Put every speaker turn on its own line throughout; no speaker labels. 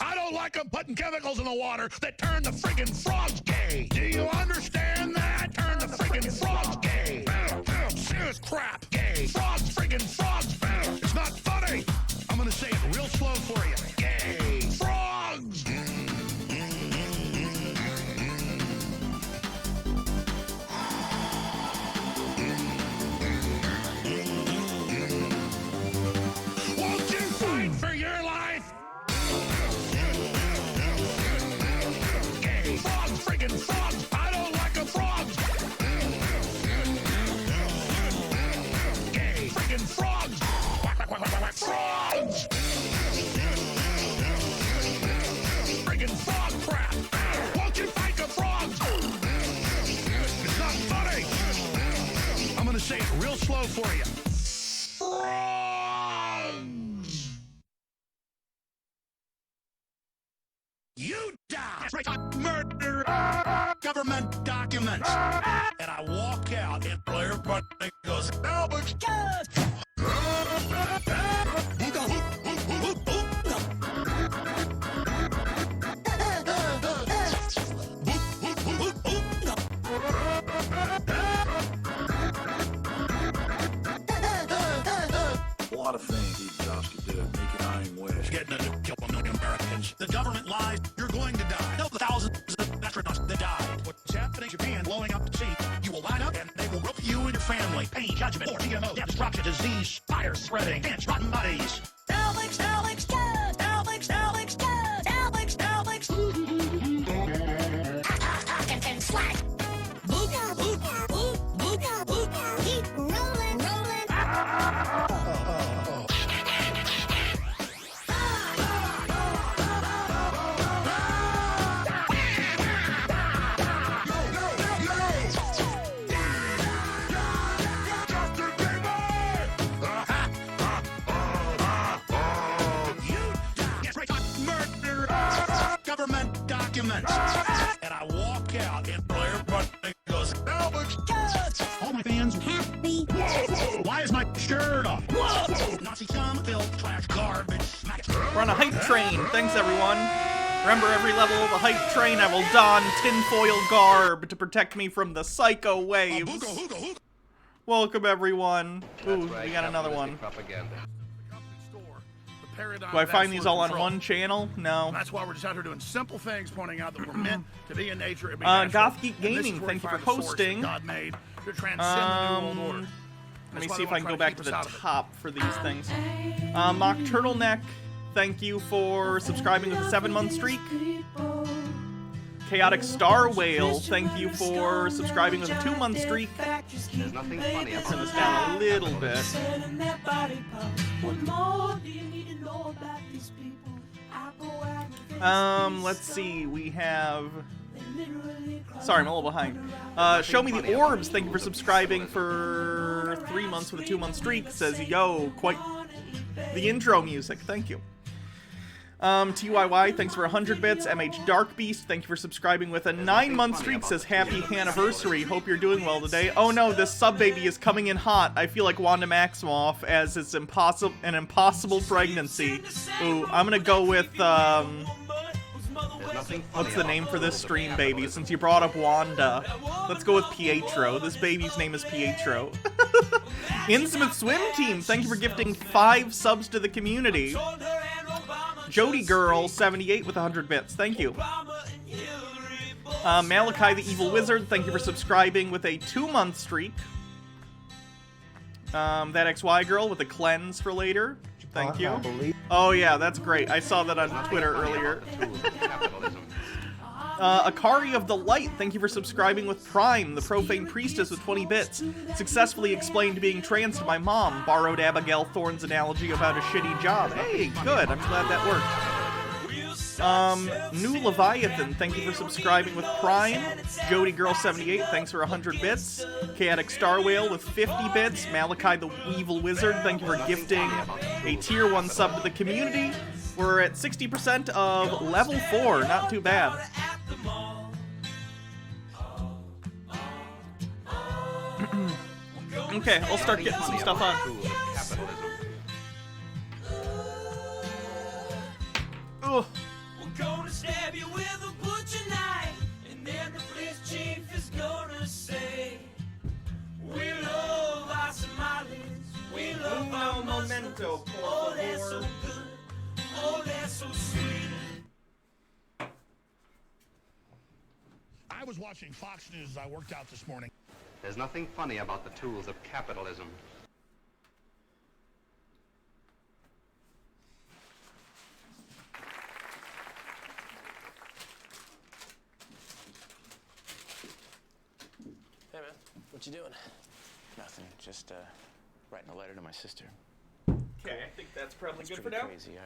I don't like them putting chemicals in the water that turn the friggin' frogs gay. Do you understand that? Turn the friggin' frogs gay. Serious crap. Gay. Frogs, friggin' frogs. It's not funny. I'm gonna say it real slow for you. Gay. Frogs. Won't you fight for your life? Gay. Frogs, friggin' frogs. I don't like them frogs. Gay. Friggin' frogs. Frogs. Friggin' frog crap. Won't you fight the frogs? It's not funny. I'm gonna say it real slow for you. Frogs. You die. Murder. government documents. And I walk out and everybody goes, Albert, a lot of things these jobs could do. Make it iron wish. Getting to kill 1 million Americans. The government lies. You're going to die. No, the thousands of astronauts that died. What's happening in Japan, blowing up the sea. You will line up and they will rope you and your family. Pain, judgment, or GMO, death, destruction, disease, fire spreading, dance, rotten bodies. Alex, Alex, Alex, Alex, Alex, Alex, Alex. And slack. Booga, booga, booga, booga. Keep rolling, rolling. Government documents. And I walk out and everybody goes, Albert, all my fans happy. Whoa. Why is my shirt off? Whoa. Nazi scum, filth, trash, garbage, smack.
We're on a hype train. Thanks, everyone. Remember, every level of the hype train, I will don tinfoil garb to protect me from the psycho waves. Welcome, everyone. Ooh, we got another one. Do I find these all on one channel? No.
That's why we're just out here doing simple things, pointing out that we're meant to be in nature.
Goth Geek Gaming, thank you for hosting.
Let
me see if I can go back to the top for these things. Mock Turtleneck, thank you for subscribing with a 7-month streak. Chaotic Star Whale, thank you for subscribing with a 2-month streak.
There's nothing funny about
Turn this down a little bit. Let's see, we have... Sorry, I'm a little behind. Show Me the Orbs, thank you for subscribing for 3 months with a 2-month streak. Says, yo, quite the intro music, thank you. TYY, thanks for 100 bits. MH Dark Beast, thank you for subscribing with a 9-month streak. Says, happy anniversary, hope you're doing well today. Oh no, this sub baby is coming in hot. I feel like Wanda Maximoff as it's an impossible pregnancy. Ooh, I'm gonna go with, what's the name for this stream, baby? Since you brought up Wanda, let's go with Pietro. This baby's name is Pietro. Innsmouth Swim Team, thank you for gifting 5 subs to the community. Jody Girl 78 with 100 bits. Thank you. Malachi the Evil Wizard, thank you for subscribing with a 2-month streak. That XY Girl with a cleanse for later. Thank you. Oh yeah, that's great. I saw that on Twitter earlier. Akari of the Light, thank you for subscribing with Prime, the Profane Priestess with 20 bits. Successfully explained being trans to my mom. Borrowed Abigail Thorne's analogy about a shitty job. Hey, good. I'm glad that worked. New Leviathan, thank you for subscribing with Prime. Jody Girl 78, thanks for 100 bits. Chaotic Star Whale with 50 bits. Malachi the Evil Wizard, thank you for gifting a tier 1 sub to the community. We're at 60% of level 4, not too bad. Okay, I'll start getting some stuff on. Ugh.
Gonna stab you with a butcher knife, and then the police chief is gonna say, we love our Somalis, we love our Muslims. Oh, they're so good, oh, they're so sweet.
I was watching Fox News as I worked out this morning.
There's nothing funny about the tools of capitalism.
Hey man, what you doing? Nothing, just writing a letter to my sister.
Okay, I think that's probably
It's
good for
pretty
now.
crazy.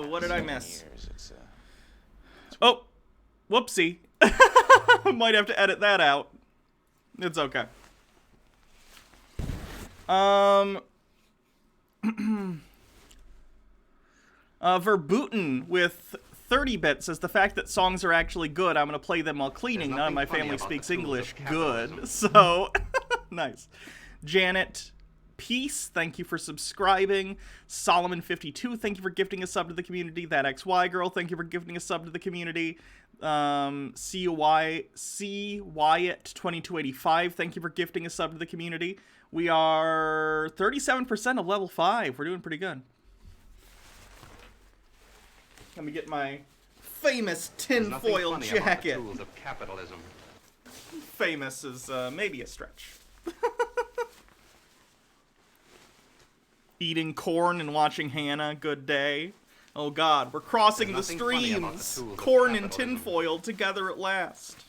What did I miss?
Years, it's,
Oh, whoopsie. Might have to edit that out. It's okay. Verboten with 30 bits says the fact that songs are actually good, I'm going to play them while cleaning. None of my family speaks English. Good. So, nice. Janet Peace, thank you for subscribing. Solomon52, thank you for gifting a sub to the community. That XY Girl, thank you for gifting a sub to the community. C Wyatt2285, thank you for gifting a sub to the community. We are 37% of level 5. We're doing pretty good. Let me get my famous tinfoil jacket.
Tools of capitalism.
Famous is maybe a stretch. Eating corn and watching Hannah, good day. Oh god, we're crossing the streams. Corn and tinfoil together at last.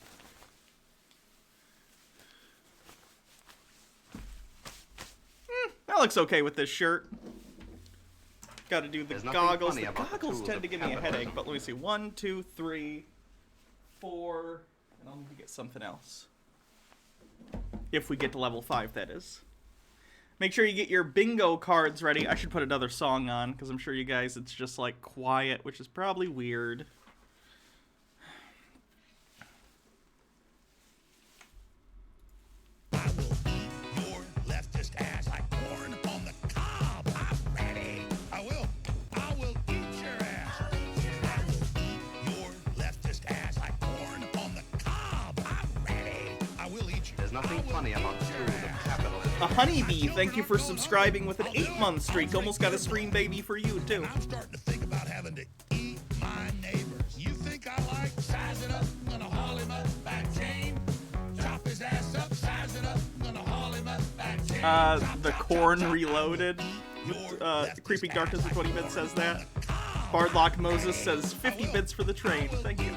That looks okay with this shirt. Gotta do the goggles. The goggles tend to give me a headache, but let me see. 1, 2, 3, 4, and I'll need to get something else. If we get to level 5, that is. Make sure you get your bingo cards ready. I should put another song on, because I'm sure you guys, it's just like quiet, which is probably weird.
I will your leftist ass like corn on the cob. I'm ready. I will eat your ass. I will your leftist ass like corn on the cob. I'm ready. I will eat you.
There's nothing funny about the tools of capitalism.
A honeybee, thank you for subscribing with an 8-month streak. Almost got a stream baby for you, too.
I'm starting to think about having to eat my neighbors. You think I like size it up? I'm gonna haul him up back chain. Chop his ass up, size it up. I'm gonna haul him up back chain.
The corn reloaded. Creeping Darkness for 20 bits says that. Bardlock Moses says 50 bits for the train. Thank you.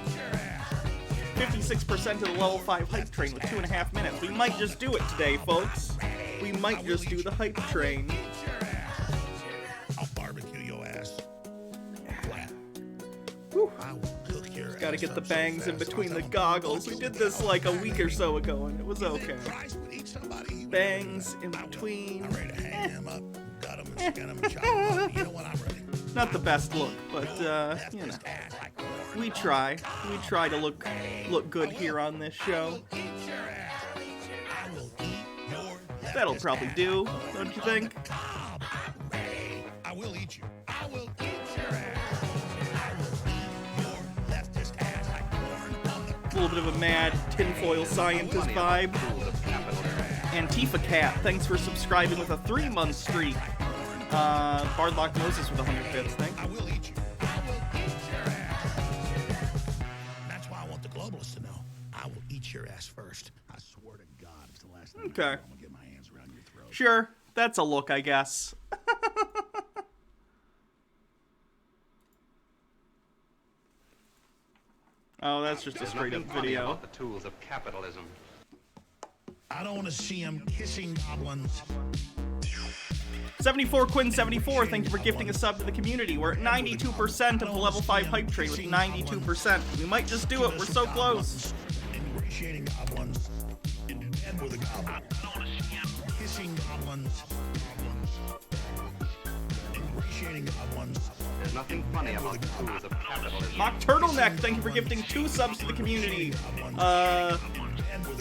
56% of the level 5 hype train with 2.5 minutes. We might just do it today, folks. We might just do the hype train.
I'll barbecue your ass.
Whew.
I will cook your ass.
Gotta get the
up
bangs
so
in
fast.
between the goggles. We did this like a week or so ago, and it was okay.
Christ would eat somebody, he would
Bangs
do
in
that. I will.
between.
I'm ready to hang him up, gut him and skin him and chop him up. You know what? I'm ready.
Not the best look, but you know,
Ass like corn.
we try. We try to look good here on this show.
Eat your ass. I will eat your
That'll probably do, don't you think?
cob. I'm ready. I will eat you. I will eat your ass. I will eat your leftist ass like corn on the
A little bit of a mad tinfoil scientist vibe.
Tools of capitalism.
Antifa Cat, thanks for subscribing with a 3-month streak. Bardlock Moses with 100 bits, thanks.
I will eat you. I will eat your ass. That's why I want the globalists to know. I will eat your ass first. I swear to God, it's the last thing
Okay.
I'm gonna get my hands around your throat.
Sure, that's a look, I guess. Oh, that's just a
There's
straight up
nothing funny
video.
about the tools of capitalism.
I don't want to see him kissing goblins.
74 Quinn 74, thank you for gifting a sub to the community. We're at 92% of the level 5 hype train with 92%. We might just do it, we're so close.
Ingratiating goblins. In bed with a goblin. I don't want to see him kissing goblins. Ingratiating goblins.
There's nothing funny about the tools of capitalism.
Mock Turtleneck, thank you for gifting 2 subs to the community.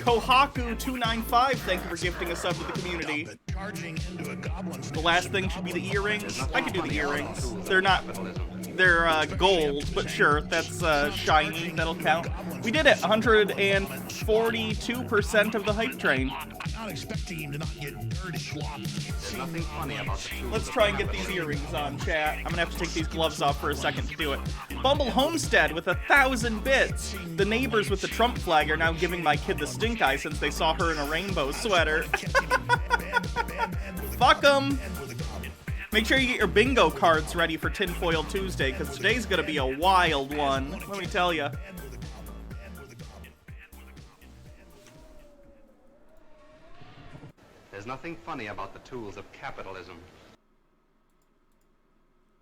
Kohaku295, thank you for gifting a sub to the community.
Charging into a goblin's
The last thing should be the earrings. I could do the earrings. They're not, they're gold, but sure, that's shiny, that'll count. We did it, 142% of the hype train.
I'm not expecting him to not get dirty sloppy.
There's nothing funny about the tools
Let's
of
try and get these
capitalism.
earrings on, chat. I'm gonna have to take these gloves off for a second to do it. Bumble Homestead with 1,000 bits. The neighbors with the Trump flag are now giving my kid the stink eye since they saw her in a rainbow sweater. Fuck 'em! Make sure you get your bingo cards ready for Tinfoil Tuesday, because today's gonna be a wild one. Let me tell ya.
There's nothing funny about the tools of capitalism.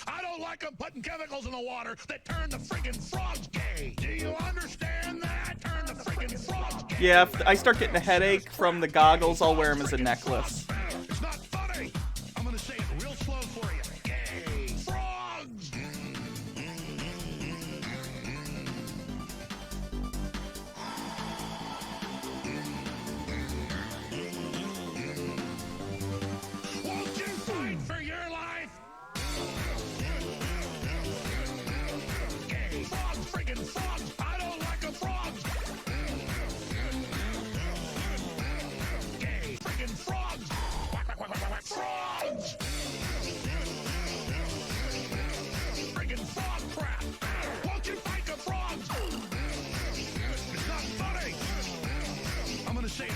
I don't like them putting chemicals in the water that turn the friggin' frogs gay. Do you understand that? Turn the friggin' frogs gay.
Yeah, if I start getting a headache from the goggles, I'll wear them as a necklace.
It's not funny. I'm gonna say it real slow for you. Gay frogs.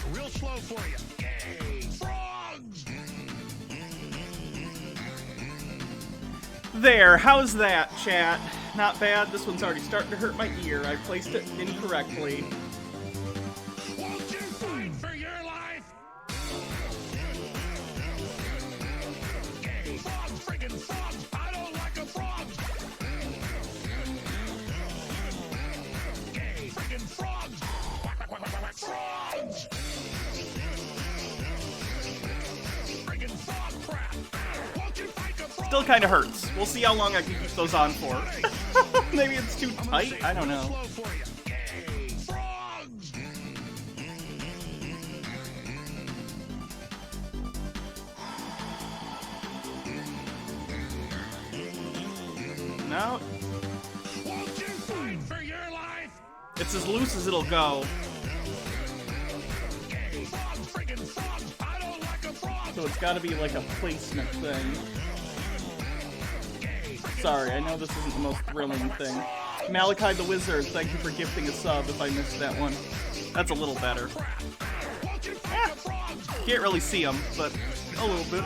real slow for you. Gay frogs.
There, how's that, chat? Not bad. This one's already starting to hurt my ear. I placed it incorrectly.
Won't you fight for your life? Gay frogs, friggin' frogs. I don't like a frog. Gay friggin' frogs. Frogs. Friggin' frog crap. Won't you fight the frog?
Still kind of hurts. We'll see how long I can keep those on for. Maybe it's too tight. I don't know.
Slow for you. Gay frogs.
No,
Won't you fight for your life?
it's as loose as it'll go.
Gay frogs, friggin' frogs. I don't like a frog.
So it's got to be like a placement thing. Sorry, I know this isn't the most thrilling thing. Malachi the Wizard, thank you for gifting a sub if I missed that one. That's a little better. Can't really see them, but a little bit.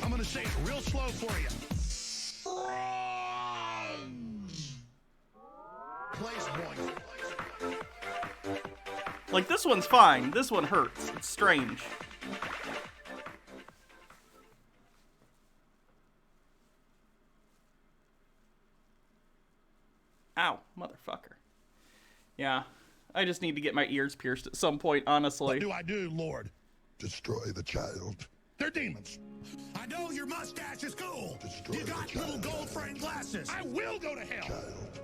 I'm gonna say it real slow for you. Place point.
Like, this one's fine. This one hurts. It's strange. Ow, motherfucker. Yeah, I just need to get my ears pierced at some point, honestly.
What do I do, Lord?
Destroy the child.
They're demons. I know your mustache is cool.
Destroy
You got
the
little
child.
gold frame glasses. I will go to hell.
Child.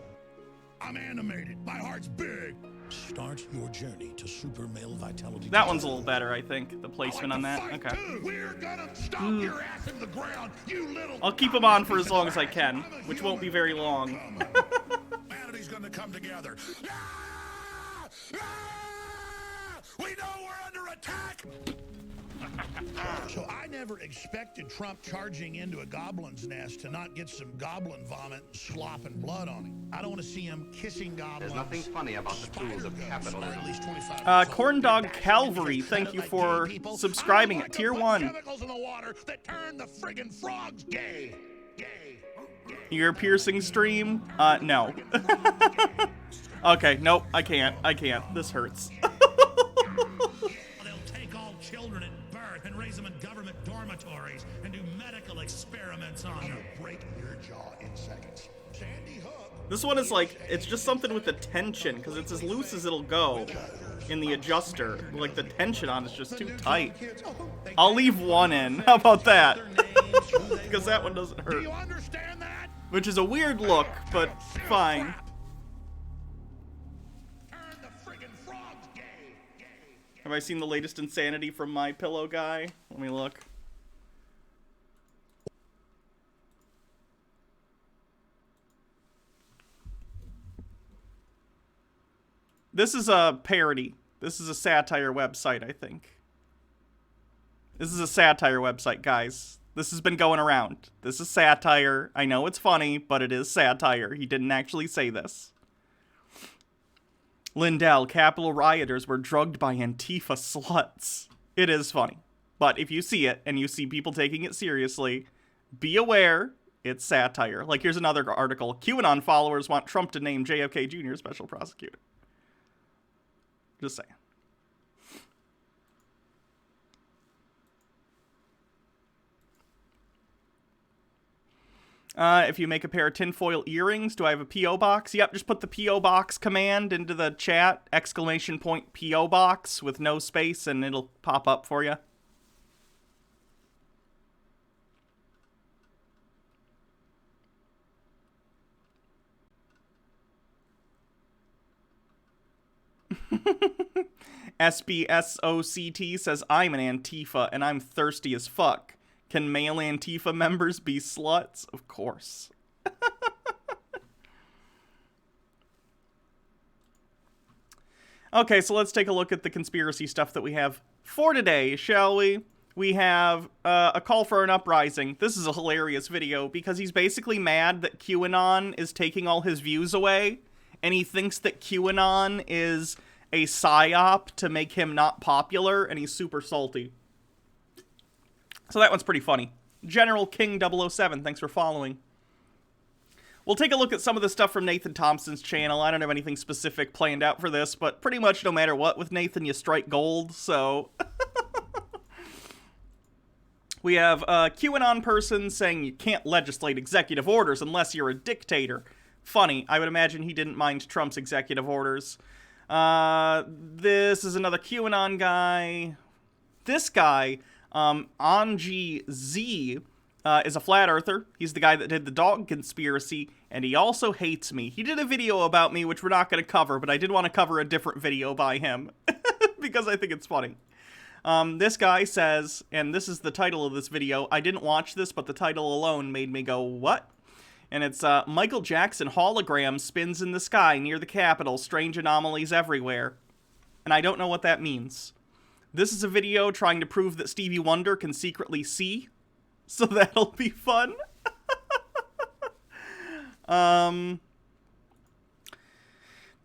I'm animated. My heart's big. Start your journey to super male vitality.
That one's a little better, I think, the placement on that.
Fight
Okay.
too. We're gonna stomp your ass in the ground, you little.
I'll keep them on for as long as I can, which won't be very long.
Humanity's gonna come together. Ah! Ah! We know we're under attack. So I never expected Trump charging into a goblin's nest to not get some goblin vomit and slop and blood on him. I don't want to see him kissing goblins.
There's nothing funny about the tools of
Spider
capitalism.
guns, or at least 25
Corn Dog Calvary, thank you for subscribing at Tier 1.
Chemicals in the water that turn the friggin' frogs gay. Gay.
Ear piercing stream? No. Okay, nope, I can't. This hurts.
They'll take all children at birth and raise them in government dormitories and do medical experiments on them. Break your jaw in seconds. Sandy Hook.
This one is like, it's just something with the tension, because it's as loose as it'll go in the adjuster. Like, the tension on it's just too tight. I'll leave one in. How about that? Because that one doesn't
Do
hurt.
you understand that?
Which is a weird look, but fine.
Turn the friggin' frogs gay. Gay.
Have I seen the latest insanity from My Pillow guy? Let me look. This is a parody. This is a satire website, I think. This is a satire website, guys. This has been going around. This is satire. I know it's funny, but it is satire. He didn't actually say this. Lindell, Capitol rioters were drugged by Antifa sluts. It is funny. But if you see it, and you see people taking it seriously, be aware it's satire. Like, here's another article. QAnon followers want Trump to name JFK Jr. special prosecutor. Just saying. If you make a pair of tinfoil earrings, do I have a P.O. box? Yep, just put the P.O. box command into the chat, !point P.O. box with no space, and it'll pop up for you. SBSOCT says, I'm an Antifa, and I'm thirsty as fuck. Can male Antifa members be sluts? Of course. Okay, so let's take a look at the conspiracy stuff that we have for today, shall we? We have a call for an uprising. This is a hilarious video because he's basically mad that QAnon is taking all his views away, and he thinks that QAnon is a psyop to make him not popular, and he's super salty. So that one's pretty funny. General King 007, thanks for following. We'll take a look at some of the stuff from Nathan Thompson's channel. I don't have anything specific planned out for this, but pretty much no matter what with Nathan, you strike gold, so... We have a QAnon person saying you can't legislate executive orders unless you're a dictator. Funny, I would imagine he didn't mind Trump's executive orders. This is another QAnon guy. This guy, Anji Z, is a flat earther. He's the guy that did the dog conspiracy, and he also hates me. He did a video about me, which we're not going to cover, but I did want to cover a different video by him, because I think it's funny. This guy says, and this is the title of this video, I didn't watch this, but the title alone made me go, what? And it's, Michael Jackson hologram spins in the sky near the Capitol, strange anomalies everywhere. And I don't know what that means. This is a video trying to prove that Stevie Wonder can secretly see, so that'll be fun.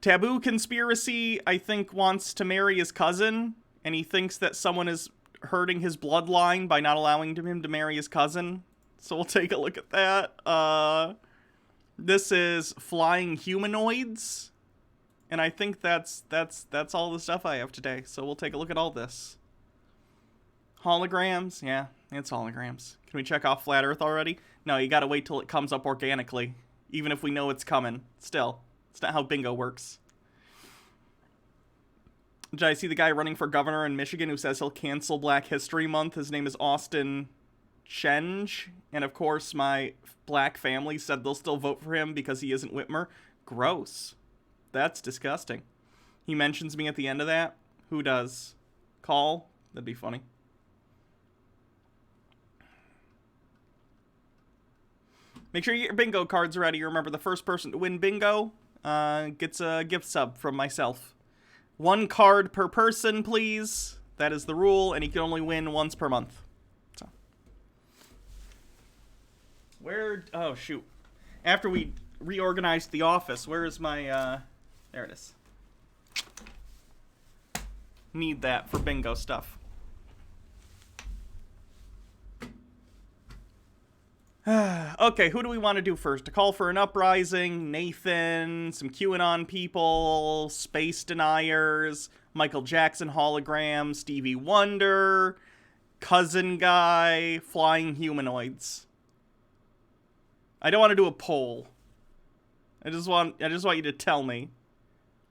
Taboo Conspiracy, I think, wants to marry his cousin, and he thinks that someone is hurting his bloodline by not allowing him to marry his cousin. So we'll take a look at that. This is Flying Humanoids, and I think that's all the stuff I have today. So we'll take a look at all this. Holograms, yeah, it's holograms. Can we check off Flat Earth already? No, you gotta wait till it comes up organically, even if we know it's coming. Still, it's not how bingo works. Did I see the guy running for governor in Michigan who says he'll cancel Black History Month? His name is Austin Chenge, and of course my black family said they'll still vote for him because he isn't Whitmer. Gross. That's disgusting. He mentions me at the end of that. Who does? Call? That'd be funny. Make sure you get your bingo cards ready. Remember, the first person to win bingo gets a gift sub from myself. 1 card per person, please. That is the rule, and you can only win once per month. So. Where... Oh, shoot. After we reorganized the office, where is my... There it is. Need that for bingo stuff. Okay, who do we want to do first? A call for an uprising, Nathan, some QAnon people, space deniers, Michael Jackson hologram, Stevie Wonder, cousin guy, flying humanoids. I don't want to do a poll. I just want you to tell me.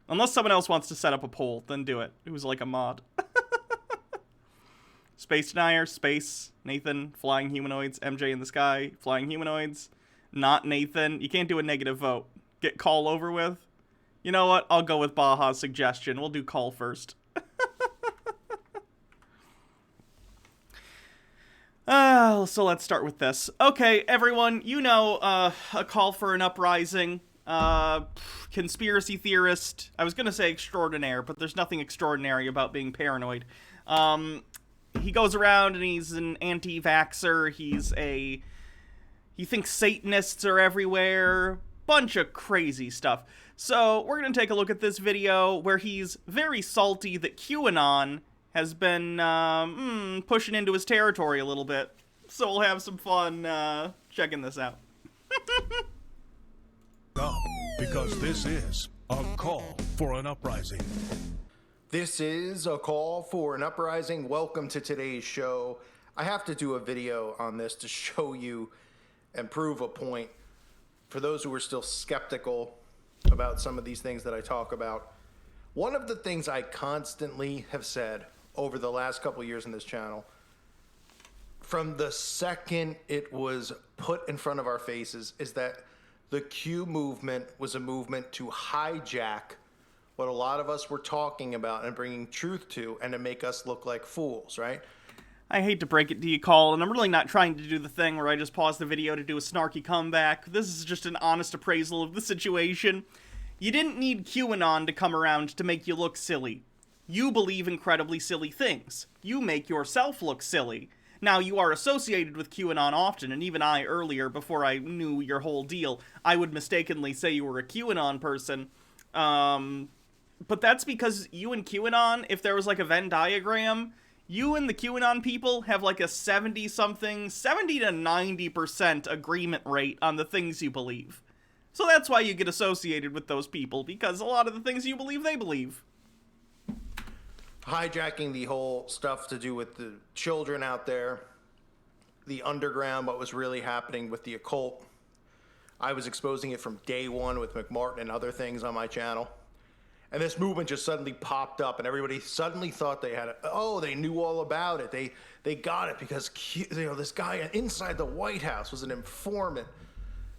Unless someone else wants to set up a poll, then do it. Who's like a mod. Space denier, space, Nathan, flying humanoids, MJ in the sky, flying humanoids, not Nathan. You can't do a negative vote. Get call over with. You know what? I'll go with Baja's suggestion. We'll do call first. So let's start with this. Okay, everyone, you know a call for an uprising. Conspiracy theorist. I was going to say extraordinaire, but there's nothing extraordinary about being paranoid. He goes around and he's an anti-vaxxer. He thinks Satanists are everywhere. Bunch of crazy stuff. So we're going to take a look at this video where he's very salty that QAnon has been pushing into his territory a little bit. So we'll have some fun checking this out.
Because this is a call for an uprising.
This is a call for an uprising. Welcome to today's show. I have to do a video on this to show you and prove a point for those who are still skeptical about some of these things that I talk about. One of the things I constantly have said over the last couple of years in this channel, from the second it was put in front of our faces, is that the Q movement was a movement to hijack what a lot of us were talking about and bringing truth to, and to make us look like fools, right?
I hate to break it to you, Call, and I'm really not trying to do the thing where I just pause the video to do a snarky comeback. This is just an honest appraisal of the situation. You didn't need QAnon to come around to make you look silly. You believe incredibly silly things. You make yourself look silly. Now, you are associated with QAnon often, and even I earlier, before I knew your whole deal, I would mistakenly say you were a QAnon person, But that's because you and QAnon, if there was like a Venn diagram, you and the QAnon people have like a 70 to 90% agreement rate on the things you believe. So that's why you get associated with those people, because a lot of the things you believe, they believe.
Hijacking the whole stuff to do with the children out there, the underground, what was really happening with the occult. I was exposing it from day one with McMartin and other things on my channel. And this movement just suddenly popped up, and everybody suddenly thought they had it. Oh, they knew all about it. They got it because, you know, this guy inside the White House was an informant.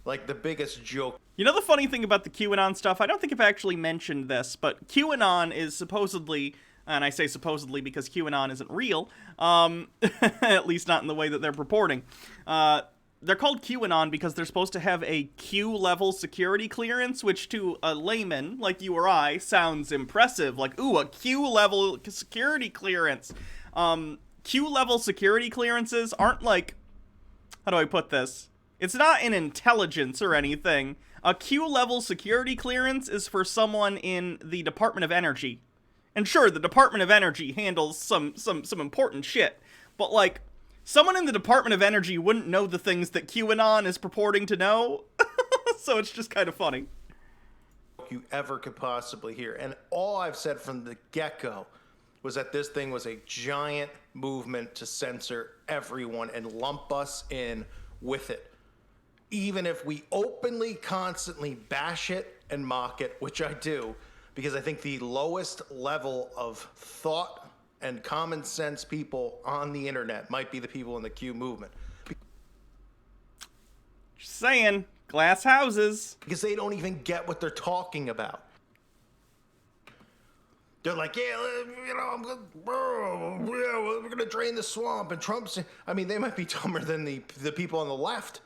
Like the biggest joke.
You know the funny thing about the QAnon stuff? I don't think I've actually mentioned this, but QAnon is supposedly, and I say supposedly because QAnon isn't real, at least not in the way that they're purporting. They're called QAnon because they're supposed to have a Q-level security clearance, which to a layman like you or I sounds impressive. Like, ooh, a Q-level security clearance. Q-level security clearances aren't like, how do I put this? It's not in intelligence or anything. A Q-level security clearance is for someone in the Department of Energy. And sure, the Department of Energy handles some important shit. But, like, someone in the Department of Energy wouldn't know the things that QAnon is purporting to know. So it's just kind of funny.
You ever could possibly hear. And all I've said from the get-go was that this thing was a giant movement to censor everyone and lump us in with it. Even if we openly, constantly bash it and mock it, which I do, because I think the lowest level of thought and common sense people on the internet might be the people in the Q movement.
Just saying, glass houses.
Because they don't even get what they're talking about. They're like, yeah, you know, we're going to drain the swamp. And Trump's, I mean, they might be dumber than the people on the left.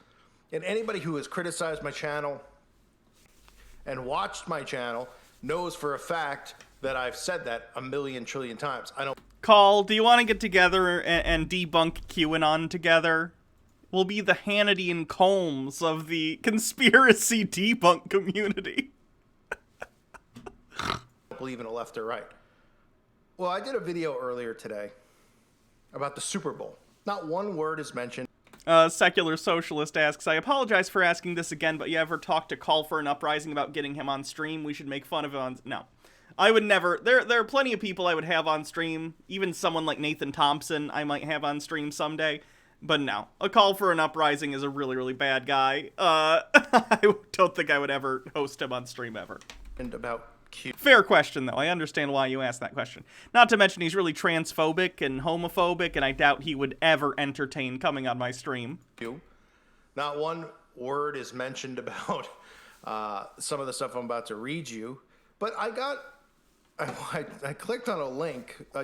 And anybody who has criticized my channel and watched my channel knows for a fact that I've said that a million trillion times. I don't.
Call, do you want to get together and debunk QAnon together? We'll be the Hannity and Combs of the conspiracy debunk community.
Believe in a left or right. Well, I did a video earlier today about the Super Bowl. Not one word is mentioned.
Secular Socialist asks, I apologize for asking this again, but you ever talked to Call for an Uprising about getting him on stream? We should make fun of him on... No. I would never... There are plenty of people I would have on stream. Even someone like Nathan Thompson I might have on stream someday. But no. A Call for an Uprising is a really, really bad guy. I don't think I would ever host him on stream ever.
And about Q.
Fair question, though. I understand why you asked that question. Not to mention he's really transphobic and homophobic, and I doubt he would ever entertain coming on my stream.
Not one word is mentioned about some of the stuff I'm about to read you, but I clicked on a link, a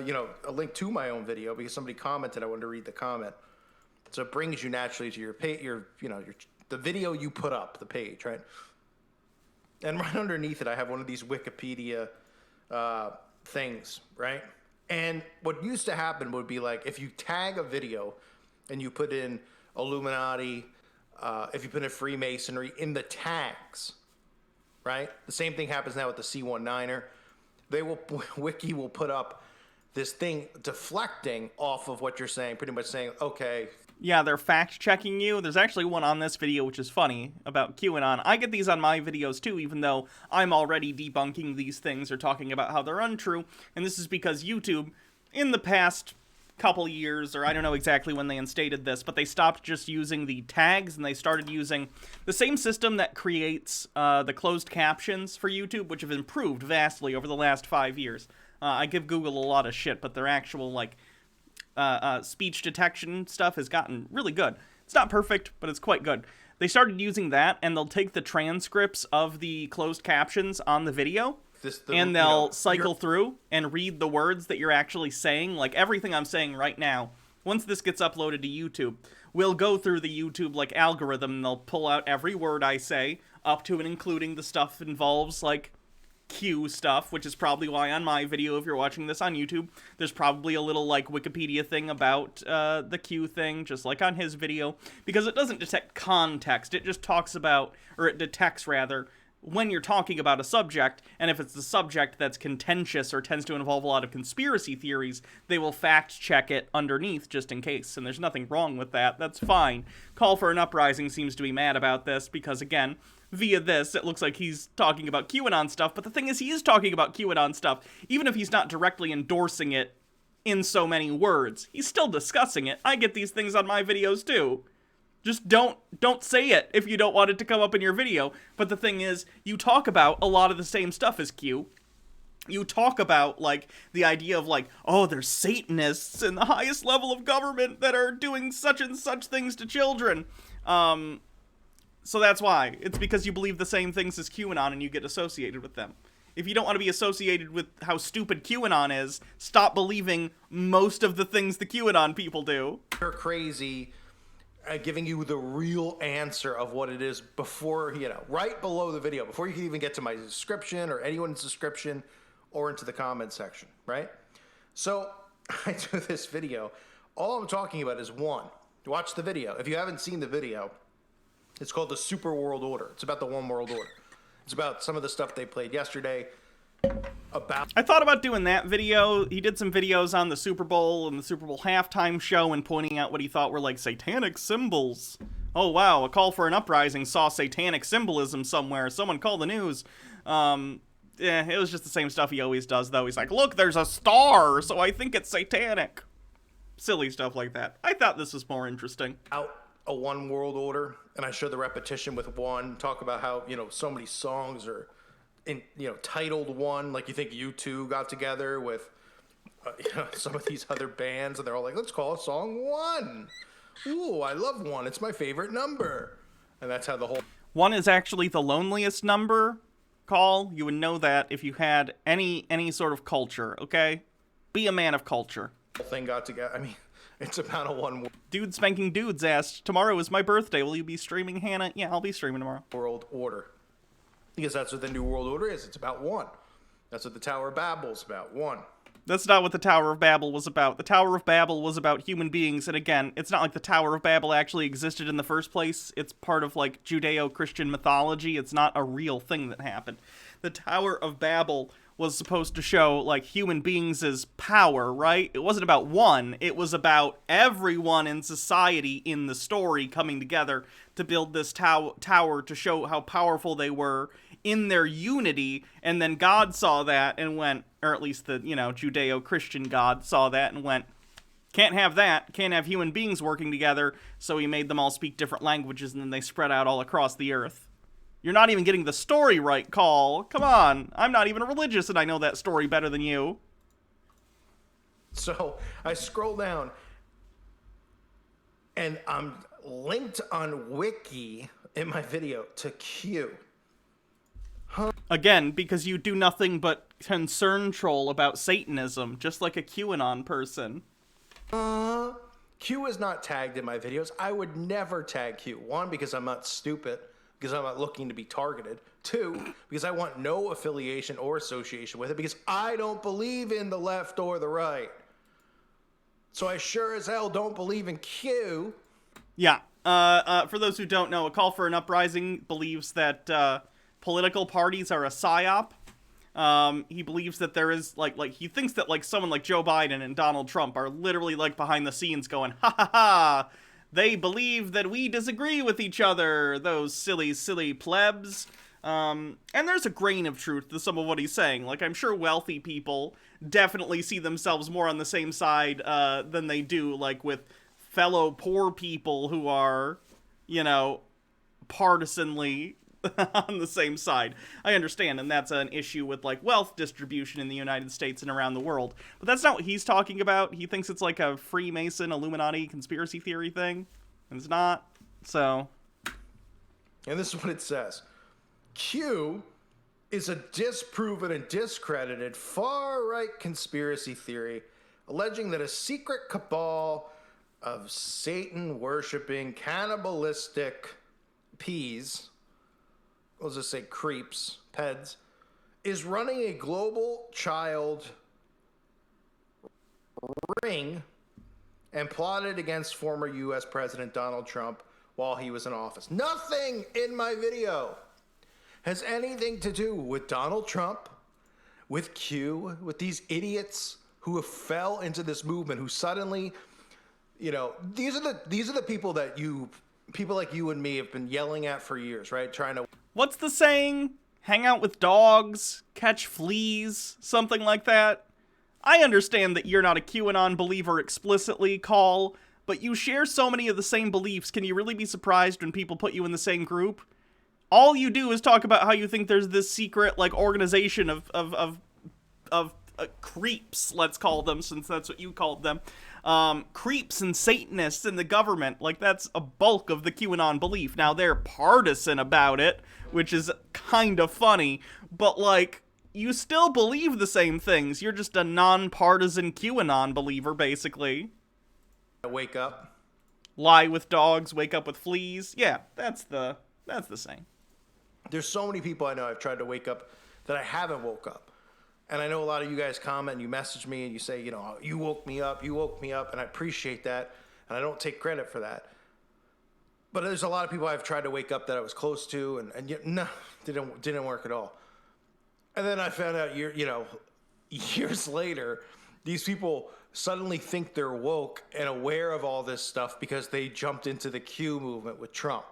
link to my own video because somebody commented. I wanted to read the comment, so it brings you naturally to your page, the video you put up, the page, right? And right underneath it, I have one of these Wikipedia things, right? And what used to happen would be like, if you tag a video and you put in Illuminati, if you put in Freemasonry in the tags, right? The same thing happens now with the C19er. Wiki will put up this thing deflecting off of what you're saying, pretty much saying, okay.
Yeah, they're fact-checking you. There's actually one on this video which is funny about QAnon. I get these on my videos too, even though I'm already debunking these things or talking about how they're untrue. And this is because YouTube, in the past couple years, or I don't know exactly when they instated this, but they stopped just using the tags and they started using the same system that creates the closed captions for YouTube, which have improved vastly over the last 5 years. I give Google a lot of shit, but their actual, like, speech detection stuff has gotten really good. It's not perfect, but it's quite good. They started using that, and they'll take the transcripts of the closed captions on the video, and they'll cycle through and read the words that you're actually saying. Like, everything I'm saying right now, once this gets uploaded to YouTube, we'll go through the YouTube, like, algorithm, and they'll pull out every word I say, up to and including the stuff that involves, like, Q stuff, which is probably why on my video, if you're watching this on YouTube, there's probably a little, like, Wikipedia thing about the Q thing, just like on his video, because it doesn't detect context. It just talks about, or it detects, rather, when you're talking about a subject, and if it's the subject that's contentious or tends to involve a lot of conspiracy theories, they will fact-check it underneath just in case, and there's nothing wrong with that. That's fine. Call for an Uprising seems to be mad about this because, again, via this, it looks like he's talking about QAnon stuff, but the thing is, he is talking about QAnon stuff, even if he's not directly endorsing it in so many words. He's still discussing it. I get these things on my videos, too. Just don't say it if you don't want it to come up in your video. But the thing is, you talk about a lot of the same stuff as Q. You talk about, like, the idea of, like, oh, there's Satanists in the highest level of government that are doing such and such things to children. So that's why. It's because you believe the same things as QAnon and you get associated with them. If you don't want to be associated with how stupid QAnon is, stop believing most of the things the QAnon people do.
You're crazy. Giving you the real answer of what it is before, right below the video, before you can even get to my description or anyone's description or into the comment section, right? So I do this video. All I'm talking about is one. Watch the video. If you haven't seen the video, it's called the Super World Order. It's about the One World Order. It's about some of the stuff they played yesterday.
I thought about doing that video. He did some videos on the Super Bowl and the Super Bowl halftime show and pointing out what he thought were like satanic symbols. Oh wow, a call for an uprising saw satanic symbolism somewhere. Someone call the news. It was just the same stuff he always does though. He's like, look, there's a star, so I think it's satanic. Silly stuff like that. I thought this was more interesting.
Out a One World Order, and I show the repetition with one, talk about how, so many songs are titled one, like you think U2 got together with some of these other bands, and they're all like, let's call a song One. Ooh, I love One. It's my favorite number. And that's how the whole...
One is actually the loneliest number, Call. You would know that if you had any sort of culture, okay? Be a man of culture.
Whole thing got together. I mean, it's about a One
Dude Spanking Dudes asked, tomorrow is my birthday. Will you be streaming, Hannah? Yeah, I'll be streaming tomorrow.
World Order. Because that's what the New World Order is. It's about one. That's what the Tower of Babel's about. One.
That's not what the Tower of Babel was about. The Tower of Babel was about human beings, and again, it's not like the Tower of Babel actually existed in the first place. It's part of, like, Judeo-Christian mythology. It's not a real thing that happened. The Tower of Babel was supposed to show, like, human beings' power, right? It wasn't about one. It was about everyone in society in the story coming together to build this tower to show how powerful they were in their unity, and then God saw that and went, or at least the, Judeo-Christian God saw that and went, can't have that, can't have human beings working together, so he made them all speak different languages, and then they spread out all across the earth. You're not even getting the story right, Call. Come on, I'm not even religious, and I know that story better than you.
So, I scroll down, and I'm linked on Wiki in my video to Q.
Again, because you do nothing but concern troll about Satanism, just like a QAnon person.
Q is not tagged in my videos. I would never tag Q. One, because I'm not stupid, because I'm not looking to be targeted. Two, because I want no affiliation or association with it, because I don't believe in the left or the right. So I sure as hell don't believe in Q.
Yeah. For those who don't know, A Call for an Uprising believes that, political parties are a psyop. He believes that there is, he thinks that, someone like Joe Biden and Donald Trump are literally, behind the scenes going, ha ha ha, they believe that we disagree with each other, those silly, silly plebs. And there's a grain of truth to some of what he's saying. I'm sure wealthy people definitely see themselves more on the same side, than they do, with fellow poor people who are, partisanly on the same side. I understand, and that's an issue with, wealth distribution in the United States and around the world. But that's not what he's talking about. He thinks it's a Freemason, Illuminati conspiracy theory thing. And it's not. So.
And this is what it says. Q is a disproven and discredited far-right conspiracy theory alleging that a secret cabal of Satan-worshipping, cannibalistic peas, let's just say creeps, peds, is running a global child ring and plotted against former U.S. President Donald Trump while he was in office. Nothing in my video has anything to do with Donald Trump, with Q, with these idiots who fell into this movement, who suddenly, you know, these are the people that people like you and me have been yelling at for years, right? Trying to...
What's the saying? Hang out with dogs, catch fleas, something like that. I understand that you're not a QAnon believer explicitly, Call, but you share so many of the same beliefs. Can you really be surprised when people put you in the same group? All you do is talk about how you think there's this secret, like, organization of creeps, let's call them, since that's what you called them. Creeps and Satanists in the government. Like, that's a bulk of the QAnon belief. Now, they're partisan about it, which is kind of funny, but, like, you still believe the same things. You're just a non-partisan QAnon believer, basically.
Wake up.
Lie with dogs, wake up with fleas. Yeah, that's the saying.
There's so many people I know I've tried to wake up that I haven't woke up. And I know a lot of you guys comment and you message me and you say, you know, you woke me up, and I appreciate that, and I don't take credit for that. But there's a lot of people I've tried to wake up that I was close to, and yet, no, didn't work at all. And then I found out, years later, these people suddenly think they're woke and aware of all this stuff because they jumped into the Q movement with Trump.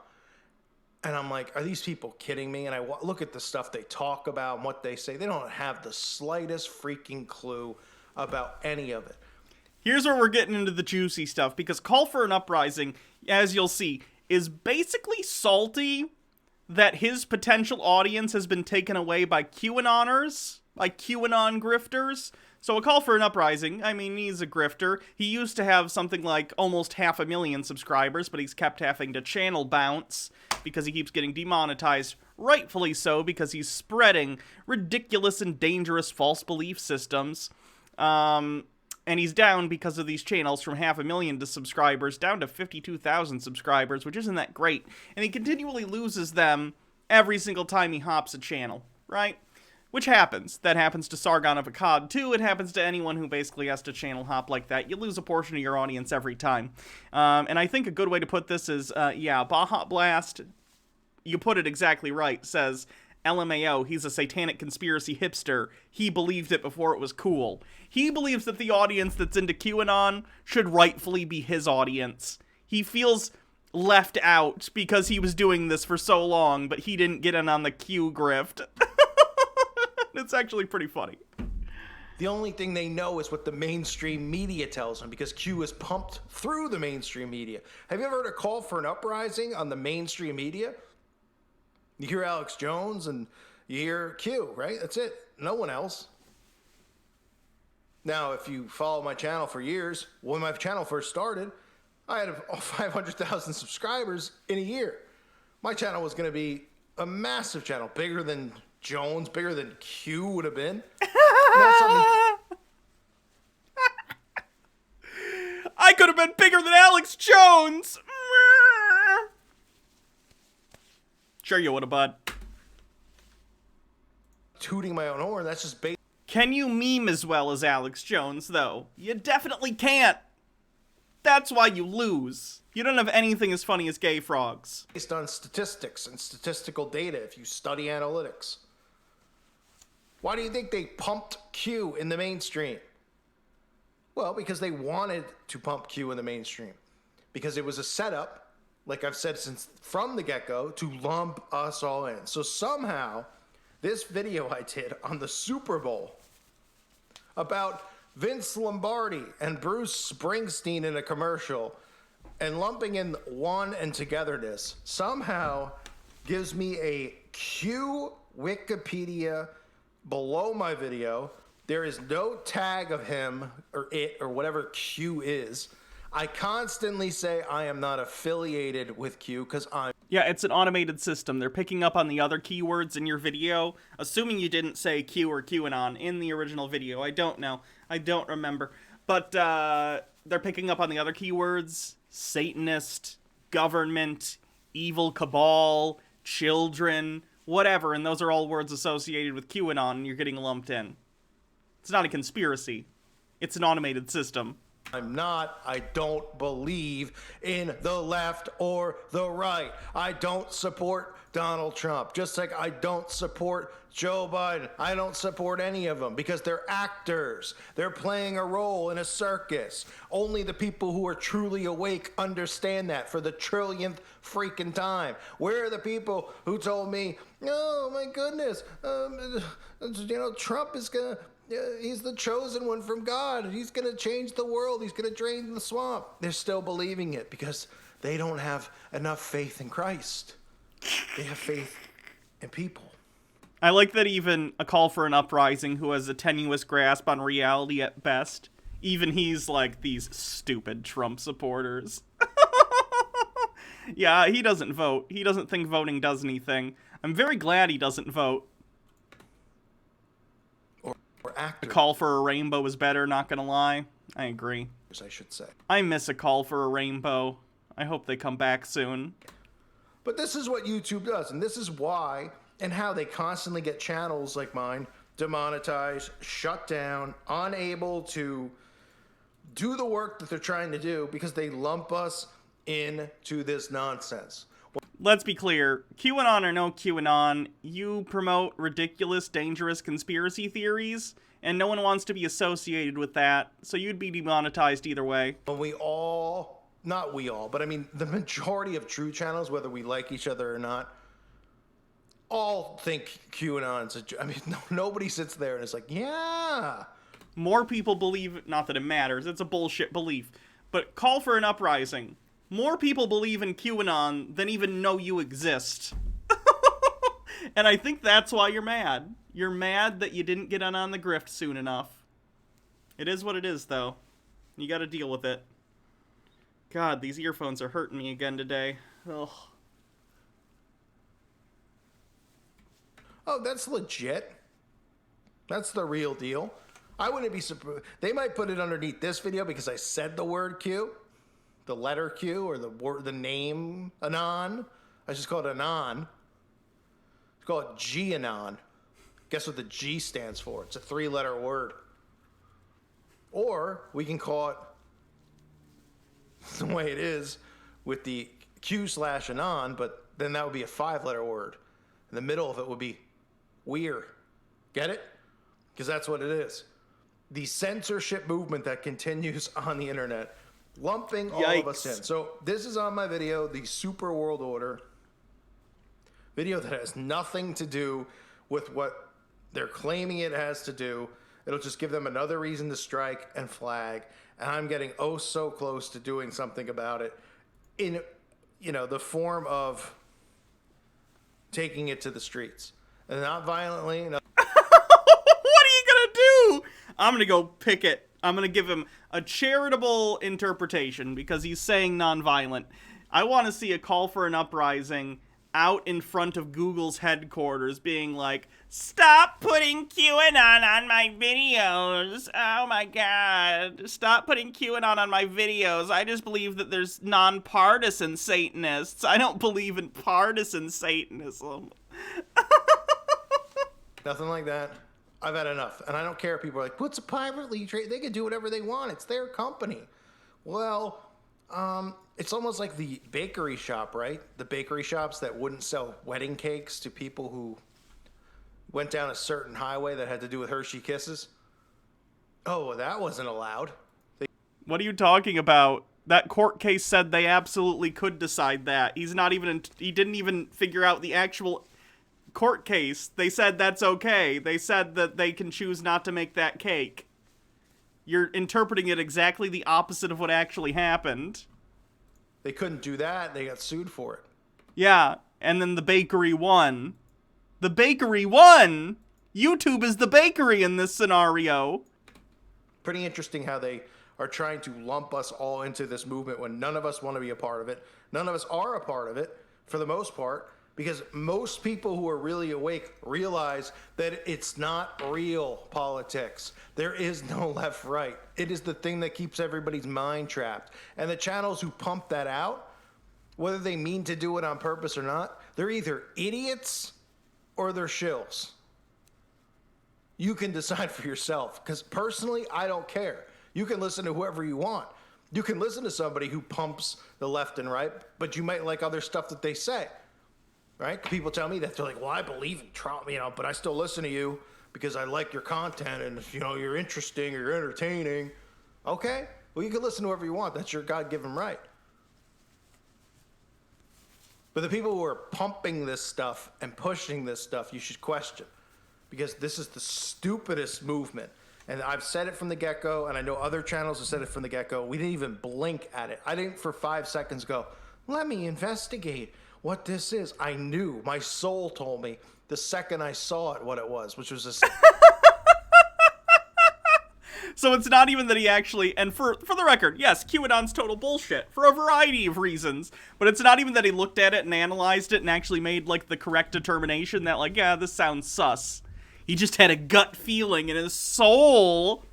And I'm like, are these people kidding me? And I look at the stuff they talk about and what they say. They don't have the slightest freaking clue about any of it.
Here's where we're getting into the juicy stuff, because Call for an Uprising, as you'll see, is basically salty that his potential audience has been taken away by QAnoners, by QAnon grifters. So a Call for an Uprising, I mean, he's a grifter. He used to have something like almost 500,000 subscribers, but he's kept having to channel bounce because he keeps getting demonetized, rightfully so, because he's spreading ridiculous and dangerous false belief systems. And he's down because of these channels from 500,000 subscribers down to 52,000 subscribers, which isn't that great. And he continually loses them every single time he hops a channel, right? Which happens. That happens to Sargon of Akkad too. It happens to anyone who basically has to channel hop like that. You lose a portion of your audience every time. And I think a good way to put this is, Baja Blast, you put it exactly right, says, LMAO, he's a satanic conspiracy hipster. He believed it before it was cool. He believes that the audience that's into QAnon should rightfully be his audience. He feels left out because he was doing this for so long, but he didn't get in on the Q grift. It's actually pretty funny.
The only thing they know is what the mainstream media tells them, because Q is pumped through the mainstream media. Have you ever heard a call for an uprising on the mainstream media? You hear Alex Jones and you hear Q, right? That's it. No one else. Now, if you follow my channel for years, when my channel first started, I had 500,000 subscribers in a year. My channel was going to be a massive channel, bigger than Jones, bigger than Q would have been. I
could have been bigger than Alex Jones! Sure you would have, bud.
Tooting my own horn, that's just based...
Can you meme as well as Alex Jones, though? You definitely can't. That's why you lose. You don't have anything as funny as gay frogs.
Based on statistics and statistical data if you study analytics. Why do you think they pumped Q in the mainstream? Well, because they wanted to pump Q in the mainstream. Because it was a setup, like I've said since from the get-go, to lump us all in. So somehow, this video I did on the Super Bowl about Vince Lombardi and Bruce Springsteen in a commercial and lumping in one and togetherness somehow gives me a Q Wikipedia below my video. There is no tag of him or it or whatever Q is. I constantly say I am not affiliated with Q because I'm...
Yeah, it's an automated system. They're picking up on the other keywords in your video, assuming you didn't say Q or QAnon in the original video. I don't know. I don't remember. But they're picking up on the other keywords: Satanist, government, evil cabal, children, whatever, and those are all words associated with QAnon, and you're getting lumped in. It's not a conspiracy. It's an automated system.
I don't believe in the left or the right. I don't support Donald Trump. Just like I don't support Joe Biden. I don't support any of them because they're actors. They're playing a role in a circus. Only the people who are truly awake understand that for the trillionth freaking time. Where are the people who told me, oh my goodness, Trump is gonna... he's the chosen one from God. He's going to change the world. He's going to drain the swamp. They're still believing it because they don't have enough faith in Christ. They have faith in people.
I like that even a call for an uprising who has a tenuous grasp on reality at best, even he's like these stupid Trump supporters. Yeah, he doesn't vote. He doesn't think voting does anything. I'm very glad he doesn't vote. A call for a rainbow is better, not gonna lie. I agree.
I should say.
I miss a call for a rainbow. I hope they come back soon.
But this is what YouTube does, and this is why and how they constantly get channels like mine demonetized, shut down, unable to do the work that they're trying to do because they lump us into this nonsense.
Let's be clear, QAnon or no QAnon, you promote ridiculous, dangerous conspiracy theories, and no one wants to be associated with that, so you'd be demonetized either way.
When not we all, but I mean the majority of true channels, whether we like each other or not, all think QAnon's nobody sits there and is like, yeah.
More people believe, not that it matters, it's a bullshit belief, but call for an uprising. More people believe in QAnon than even know you exist. And I think that's why you're mad. You're mad that you didn't get on the grift soon enough. It is what it is, though. You gotta deal with it. God, these earphones are hurting me again today. Ugh.
Oh, that's legit. That's the real deal. I wouldn't be surprised. They might put it underneath this video because I said the word Q. The letter Q or the name Anon. I just call it Anon. Let's call it G-Anon. Guess what the G stands for? It's a 3-letter word. Or we can call it the way it is with the Q/Anon, but then that would be a 5-letter word. In the middle of it would be weird. Get it? Because that's what it is. The censorship movement that continues on the internet. Lumping all of us in. So this is on my video, the Super World Order. Video that has nothing to do with what they're claiming it has to do. It'll just give them another reason to strike and flag. And I'm getting oh so close to doing something about it in, the form of taking it to the streets. And not violently. No.
What are you gonna do? I'm gonna go picket. I'm gonna give him a charitable interpretation because he's saying nonviolent. I want to see a call for an uprising out in front of Google's headquarters being like, stop putting QAnon on my videos. Oh my god. Stop putting QAnon on my videos. I just believe that there's nonpartisan Satanists. I don't believe in partisan Satanism.
Nothing like that. I've had enough. And I don't care if people are like, what's a privately trade? They can do whatever they want. It's their company. Well, it's almost like the bakery shop, right? The bakery shops that wouldn't sell wedding cakes to people who went down a certain highway that had to do with Hershey Kisses. Oh, well, that wasn't allowed.
What are you talking about? That court case said they absolutely could decide that. He didn't even figure out the actual court case. They said that's okay. They said that they can choose not to make that cake. You're interpreting it exactly the opposite of what actually happened.
They couldn't do that. They got sued for it.
Yeah, and then the bakery won. The bakery won! YouTube is the bakery in this scenario.
Pretty interesting how they are trying to lump us all into this movement when none of us want to be a part of it. None of us are a part of it, for the most part, because most people who are really awake realize that it's not real politics. There is no left-right. It is the thing that keeps everybody's mind trapped. And the channels who pump that out, whether they mean to do it on purpose or not, they're either idiots or they're shills. You can decide for yourself, because personally, I don't care. You can listen to whoever you want. You can listen to somebody who pumps the left and right, but you might like other stuff that they say, right? People tell me that they're like, well, I believe in Trump, but I still listen to you because I like your content and, you're interesting or you're entertaining. Okay, well, you can listen to whoever you want. That's your God-given right. But the people who are pumping this stuff and pushing this stuff, you should question, because this is the stupidest movement. And I've said it from the get-go, and I know other channels have said it from the get-go. We didn't even blink at it. I didn't for 5 seconds go, let me investigate what this is. I knew. My soul told me the second I saw it what it was, which was this.
So it's not even that he actually, and for the record, yes, QAnon's total bullshit for a variety of reasons, but it's not even that he looked at it and analyzed it and actually made, like, the correct determination that, like, yeah, this sounds sus. He just had a gut feeling, and his soul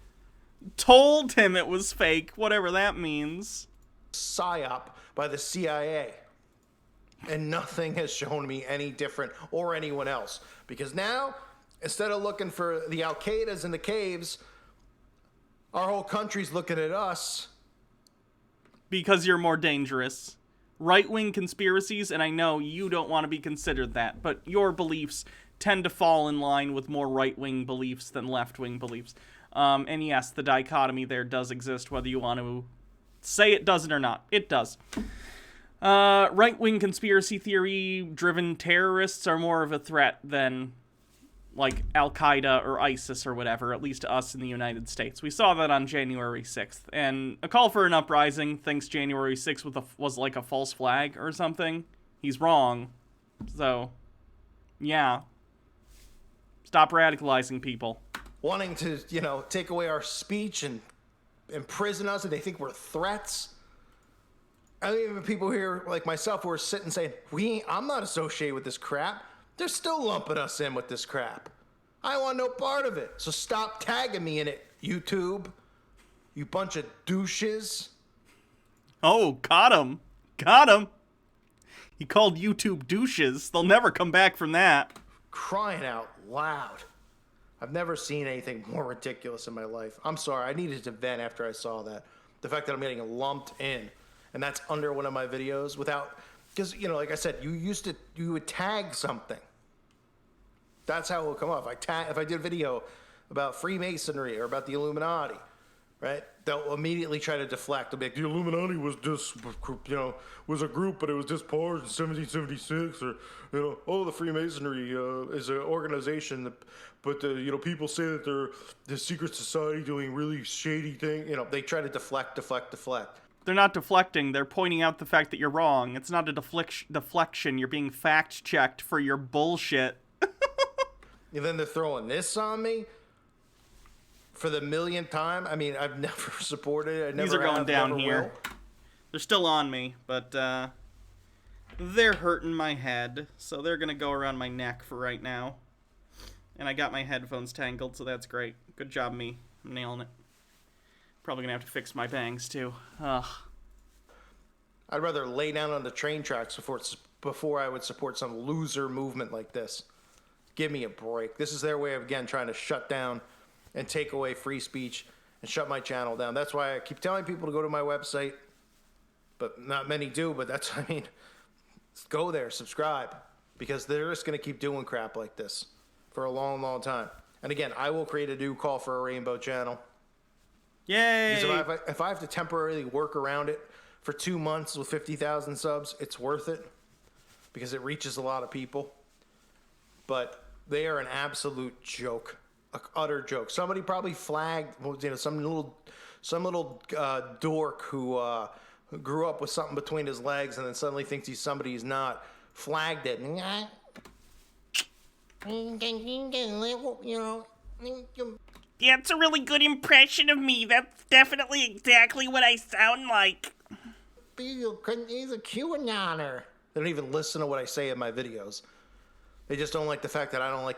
told him it was fake, whatever that means.
PSYOP by the CIA. And nothing has shown me any different, or anyone else. Because now, instead of looking for the Al-Qaedas in the caves, our whole country's looking at us.
Because you're more dangerous. Right-wing conspiracies, and I know you don't want to be considered that, but your beliefs tend to fall in line with more right-wing beliefs than left-wing beliefs. And yes, the dichotomy there does exist, whether you want to say it doesn't or not. It does. Right-wing conspiracy theory-driven terrorists are more of a threat than, like, Al-Qaeda or ISIS or whatever, at least to us in the United States. We saw that on January 6th. And A Call for an Uprising thinks January 6th was like a false flag or something. He's wrong. So, yeah. Stop radicalizing people.
Wanting to, take away our speech and imprison us, and they think we're threats. I mean, even people here like myself who are sitting saying, I'm not associated with this crap. They're still lumping us in with this crap. I want no part of it. So stop tagging me in it, YouTube. You bunch of douches.
Oh, got him. Got him. He called YouTube douches. They'll never come back from that.
Crying out loud. I've never seen anything more ridiculous in my life. I'm sorry. I needed to vent after I saw that. The fact that I'm getting lumped in. And that's under one of my videos without... Because, like I said, you would tag something. That's how it will come up. If I did a video about Freemasonry or about the Illuminati, right? They'll immediately try to deflect. They'll be like, the Illuminati was just, was a group, but it was disparaged in 1776, or, the Freemasonry is an organization, but people say that they're the secret society doing really shady things. They try to deflect.
They're not deflecting. They're pointing out the fact that you're wrong. It's not a deflection. You're being fact-checked for your bullshit.
And then they're throwing this on me for the millionth time. I mean, I've never supported it.
These are going down here. They're still on me, but they're hurting my head. So they're going to go around my neck for right now. And I got my headphones tangled, so that's great. Good job, me. I'm nailing it. Probably gonna have to fix my bangs too. Ugh.
I'd rather lay down on the train tracks before I would support some loser movement like this. Give me a break. This is their way of, again, trying to shut down and take away free speech and shut my channel down. That's why I keep telling people to go to my website, but not many do. But go there, subscribe, because they're just gonna keep doing crap like this for a long, long time. And again, I will create a new Call for a Rainbow channel.
Yay!
Because if I have to temporarily work around it for 2 months with 50,000 subs, it's worth it because it reaches a lot of people. But they are an absolute joke, an utter joke. Somebody probably flagged, some little dork who grew up with something between his legs and then suddenly thinks he's somebody he's not. Flagged it.
Yeah, it's a really good impression of me. That's definitely exactly what I sound like.
He's a QAnoner. They don't even listen to what I say in my videos. They just don't like the fact that I don't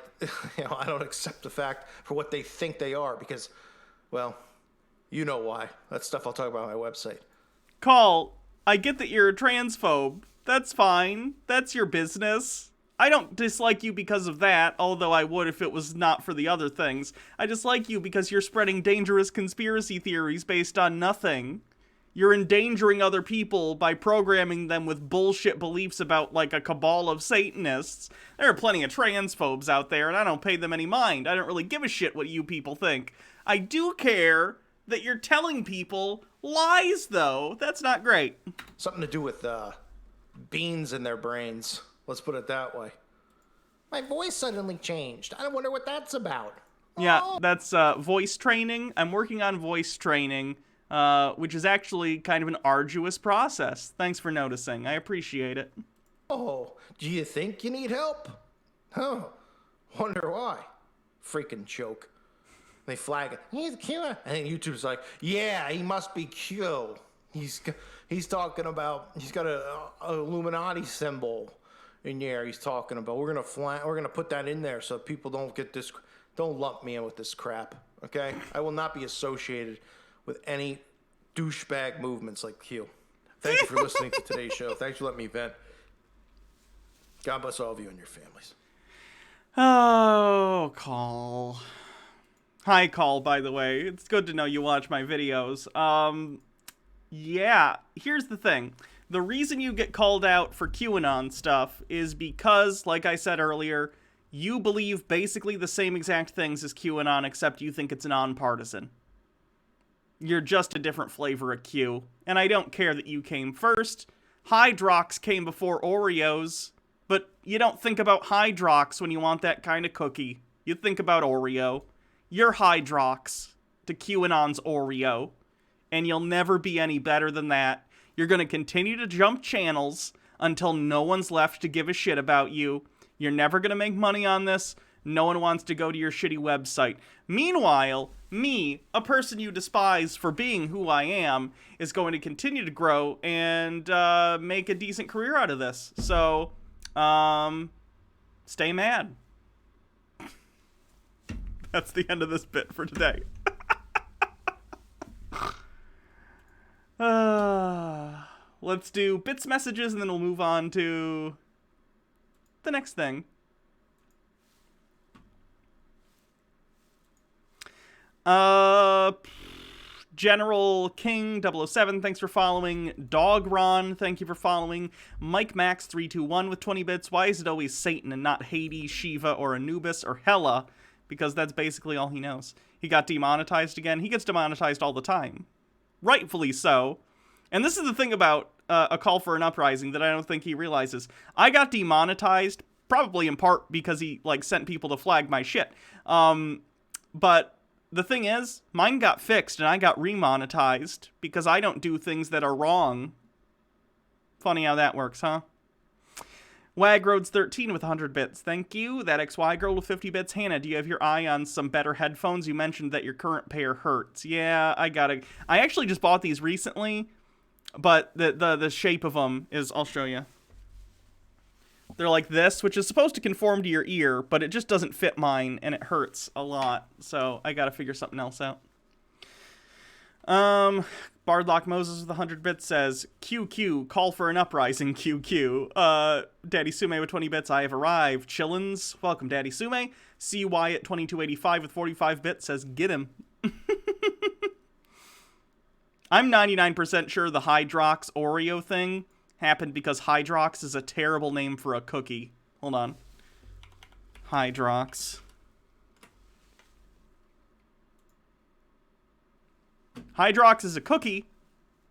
I don't accept the fact for what they think they are because, well, you know why. That's stuff I'll talk about on my website.
Call, I get that you're a transphobe. That's fine. That's your business. I don't dislike you because of that, although I would if it was not for the other things. I dislike you because you're spreading dangerous conspiracy theories based on nothing. You're endangering other people by programming them with bullshit beliefs about, like, a cabal of Satanists. There are plenty of transphobes out there, and I don't pay them any mind. I don't really give a shit what you people think. I do care that you're telling people lies, though. That's not great.
Something to do with beans in their brains. Let's put it that way. My voice suddenly changed. I wonder what that's about.
Yeah, that's voice training. I'm working on voice training, which is actually kind of an arduous process. Thanks for noticing. I appreciate it.
Oh, do you think you need help? Huh. Wonder why. Freaking joke. They flag it. He's Q. And then YouTube's like, yeah, he must be Q. He's talking about, he's got a Illuminati symbol in there. He's talking about, we're gonna put that in there so people don't lump me in with this crap. Okay? I will not be associated with any douchebag movements like Q. Thank you for listening to today's show. Thanks for letting me vent. God bless all of you and your families.
Oh, Call. Hi, Call, by the way. It's good to know you watch my videos. Yeah, here's the thing. The reason you get called out for QAnon stuff is because, like I said earlier, you believe basically the same exact things as QAnon, except you think it's nonpartisan. You're just a different flavor of Q. And I don't care that you came first. Hydrox came before Oreos, but you don't think about Hydrox when you want that kind of cookie. You think about Oreo. You're Hydrox to QAnon's Oreo, and you'll never be any better than that. You're going to continue to jump channels until no one's left to give a shit about you. You're never going to make money on this. No one wants to go to your shitty website. Meanwhile, me, a person you despise for being who I am, is going to continue to grow and make a decent career out of this. So, stay mad. That's the end of this bit for today. Let's do bits messages and then we'll move on to the next thing. General King 007, thanks for following. Dog Ron, thank you for following. Mike Max 321 with 20 bits. Why is it always Satan and not Hades, Shiva, or Anubis, or Hela? Because that's basically all he knows. He got demonetized again. He gets demonetized all the time. Rightfully so. And this is the thing about A Call for an Uprising that I don't think he realizes. I got demonetized, probably in part because he, like, sent people to flag my shit. But the thing is, mine got fixed and I got remonetized because I don't do things that are wrong. Funny how that works, huh? Wagroads13 with 100 bits. Thank you. That XY girl with 50 bits. Hannah, do you have your eye on some better headphones? You mentioned that your current pair hurts. Yeah, I actually just bought these recently, but the shape of them is, I'll show you. They're like this, which is supposed to conform to your ear, but it just doesn't fit mine, and it hurts a lot. So I gotta figure something else out. Bardlock Moses with 100 bits says, QQ, call for an uprising, QQ. Daddy Sume with 20 bits, I have arrived. Chillins, welcome, Daddy Sume. C Wyatt 2285 with 45 bits says, get him. I'm 99% sure the Hydrox Oreo thing happened because Hydrox is a terrible name for a cookie. Hold on. Hydrox. Hydrox is a cookie,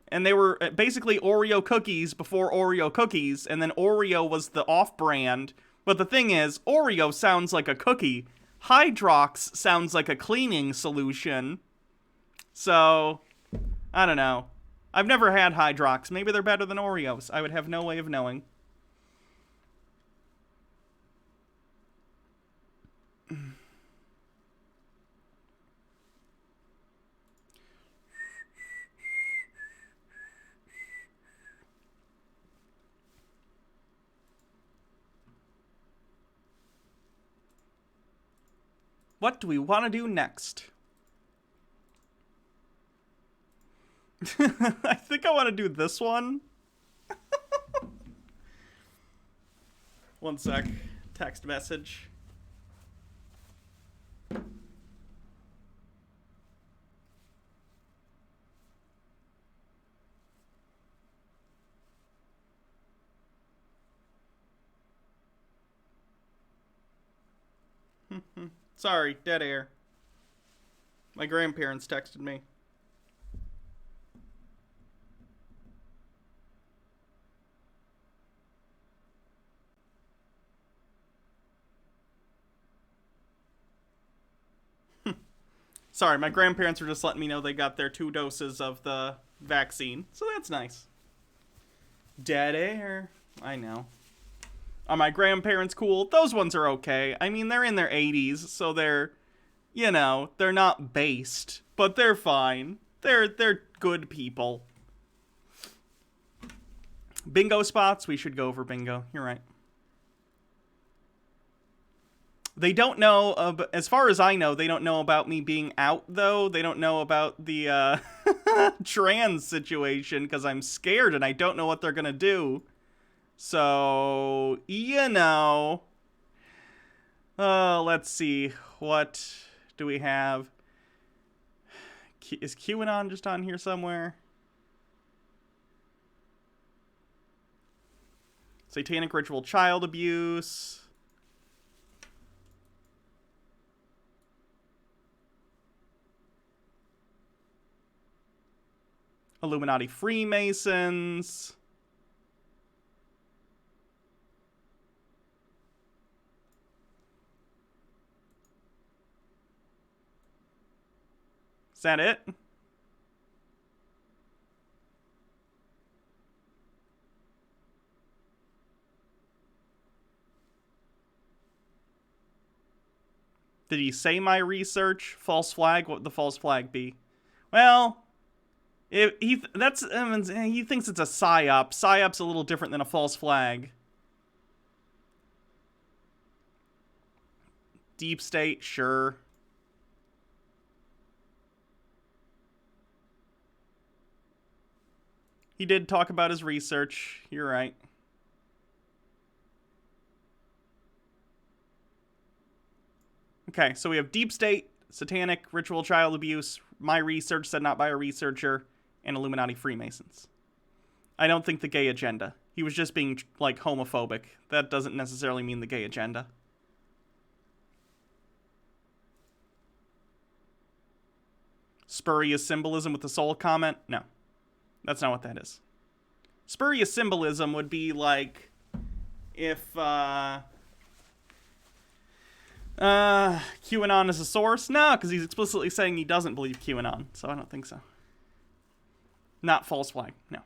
and they were basically Oreo cookies before Oreo cookies, and then Oreo was the off-brand. But the thing is, Oreo sounds like a cookie. Hydrox sounds like a cleaning solution. So, I don't know. I've never had Hydrox. Maybe they're better than Oreos. I would have no way of knowing. What do we want to do next? I think I want to do this one. One sec. text message. Sorry, dead air. My grandparents texted me. Sorry, my grandparents were just letting me know they got their 2 doses of the vaccine, so that's nice. Dead air. I know. Are my grandparents cool? Those ones are okay. I mean, they're in their 80s, so they're, you know, they're not based, but they're fine. They're good people. Bingo spots? We should go over bingo. You're right. They don't know, as far as I know, they don't know about me being out, though. They don't know about the trans situation, because I'm scared and I don't know what they're going to do. So, you know. Let's see. What do we have? Is QAnon just on here somewhere? Satanic ritual child abuse. Illuminati Freemasons. Is that it? Did he say my research? False flag? What would the false flag be? Well, he thinks it's a psyop. Psyop's a little different than a false flag. Deep state, sure. He did talk about his research. You're right. Okay, so we have deep state, satanic, ritual child abuse, my research said not by a researcher, and Illuminati Freemasons. I don't think the gay agenda. He was just being, like, homophobic. That doesn't necessarily mean the gay agenda. Spurious symbolism with the soul comment? No. That's not what that is. Spurious symbolism would be like if QAnon is a source. No, because he's explicitly saying he doesn't believe QAnon, so I don't think so. Not false flag, no.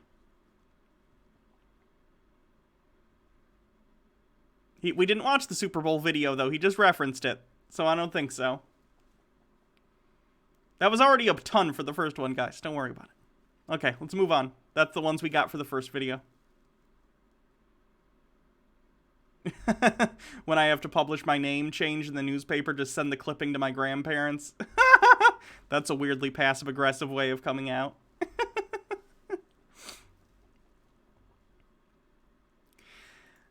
We didn't watch the Super Bowl video, though. He just referenced it, so I don't think so. That was already a ton for the first one, guys. Don't worry about it. Okay, let's move on. That's the ones we got for the first video. When I have to publish my name change in the newspaper, just send the clipping to my grandparents. That's a weirdly passive-aggressive way of coming out.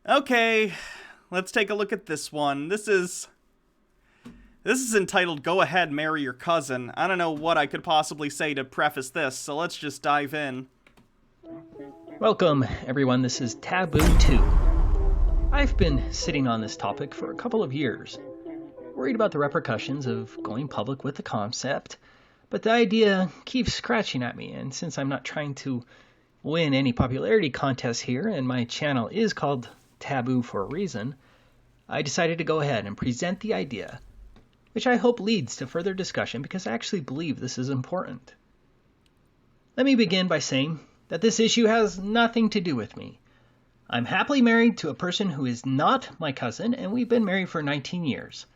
Okay, let's take a look at this one. This is entitled, Go Ahead, Marry Your Cousin. I don't know what I could possibly say to preface this, so let's just dive in.
Welcome, everyone. This is Taboo 2. I've been sitting on this topic for a couple of years, worried about the repercussions of going public with the concept, but the idea keeps scratching at me, and since I'm not trying to win any popularity contests here, and my channel is called Taboo for a reason, I decided to go ahead and present the idea, which I hope leads to further discussion because I actually believe this is important. Let me begin by saying that this issue has nothing to do with me. I'm happily married to a person who is not my cousin, and we've been married for 19 years.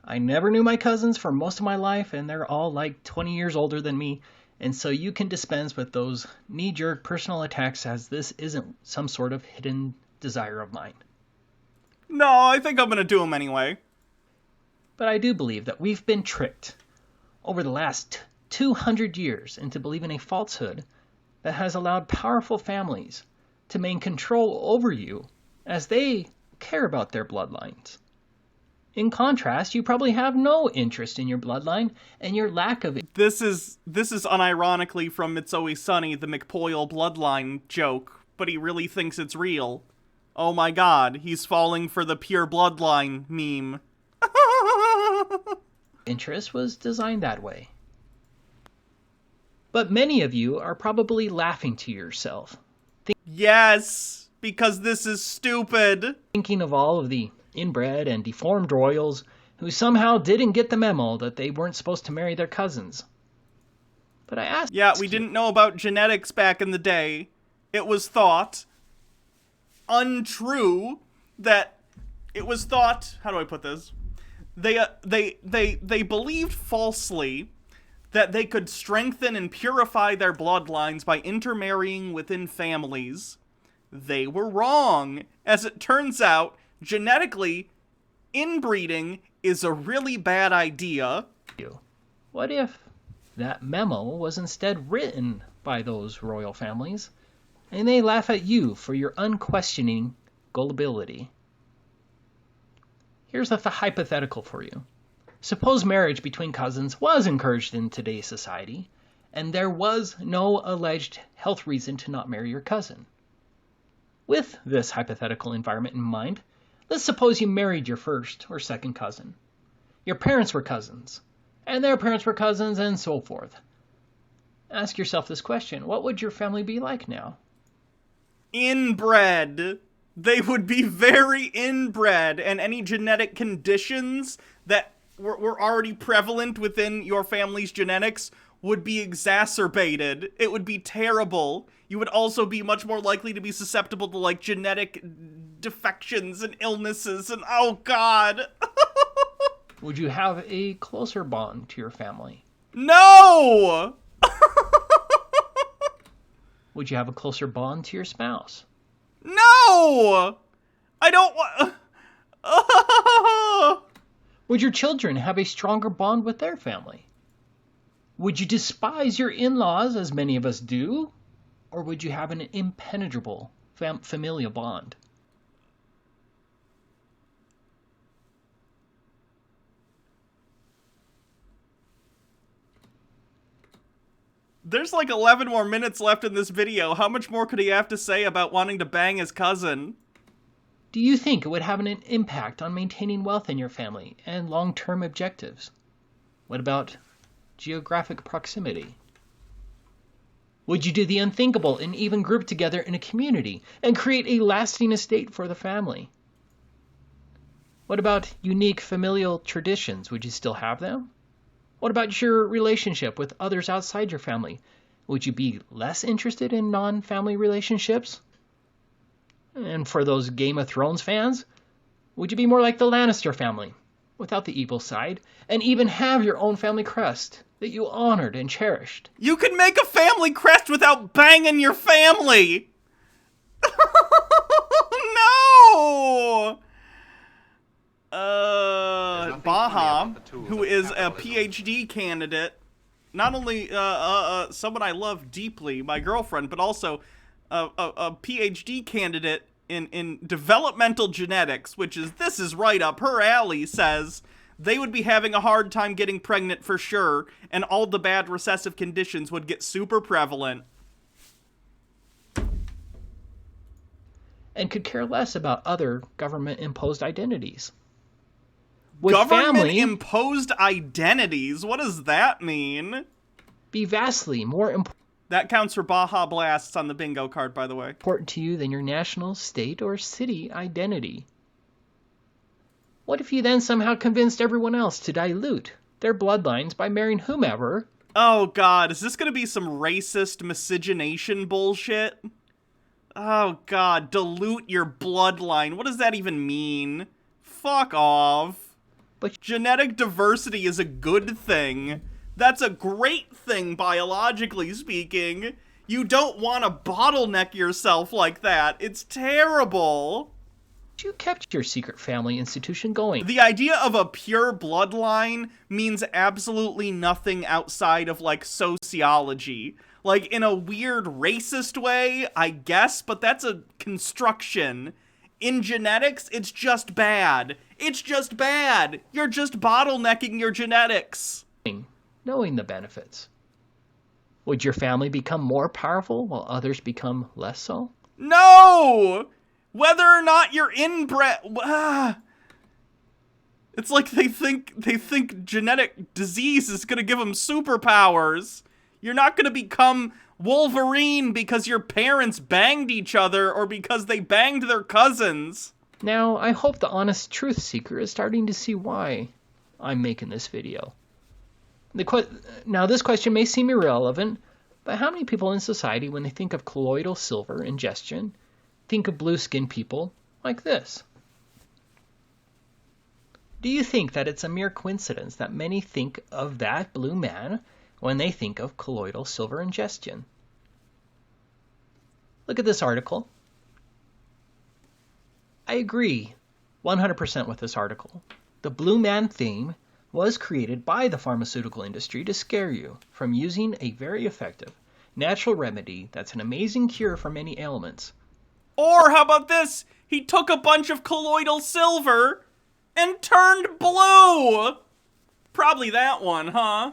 I never knew my cousins for most of my life, and they're all like 20 years older than me, and so you can dispense with those knee-jerk personal attacks as this isn't some sort of hidden desire of mine.
No, I think I'm gonna do them anyway.
But I do believe that we've been tricked over the last 200 years into believing a falsehood that has allowed powerful families to maintain control over you as they care about their bloodlines. In contrast, you probably have no interest in your bloodline, and your lack of it.
This is unironically from It's Always Sunny, the McPoyle bloodline joke, but he really thinks it's real. Oh my god, he's falling for the pure bloodline meme.
Interest was designed that way. But many of you are probably laughing to yourself,
Yes, because this is stupid.
thinking of all of the inbred and deformed royals who somehow didn't get the memo that they weren't supposed to marry their cousins. But I asked
Yeah, we
you,
didn't know about genetics back in the day. It was thought untrue that it was thought, how do I put this? They believed falsely that they could strengthen and purify their bloodlines by intermarrying within families. They were wrong. As it turns out, genetically, inbreeding is a really bad idea.
what if that memo was instead written by those royal families, and they laugh at you for your unquestioning gullibility? Here's a hypothetical for you. Suppose marriage between cousins was encouraged in today's society, and there was no alleged health reason to not marry your cousin. With this hypothetical environment in mind, let's suppose you married your first or second cousin. Your parents were cousins, and their parents were cousins, and so forth. Ask yourself this question: what would your family be like now?
Inbred. They would be very inbred, and any genetic conditions that were already prevalent within your family's genetics would be exacerbated. It would be terrible. You would also be much more likely to be susceptible to, like, genetic defections and illnesses, and oh god.
Would you have a closer bond to your family?
No!
Would you have a closer bond to your spouse?
No! I don't want...
Would your children have a stronger bond with their family? Would you despise your in-laws, as many of us do? Or would you have an impenetrable familial bond?
There's like 11 more minutes left in this video. How much more could he have to say about wanting to bang his cousin?
Do you think it would have an impact on maintaining wealth in your family and long-term objectives? What about geographic proximity? Would you do the unthinkable and even group together in a community and create a lasting estate for the family? What about unique familial traditions? Would you still have them? What about your relationship with others outside your family? Would you be less interested in non-family relationships? And for those Game of Thrones fans, would you be more like the Lannister family, without the evil side, and even have your own family crest that you honored and cherished?
You can make a family crest without banging your family! No! Baha, who is a PhD candidate, not only someone I love deeply, my girlfriend, but also a PhD candidate in developmental genetics, this is right up her alley, says they would be having a hard time getting pregnant for sure, and all the bad recessive conditions would get super prevalent.
And could care less about other government-imposed identities.
Government-imposed identities? What does that mean?
Be vastly more important.
That counts for Baja Blasts on the bingo card, by the way.
Important to you than your national, state, or city identity. What if you then somehow convinced everyone else to dilute their bloodlines by marrying whomever?
Oh god, is this gonna be some racist miscegenation bullshit? Oh god, dilute your bloodline. What does that even mean? Fuck off.
But
genetic diversity is a good thing. That's a great thing, biologically speaking. You don't want to bottleneck yourself like that. It's terrible.
You kept your secret family institution going.
The idea of a pure bloodline means absolutely nothing outside of, like, sociology. Like, in a weird racist way, I guess, but that's a construction. in genetics, it's just bad. It's just bad. You're just bottlenecking your genetics.
Knowing the benefits. Would your family become more powerful while others become less so?
No! Whether or not you're inbred... It's like they think genetic disease is going to give them superpowers. You're not going to become Wolverine because your parents banged each other or because they banged their cousins.
Now, I hope the honest truth seeker is starting to see why I'm making this video. Now, this question may seem irrelevant, but how many people in society, when they think of colloidal silver ingestion, think of blue-skinned people like this? Do you think that it's a mere coincidence that many think of that blue man when they think of colloidal silver ingestion? Look at this article. I agree 100% with this article. The blue man theme was created by the pharmaceutical industry to scare you from using a very effective natural remedy that's an amazing cure for many ailments.
Or how about this? He took a bunch of colloidal silver and turned blue! Probably that one, huh?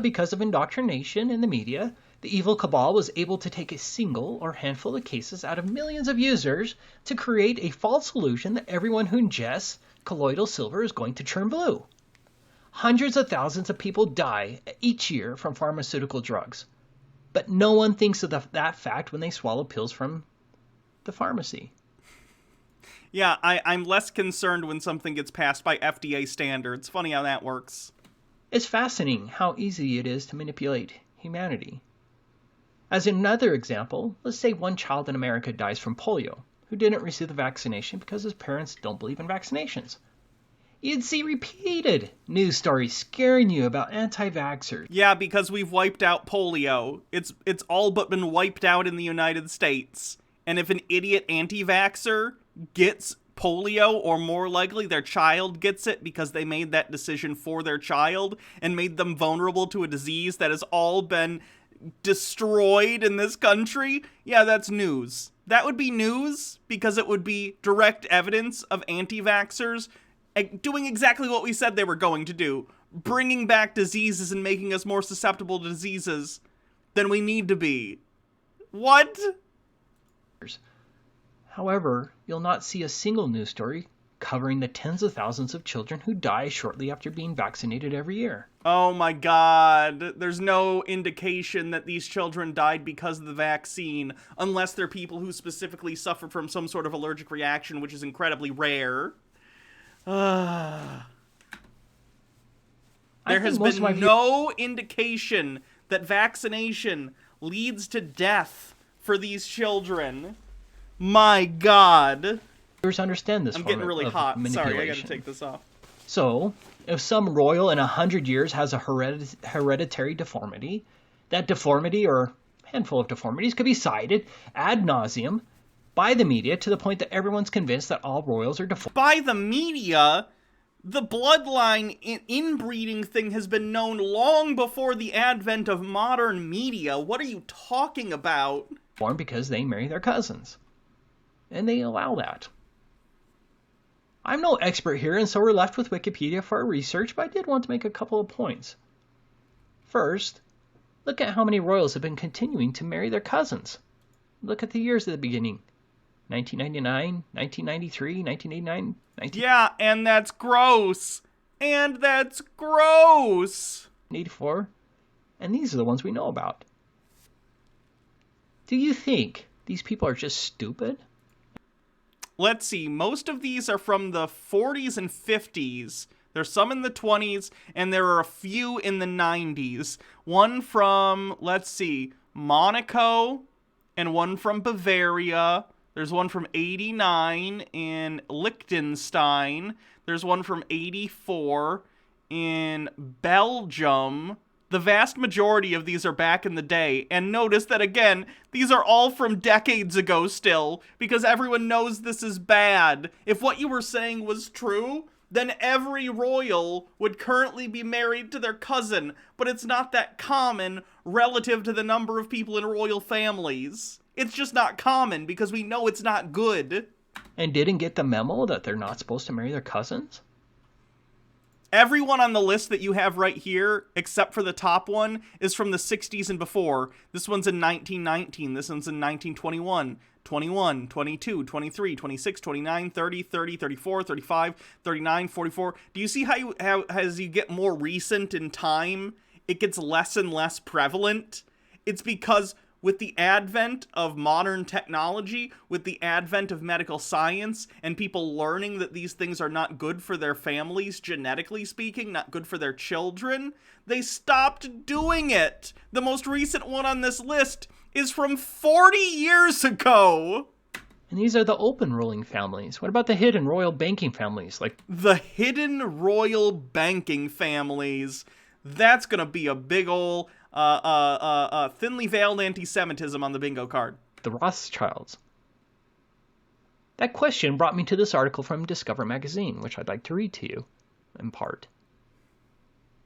Because of indoctrination in the media, the evil cabal was able to take a single or handful of cases out of millions of users to create a false illusion that everyone who ingests colloidal silver is going to turn blue. Hundreds of thousands of people die each year from pharmaceutical drugs, but no one thinks of that fact when they swallow pills from the pharmacy.
Yeah, I'm less concerned when something gets passed by FDA standards. Funny how that works.
It's fascinating how easy it is to manipulate humanity. As another example, let's say one child in America dies from polio who didn't receive the vaccination because his parents don't believe in vaccinations. You'd see repeated news stories scaring you about anti-vaxxers.
Yeah, because we've wiped out polio. It's all but been wiped out in the United States. And if an idiot anti-vaxxer gets polio, or more likely their child gets it because they made that decision for their child and made them vulnerable to a disease that has all been destroyed in this country, yeah, that's news. That would be news because it would be direct evidence of anti-vaxxers doing exactly what we said they were going to do, bringing back diseases and making us more susceptible to diseases than we need to be. What?
However, you'll not see a single news story covering the tens of thousands of children who die shortly after being vaccinated every year.
Oh my God. There's no indication that these children died because of the vaccine, unless they're people who specifically suffer from some sort of allergic reaction, which is incredibly rare. There has been no indication that vaccination leads to death for these children. My God.
Viewers understand this.
I'm getting really hot. Sorry, I gotta take this off.
So, if some royal in 100 years has a hereditary deformity, that deformity or handful of deformities could be cited ad nauseum by the media to the point that everyone's convinced that all royals are deformed.
By the media? The bloodline inbreeding thing has been known long before the advent of modern media. What are you talking about?
Because they marry their cousins. And they allow that. I'm no expert here, and so we're left with Wikipedia for our research, but I did want to make a couple of points. First, look at how many royals have been continuing to marry their cousins. Look at the years at the beginning. 1999, 1993, 1989,
Yeah, and that's gross. And that's gross.
1984. And these are the ones we know about. Do you think these people are just stupid?
Let's see, most of these are from the 40s and 50s. There's some in the 20s, and there are a few in the 90s. One from, let's see, Monaco, and one from Bavaria. There's one from 89 in Liechtenstein. There's one from 84 in Belgium. The vast majority of these are back in the day, and notice that, again, these are all from decades ago still, because everyone knows this is bad. If what you were saying was true, then every royal would currently be married to their cousin, but it's not that common relative to the number of people in royal families. It's just not common, because we know it's not good.
and didn't get the memo that they're not supposed to marry their cousins?
Everyone on the list that you have right here, except for the top one, is from the 60s and before. This one's in 1919. This one's in 1921, 21, 22, 23, 26, 29, 30, 30, 34, 35, 39, 44. Do you see how as you get more recent in time, it gets less and less prevalent? It's because with the advent of modern technology, with the advent of medical science, and people learning that these things are not good for their families, genetically speaking, not good for their children, they stopped doing it. The most recent one on this list is from 40 years ago.
And these are the open ruling families. What about the hidden royal banking families? Like
the hidden royal banking families. That's gonna be a big ol' thinly veiled anti-Semitism on the bingo card.
The Rothschilds. That question brought me to this article from Discover magazine, which I'd like to read to you, in part.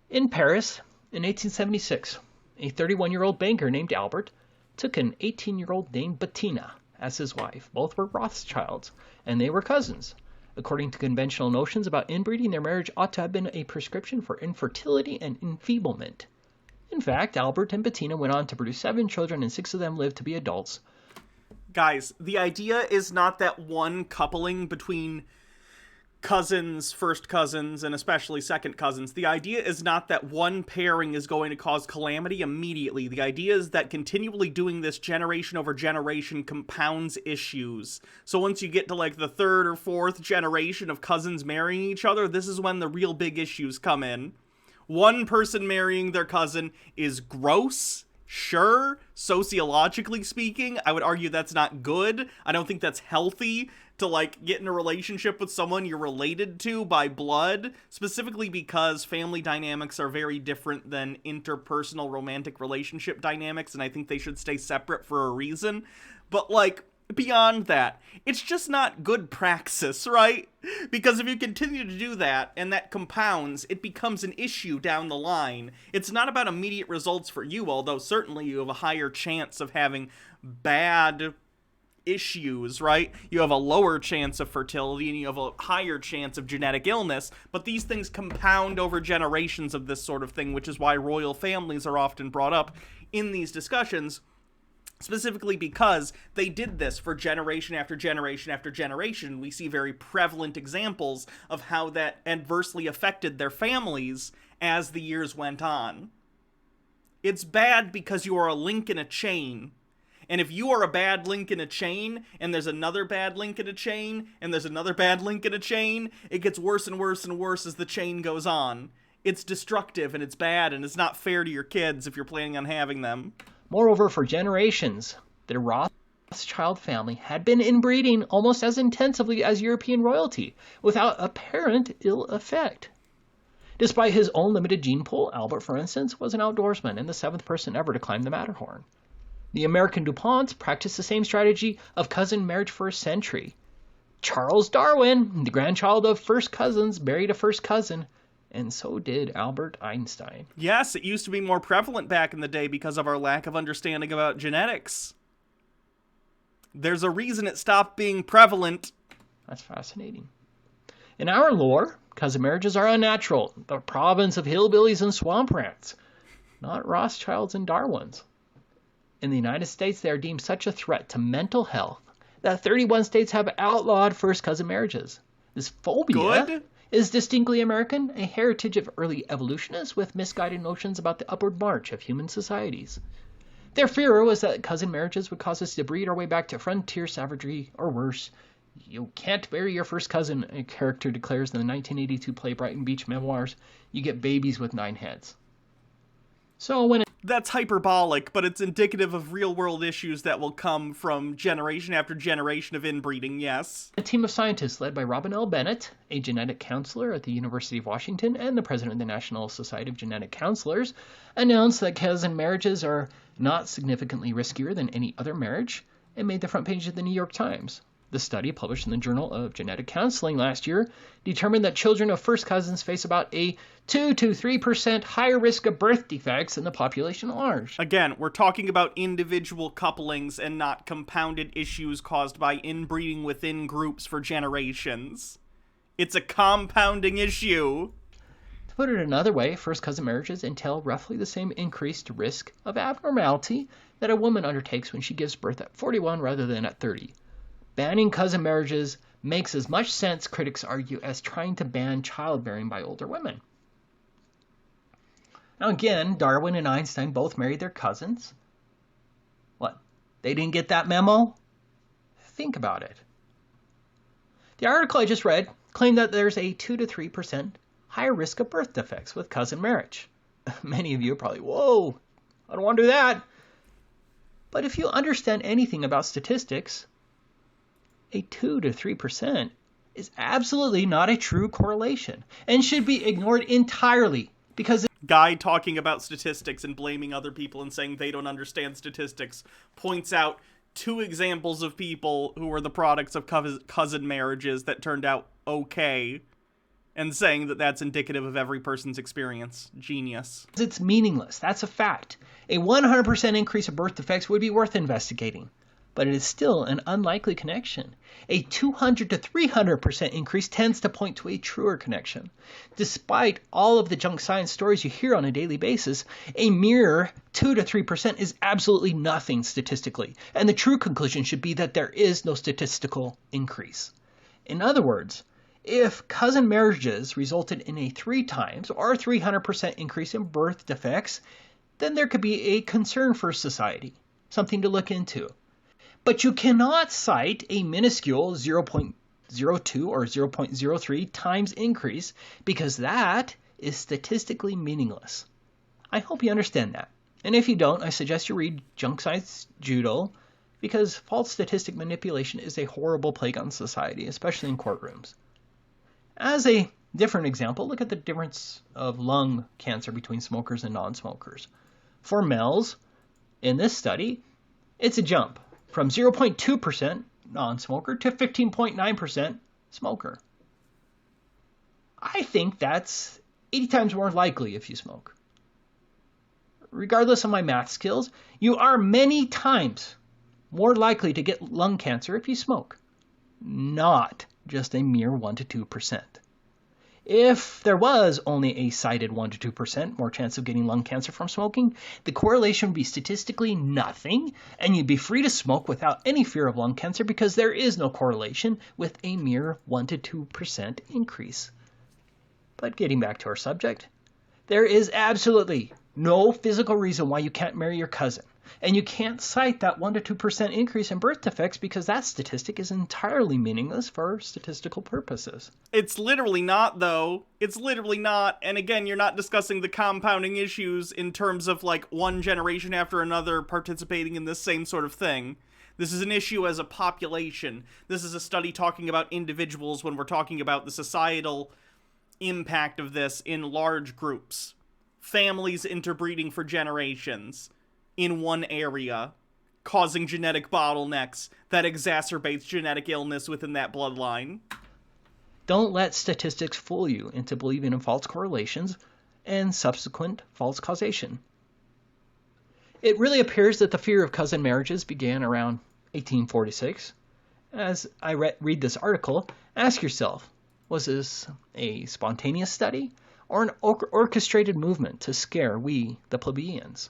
In Paris, in 1876, a 31-year-old banker named Albert took an 18-year-old named Bettina as his wife. Both were Rothschilds, and they were cousins. According to conventional notions about inbreeding, their marriage ought to have been a prescription for infertility and enfeeblement. In fact, Albert and Bettina went on to produce 7 children, and 6 of them lived to be adults.
Guys, the idea is not that one coupling between cousins, first cousins, and especially second cousins. The idea is not that one pairing is going to cause calamity immediately. The idea is that continually doing this generation over generation compounds issues. So once you get to like the 3rd or 4th generation of cousins marrying each other, this is when the real big issues come in. One person marrying their cousin is gross, sure. Sociologically speaking, I would argue that's not good. I don't think that's healthy to, like, get in a relationship with someone you're related to by blood, specifically because family dynamics are very different than interpersonal romantic relationship dynamics, and I think they should stay separate for a reason. But, like, beyond that, it's just not good praxis, right? Because if you continue to do that, and that compounds, it becomes an issue down the line. It's not about immediate results for you, although certainly you have a higher chance of having bad issues, right? You have a lower chance of fertility, and you have a higher chance of genetic illness, but these things compound over generations of this sort of thing, which is why royal families are often brought up in these discussions, specifically because they did this for generation after generation after generation. We see very prevalent examples of how that adversely affected their families as the years went on. It's bad because you are a link in a chain. And if you are a bad link in a chain, and there's another bad link in a chain, and there's another bad link in a chain, it gets worse and worse and worse as the chain goes on. It's destructive, and it's bad, and it's not fair to your kids if you're planning on having them.
Moreover, for generations, the Rothschild family had been inbreeding almost as intensively as European royalty, without apparent ill effect. Despite his own limited gene pool, Albert, for instance, was an outdoorsman and the 7th person ever to climb the Matterhorn. The American DuPonts practiced the same strategy of cousin marriage for a century. Charles Darwin, the grandchild of first cousins, married a first cousin, and so did Albert Einstein.
Yes, it used to be more prevalent back in the day because of our lack of understanding about genetics. There's a reason it stopped being prevalent.
That's fascinating. In our lore, cousin marriages are unnatural, the province of hillbillies and swamp rats, not Rothschilds and Darwins. In the United States, they are deemed such a threat to mental health that 31 states have outlawed first cousin marriages. This phobia is distinctly American, a heritage of early evolutionists with misguided notions about the upward march of human societies. Their fear was that cousin marriages would cause us to breed our way back to frontier savagery, or worse. You can't marry your first cousin, a character declares in the 1982 play Brighton Beach Memoirs. You get babies with 9 heads. So when
That's hyperbolic, but it's indicative of real-world issues that will come from generation after generation of inbreeding, yes.
a team of scientists led by Robin L. Bennett, a genetic counselor at the University of Washington and the president of the National Society of Genetic Counselors, announced that cousin marriages are not significantly riskier than any other marriage and made the front page of the New York Times. The study, published in the Journal of Genetic Counseling last year, determined that children of first cousins face about a 2 to 3% higher risk of birth defects than the population at large.
Again, we're talking about individual couplings and not compounded issues caused by inbreeding within groups for generations. It's a compounding issue.
To put it another way, first cousin marriages entail roughly the same increased risk of abnormality that a woman undertakes when she gives birth at 41 rather than at 30. Banning cousin marriages makes as much sense, critics argue, as trying to ban childbearing by older women. Now again, Darwin and Einstein both married their cousins. What? They didn't get that memo? Think about it. The article I just read claimed that there's a 2 to 3% higher risk of birth defects with cousin marriage. Many of you are probably, whoa, I don't want to do that. But if you understand anything about statistics, a 2 to 3% is absolutely not a true correlation and should be ignored entirely because
Guy talking about statistics and blaming other people and saying they don't understand statistics points out 2 examples of people who were the products of cousin marriages that turned out okay, and saying that that's indicative of every person's experience. Genius.
It's meaningless. That's a fact. A 100% increase of birth defects would be worth investigating, but it is still an unlikely connection. A 200 to 300% increase tends to point to a truer connection. Despite all of the junk science stories you hear on a daily basis, a mere 2 to 3% is absolutely nothing statistically, and the true conclusion should be that there is no statistical increase. In other words, if cousin marriages resulted in a 3 times or 300% increase in birth defects, then there could be a concern for society, something to look into. But you cannot cite a minuscule 0.02 or 0.03 times increase because that is statistically meaningless. I hope you understand that. And if you don't, I suggest you read Junk Science Judo because false statistic manipulation is a horrible plague on society, especially in courtrooms. As a different example, look at the difference of lung cancer between smokers and non-smokers. For males, in this study, it's a jump from 0.2% non-smoker to 15.9% smoker. I think that's 80 times more likely if you smoke. Regardless of my math skills, you are many times more likely to get lung cancer if you smoke, not just a mere 1 to 2%. If there was only a cited 1 to 2% more chance of getting lung cancer from smoking, the correlation would be statistically nothing, and you'd be free to smoke without any fear of lung cancer because there is no correlation with a mere 1 to 2% increase. But getting back to our subject, there is absolutely no physical reason why you can't marry your cousin. And you can't cite that 1 to 2% increase in birth defects because that statistic is entirely meaningless for statistical purposes.
It's literally not, though. It's literally not. And again, you're not discussing the compounding issues in terms of, like, one generation after another participating in this same sort of thing. This is an issue as a population. This is a study talking about individuals when we're talking about the societal impact of this in large groups. Families interbreeding for generations in one area, causing genetic bottlenecks that exacerbates genetic illness within that bloodline.
Don't let statistics fool you into believing in false correlations and subsequent false causation. It really appears that the fear of cousin marriages began around 1846. As I read this article, ask yourself, was this a spontaneous study or an orchestrated movement to scare we, the plebeians?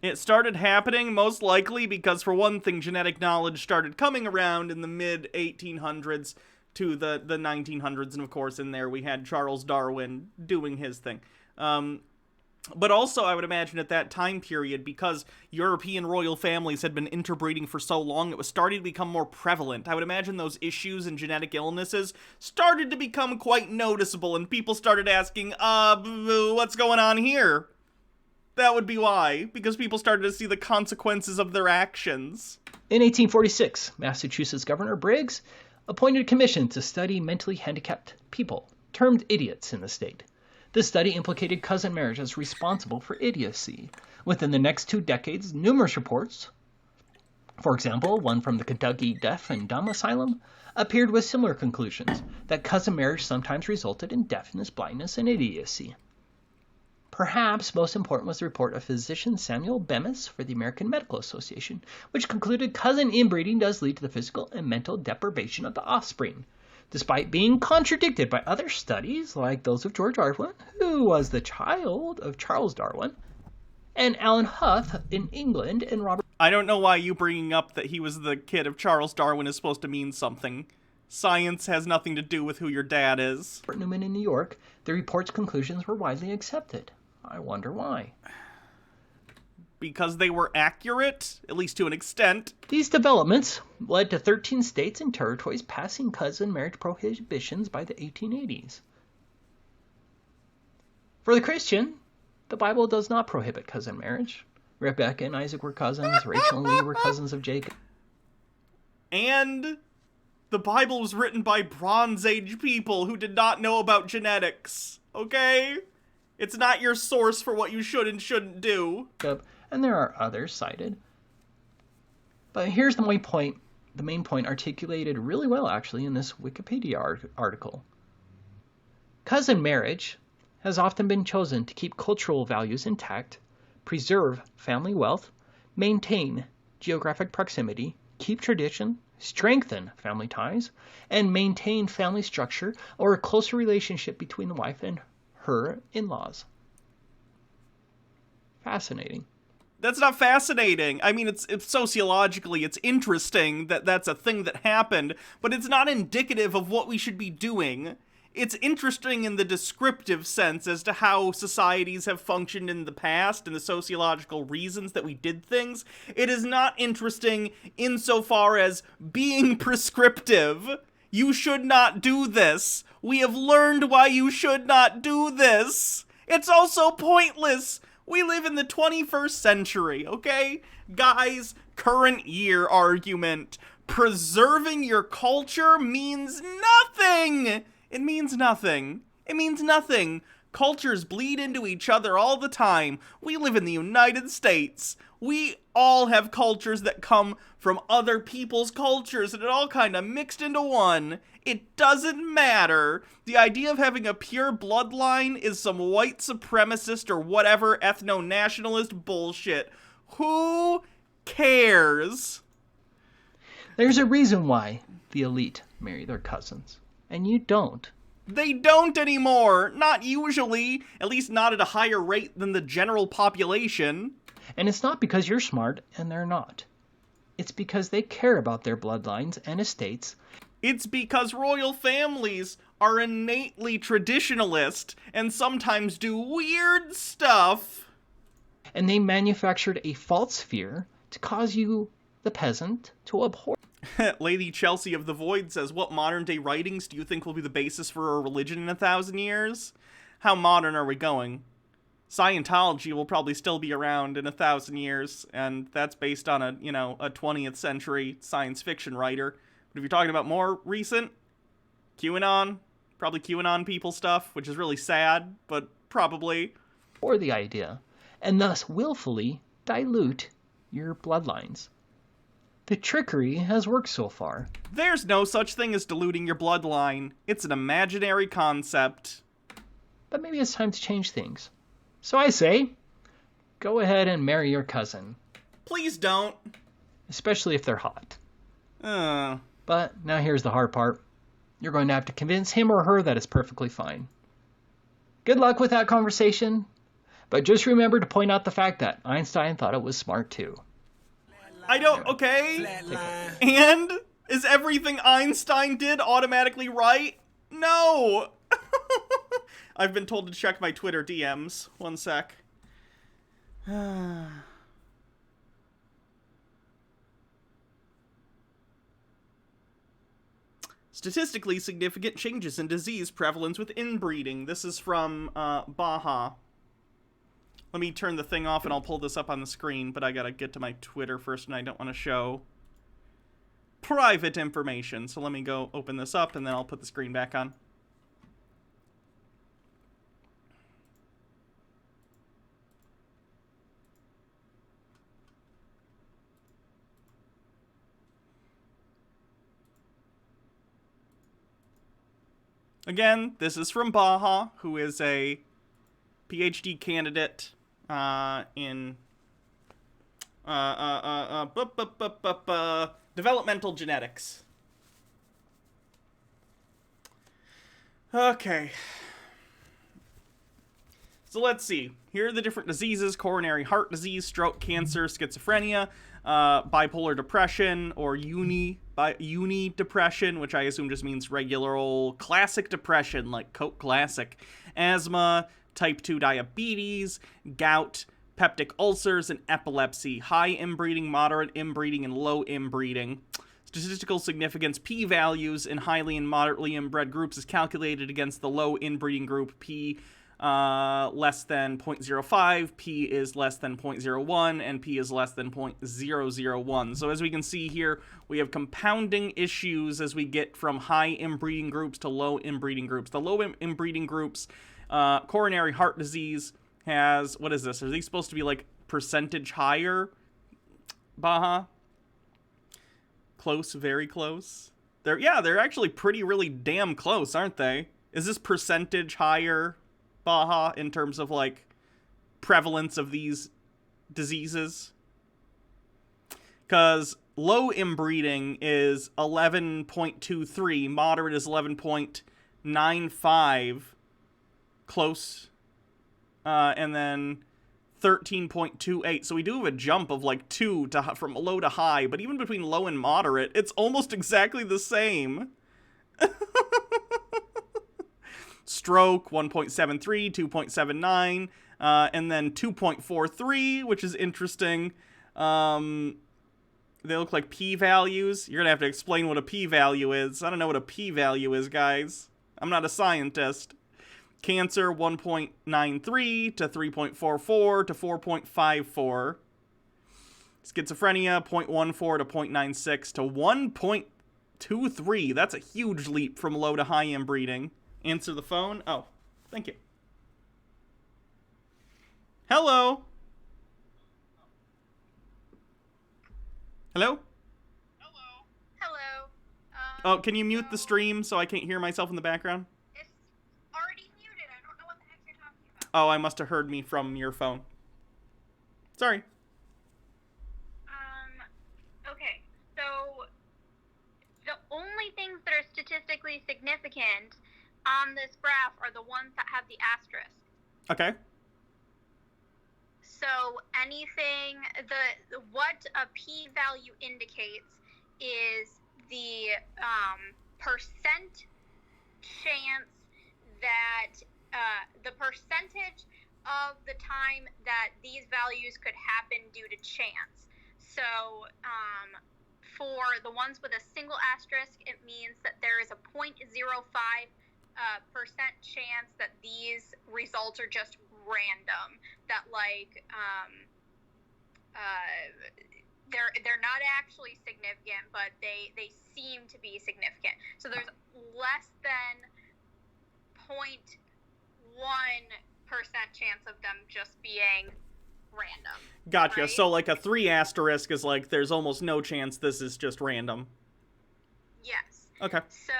It started happening most likely because, for one thing, genetic knowledge started coming around in the mid-1800s to the 1900s, and of course in there we had Charles Darwin doing his thing. But also, I would imagine at that time period, because European royal families had been interbreeding for so long, it was starting to become more prevalent. I would imagine those issues and genetic illnesses started to become quite noticeable, and people started asking, what's going on here? That would be why, because people started to see the consequences of their actions.
In 1846, Massachusetts Governor Briggs appointed a commission to study mentally handicapped people, termed idiots in the state. This study implicated cousin marriage as responsible for idiocy. Within the next 2 decades, numerous reports For example, one from the Kentucky Deaf and Dumb Asylum appeared with similar conclusions, that cousin marriage sometimes resulted in deafness, blindness, and idiocy. Perhaps most important was the report of physician Samuel Bemis for the American Medical Association, which concluded cousin inbreeding does lead to the physical and mental deprivation of the offspring, despite being contradicted by other studies like those of George Darwin, who was the child of Charles Darwin, and Alan Huth in England, and Robert...
I don't know why you bringing up that he was the kid of Charles Darwin is supposed to mean something. Science has nothing to do with who your dad is.
Newman in New York, the report's conclusions were widely accepted. I wonder why.
Because they were accurate, at least to an extent.
These developments led to 13 states and territories passing cousin marriage prohibitions by the 1880s. For the Christian, the Bible does not prohibit cousin marriage. Rebecca and Isaac were cousins. Rachel and Leah were cousins of Jacob.
And the Bible was written by Bronze Age people who did not know about genetics. Okay? It's not your source for what you should and shouldn't do.
And there are others cited. But here's the main point articulated really well, actually, in this Wikipedia article. Cousin marriage has often been chosen to keep cultural values intact, preserve family wealth, maintain geographic proximity, keep tradition, strengthen family ties, and maintain family structure or a closer relationship between the wife and her in-laws. Fascinating.
That's not fascinating. I mean, it's sociologically, it's interesting that that's a thing that happened, but it's not indicative of what we should be doing. It's interesting in the descriptive sense as to how societies have functioned in the past and the sociological reasons that we did things. It is not interesting insofar as being prescriptive. You should not do this. We have learned why you should not do this. It's also pointless. We live in the 21st century, okay? Guys, current year argument. Preserving your culture means nothing. It means nothing. It means nothing. Cultures bleed into each other all the time. We live in the United States. We all have cultures that come from other people's cultures, and it all kind of mixed into one. It doesn't matter. The idea of having a pure bloodline is some white supremacist or whatever ethno-nationalist bullshit. Who cares?
There's a reason why the elite marry their cousins, and you don't.
They don't anymore. Not usually. At least not at a higher rate than the general population.
And it's not because you're smart and they're not. It's because they care about their bloodlines and estates.
It's because royal families are innately traditionalist and sometimes do weird stuff.
And they manufactured a false fear to cause you, the peasant, to abhor.
Lady Chelsea of the Void says, what modern-day writings do you think will be the basis for a religion in 1,000 years? How modern are we going? Scientology will probably still be around in 1,000 years, and that's based on a 20th century science fiction writer. But if you're talking about more recent, QAnon, probably QAnon people stuff, which is really sad, but probably.
Or the idea, and thus willfully dilute your bloodlines. The trickery has worked so far.
There's no such thing as diluting your bloodline. It's an imaginary concept.
But maybe it's time to change things. So I say, go ahead and marry your cousin.
Please don't.
Especially if they're hot. But now here's the hard part. You're going to have to convince him or her that it's perfectly fine. Good luck with that conversation. But just remember to point out the fact that Einstein thought it was smart too.
I don't, okay? And? Is everything Einstein did automatically right? No! I've been told to check my Twitter DMs. One sec. Statistically significant changes in disease prevalence with inbreeding. This is from Baja. Let me turn the thing off and I'll pull this up on the screen, but I gotta get to my Twitter first and I don't want to show private information. So let me go open this up and then I'll put the screen back on. Again, this is from Baha, who is a PhD candidate in developmental genetics. Okay. So let's see. Here are the different diseases: coronary heart disease, stroke, cancer, schizophrenia, bipolar depression, or uni depression, which I assume just means regular old classic depression, like Coke Classic, asthma, type 2 diabetes, gout, peptic ulcers, and epilepsy, high inbreeding, moderate inbreeding, and low inbreeding. Statistical significance p-values in highly and moderately inbred groups is calculated against the low inbreeding group. P less than 0.05, P is less than 0.01, and P is less than 0.001. So as we can see here, we have compounding issues as we get from high inbreeding groups to low inbreeding groups. The low inbreeding groups, coronary heart disease has, what is this? Are these supposed to be like percentage higher, Baha? Close, very close. They're actually really damn close, aren't they? Is this percentage higher, Baha, in terms of like prevalence of these diseases? Because low inbreeding is 11.23, moderate is 11.95, close, and then 13.28. So we do have a jump of like 2 from low to high, but even between low and moderate, it's almost exactly the same. Stroke, 1.73, 2.79, and then 2.43, which is interesting. They look like p-values. You're going to have to explain what a p-value is. I don't know what a p-value is, guys. I'm not a scientist. Cancer, 1.93 to 3.44 to 4.54. Schizophrenia, 0.14 to 0.96 to 1.23. That's a huge leap from low to high inbreeding. Answer the phone. Oh, thank you. Hello? Hello?
Hello.
Oh, can you mute the stream so I can't hear myself in the background?
It's already muted. I don't know what the heck you're talking about.
Oh, I must have heard me from your phone. Sorry.
Okay. So, the only things that are statistically significant on this graph are the ones that have the asterisk.
Okay.
So anything, what a p-value indicates is the percent chance that, the percentage of the time that these values could happen due to chance. So for the ones with a single asterisk, it means that there is a 0.05% chance that these results are just random, that like they're not actually significant, but they seem to be significant. So there's less than 0.1% chance of them just being random.
Gotcha.
Right?
So like a 3 asterisk is like there's almost no chance this is just random.
Yes.
Okay.
So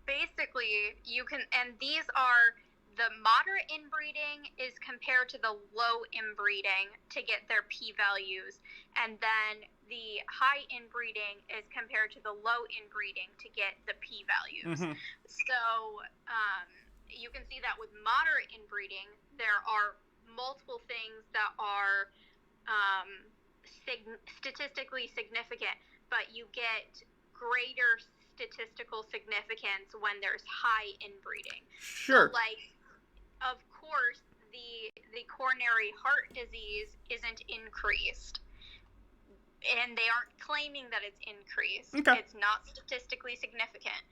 basically you can, and these are, the moderate inbreeding is compared to the low inbreeding to get their p-values, and then the high inbreeding is compared to the low inbreeding to get the p-values.
Mm-hmm.
So you can see that with moderate inbreeding, there are multiple things that are statistically significant, but you get greater statistical significance when there's high inbreeding.
Sure.
So, like, of course, the coronary heart disease isn't increased, and they aren't claiming that it's increased.
Okay.
It's not statistically significant.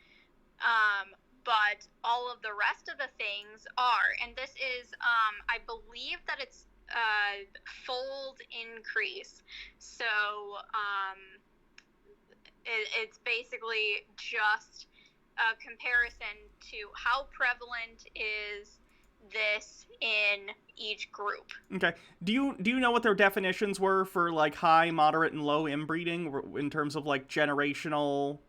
But all of the rest of the things are, and this is, I believe that it's fold increase. So it's basically just a comparison to how prevalent is this in each group.
Okay. Do you know what their definitions were for, like, high, moderate, and low inbreeding in terms of, like, generational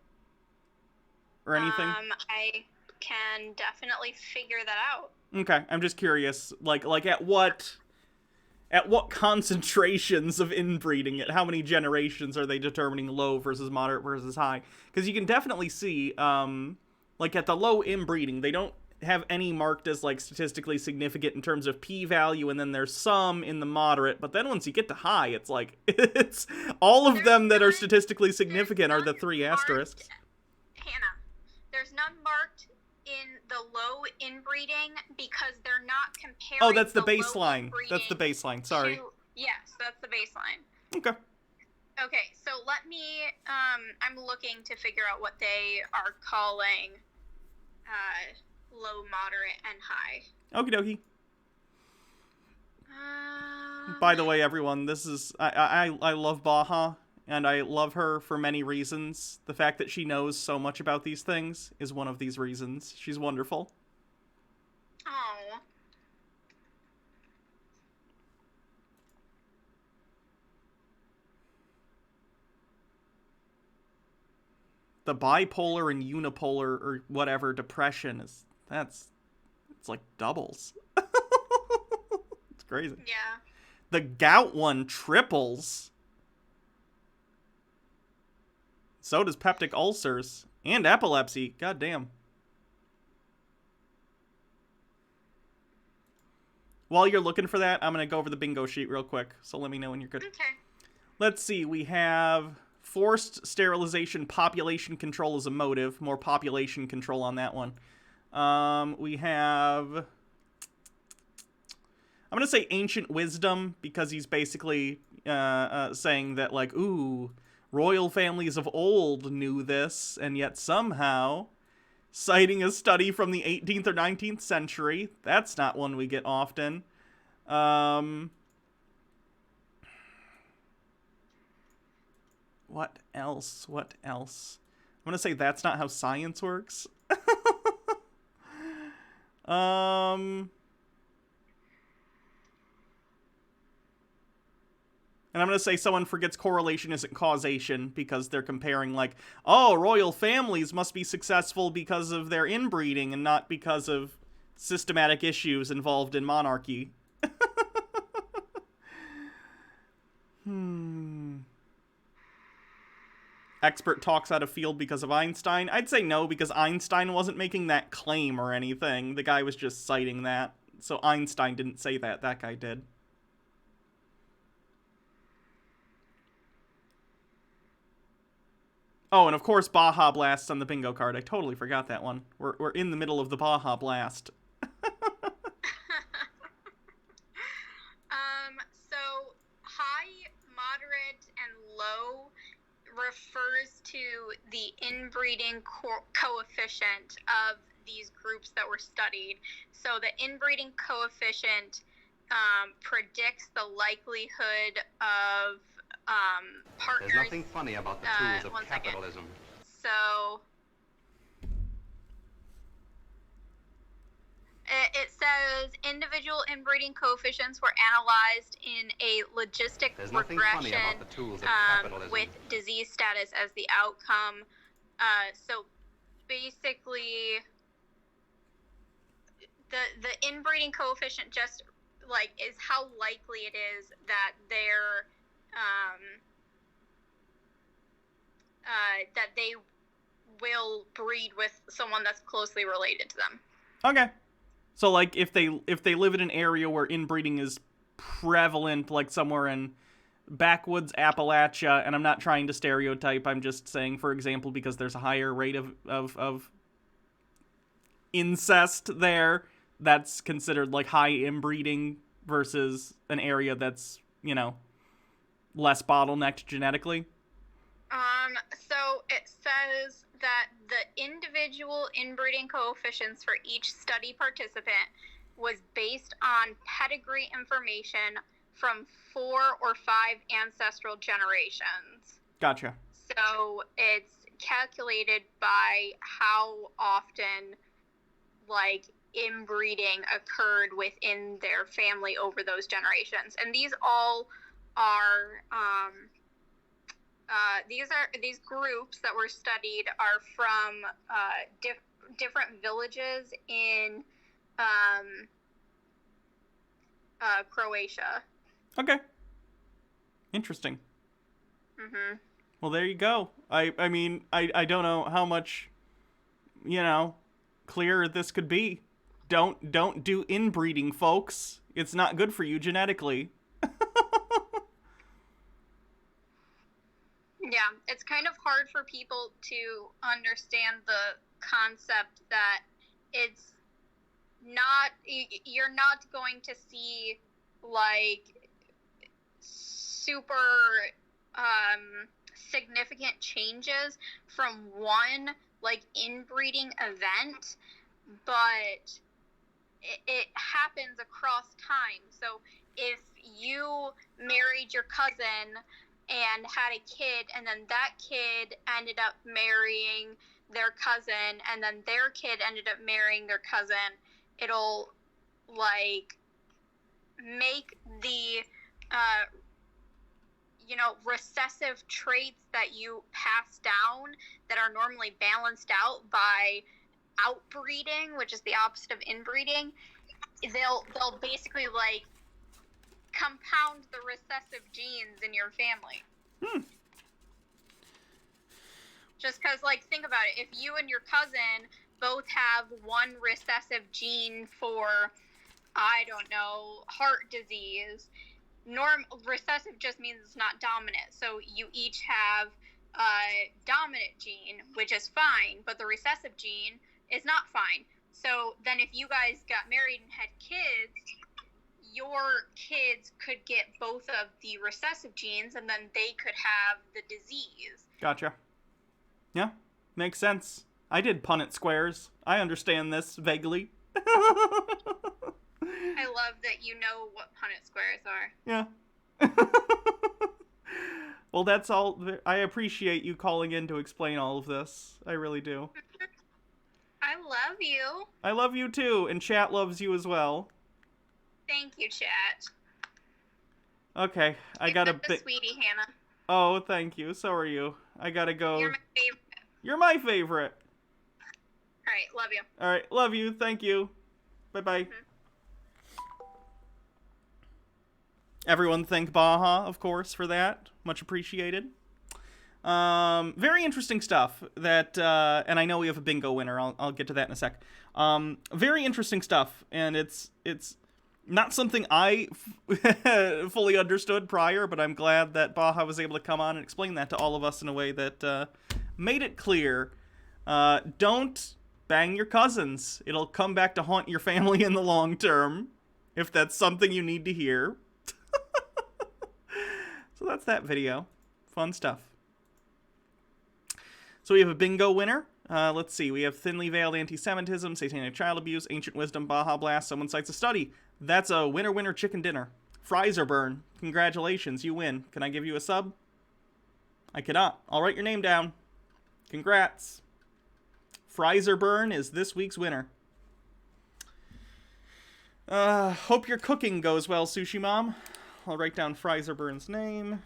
or anything?
I can definitely figure that out.
Okay, I'm just curious. Like at what concentrations of inbreeding, at how many generations are they determining low versus moderate versus high? Because you can definitely see, like, at the low inbreeding, they don't have any marked as, like, statistically significant in terms of p-value, and then there's some in the moderate, but then once you get to high, it's like, it's all of them that are statistically significant are the 3 asterisks.
Hannah, there's none marked in the low inbreeding because they're not comparing.
Oh, that's the baseline. That's the baseline. Sorry.
Yes, that's the baseline.
Okay.
Okay, so let me, I'm looking to figure out what they are calling low, moderate, and high.
Okie dokie. By the way, everyone, this is, I love Baha, and I love her for many reasons. The fact that she knows so much about these things is one of these reasons. She's wonderful.
Oh.
The bipolar and unipolar or whatever depression it's like doubles. It's crazy.
Yeah.
The gout one triples. So does peptic ulcers and epilepsy. God damn. While you're looking for that, I'm going to go over the bingo sheet real quick. So let me know when you're good.
Okay.
Let's see. We have forced sterilization, population control as a motive. More population control on that one. We have... I'm going to say ancient wisdom because he's basically saying that, like, ooh, royal families of old knew this, and yet somehow, citing a study from the 18th or 19th century, that's not one we get often. What else? What else? I'm gonna say that's not how science works. And I'm going to say someone forgets correlation isn't causation because they're comparing, like, oh, royal families must be successful because of their inbreeding and not because of systematic issues involved in monarchy. Expert talks out of field because of Einstein. I'd say no, because Einstein wasn't making that claim or anything. The guy was just citing that. So Einstein didn't say that. That guy did. Oh, and of course Baja Blast's on the bingo card. I totally forgot that one. We're in the middle of the Baja Blast.
So high, moderate, and low refers to the inbreeding coefficient of these groups that were studied. So the inbreeding coefficient predicts the likelihood of partners.
There's nothing funny about the tools of capitalism.
So it says individual inbreeding coefficients were analyzed in a logistic regression with disease status as the outcome. So basically, the inbreeding coefficient just like is how likely it is that they're that they will breed with someone that's closely related to them.
Okay. So, like, if they live in an area where inbreeding is prevalent, like somewhere in backwoods Appalachia, and I'm not trying to stereotype, I'm just saying, for example, because there's a higher rate of incest there, that's considered, like, high inbreeding versus an area that's, you know, less bottlenecked genetically?
So it says that the individual inbreeding coefficients for each study participant was based on pedigree information from 4 or 5 ancestral generations.
Gotcha.
So it's calculated by how often, like, inbreeding occurred within their family over those generations. And these all are these groups that were studied are from different villages in Croatia.
Okay. Interesting.
Mm-hmm.
Well, there you go. I mean, I don't know how much, clearer this could be. Don't do inbreeding, folks. It's not good for you genetically.
Yeah, it's kind of hard for people to understand the concept that it's not, you're not going to see, like, super significant changes from one, like, inbreeding event, but it happens across time. So if you married your cousin and had a kid, and then that kid ended up marrying their cousin, and then their kid ended up marrying their cousin, it'll, like, make the, recessive traits that you pass down that are normally balanced out by outbreeding, which is the opposite of inbreeding, they'll basically, like, compound the recessive genes in your family. Just because, like, think about it. If you and your cousin both have one recessive gene for, I don't know, heart disease, recessive just means it's not dominant. So you each have a dominant gene, which is fine, but the recessive gene is not fine. So then if you guys got married and had kids, your kids could get both of the recessive genes, and then they could have the disease.
Gotcha. Yeah, makes sense. I did Punnett squares. I understand this vaguely.
I love that you know what Punnett squares are.
Yeah. Well, that's all. I appreciate you calling in to explain all of this. I really do.
I love you.
I love you too, and chat loves you as well.
Thank you, chat.
Okay, I got a bit.
Sweetie, Hannah.
Oh, thank you. So are you. I gotta go.
You're my favorite.
You're my favorite.
All right, love you.
All right, love you. Thank you. Bye-bye. Mm-hmm. Everyone thank Baja, of course, for that. Much appreciated. Very interesting stuff that, and I know we have a bingo winner. I'll get to that in a sec. Very interesting stuff, and it's not something I fully understood prior, but I'm glad that Baja was able to come on and explain that to all of us in a way that made it clear. Don't bang your cousins. It'll come back to haunt your family in the long term, if that's something you need to hear. So that's that video. Fun stuff. So we have a bingo winner. Let's see. We have thinly veiled anti-Semitism, satanic child abuse, ancient wisdom, Baja Blast, someone cites a study. That's a winner chicken dinner. Fries are burn. Congratulations, you win. Can I give you a sub? I cannot. I'll write your name down. Congrats. Fries are burn is this week's winner. Hope your cooking goes well, Sushi Mom. I'll write down Fries are Burn's name.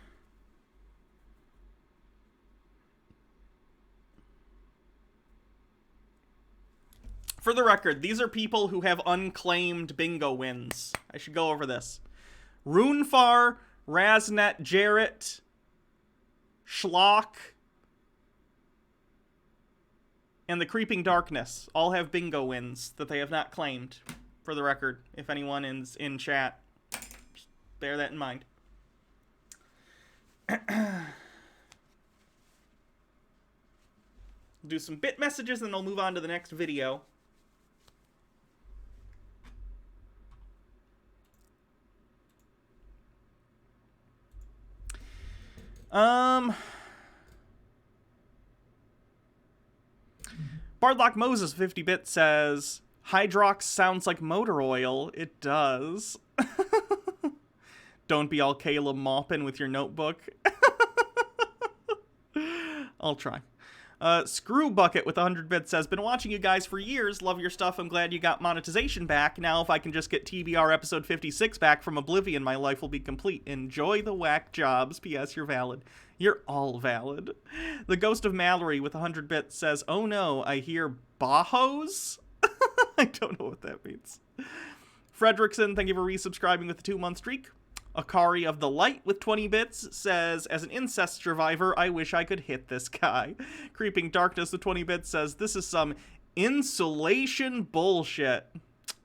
For the record, these are people who have unclaimed bingo wins. I should go over this. Runefar, Raznet, Jarrett, Schlock, and the Creeping Darkness all have bingo wins that they have not claimed. For the record, if anyone is in chat, just bear that in mind. Do some bit messages, and then I'll move on to the next video. Bardlock Moses 50-bit says, Hydrox sounds like motor oil. It does. Don't be all Caleb Maupin with your notebook. I'll try. Screw Bucket with 100 bits says, been watching you guys for years. Love your stuff. I'm glad you got monetization back. Now if I can just get TBR episode 56 back from Oblivion, my life will be complete. Enjoy the whack jobs. P.S. You're valid. You're all valid. The Ghost of Mallory with 100 bits says, oh no, I hear Bajos? I don't know what that means. Fredrickson, thank you for resubscribing with the 2-month streak. Akari of the Light with 20 bits says, as an incest survivor, I wish I could hit this guy. Creeping Darkness with 20 bits says, this is some insulation bullshit.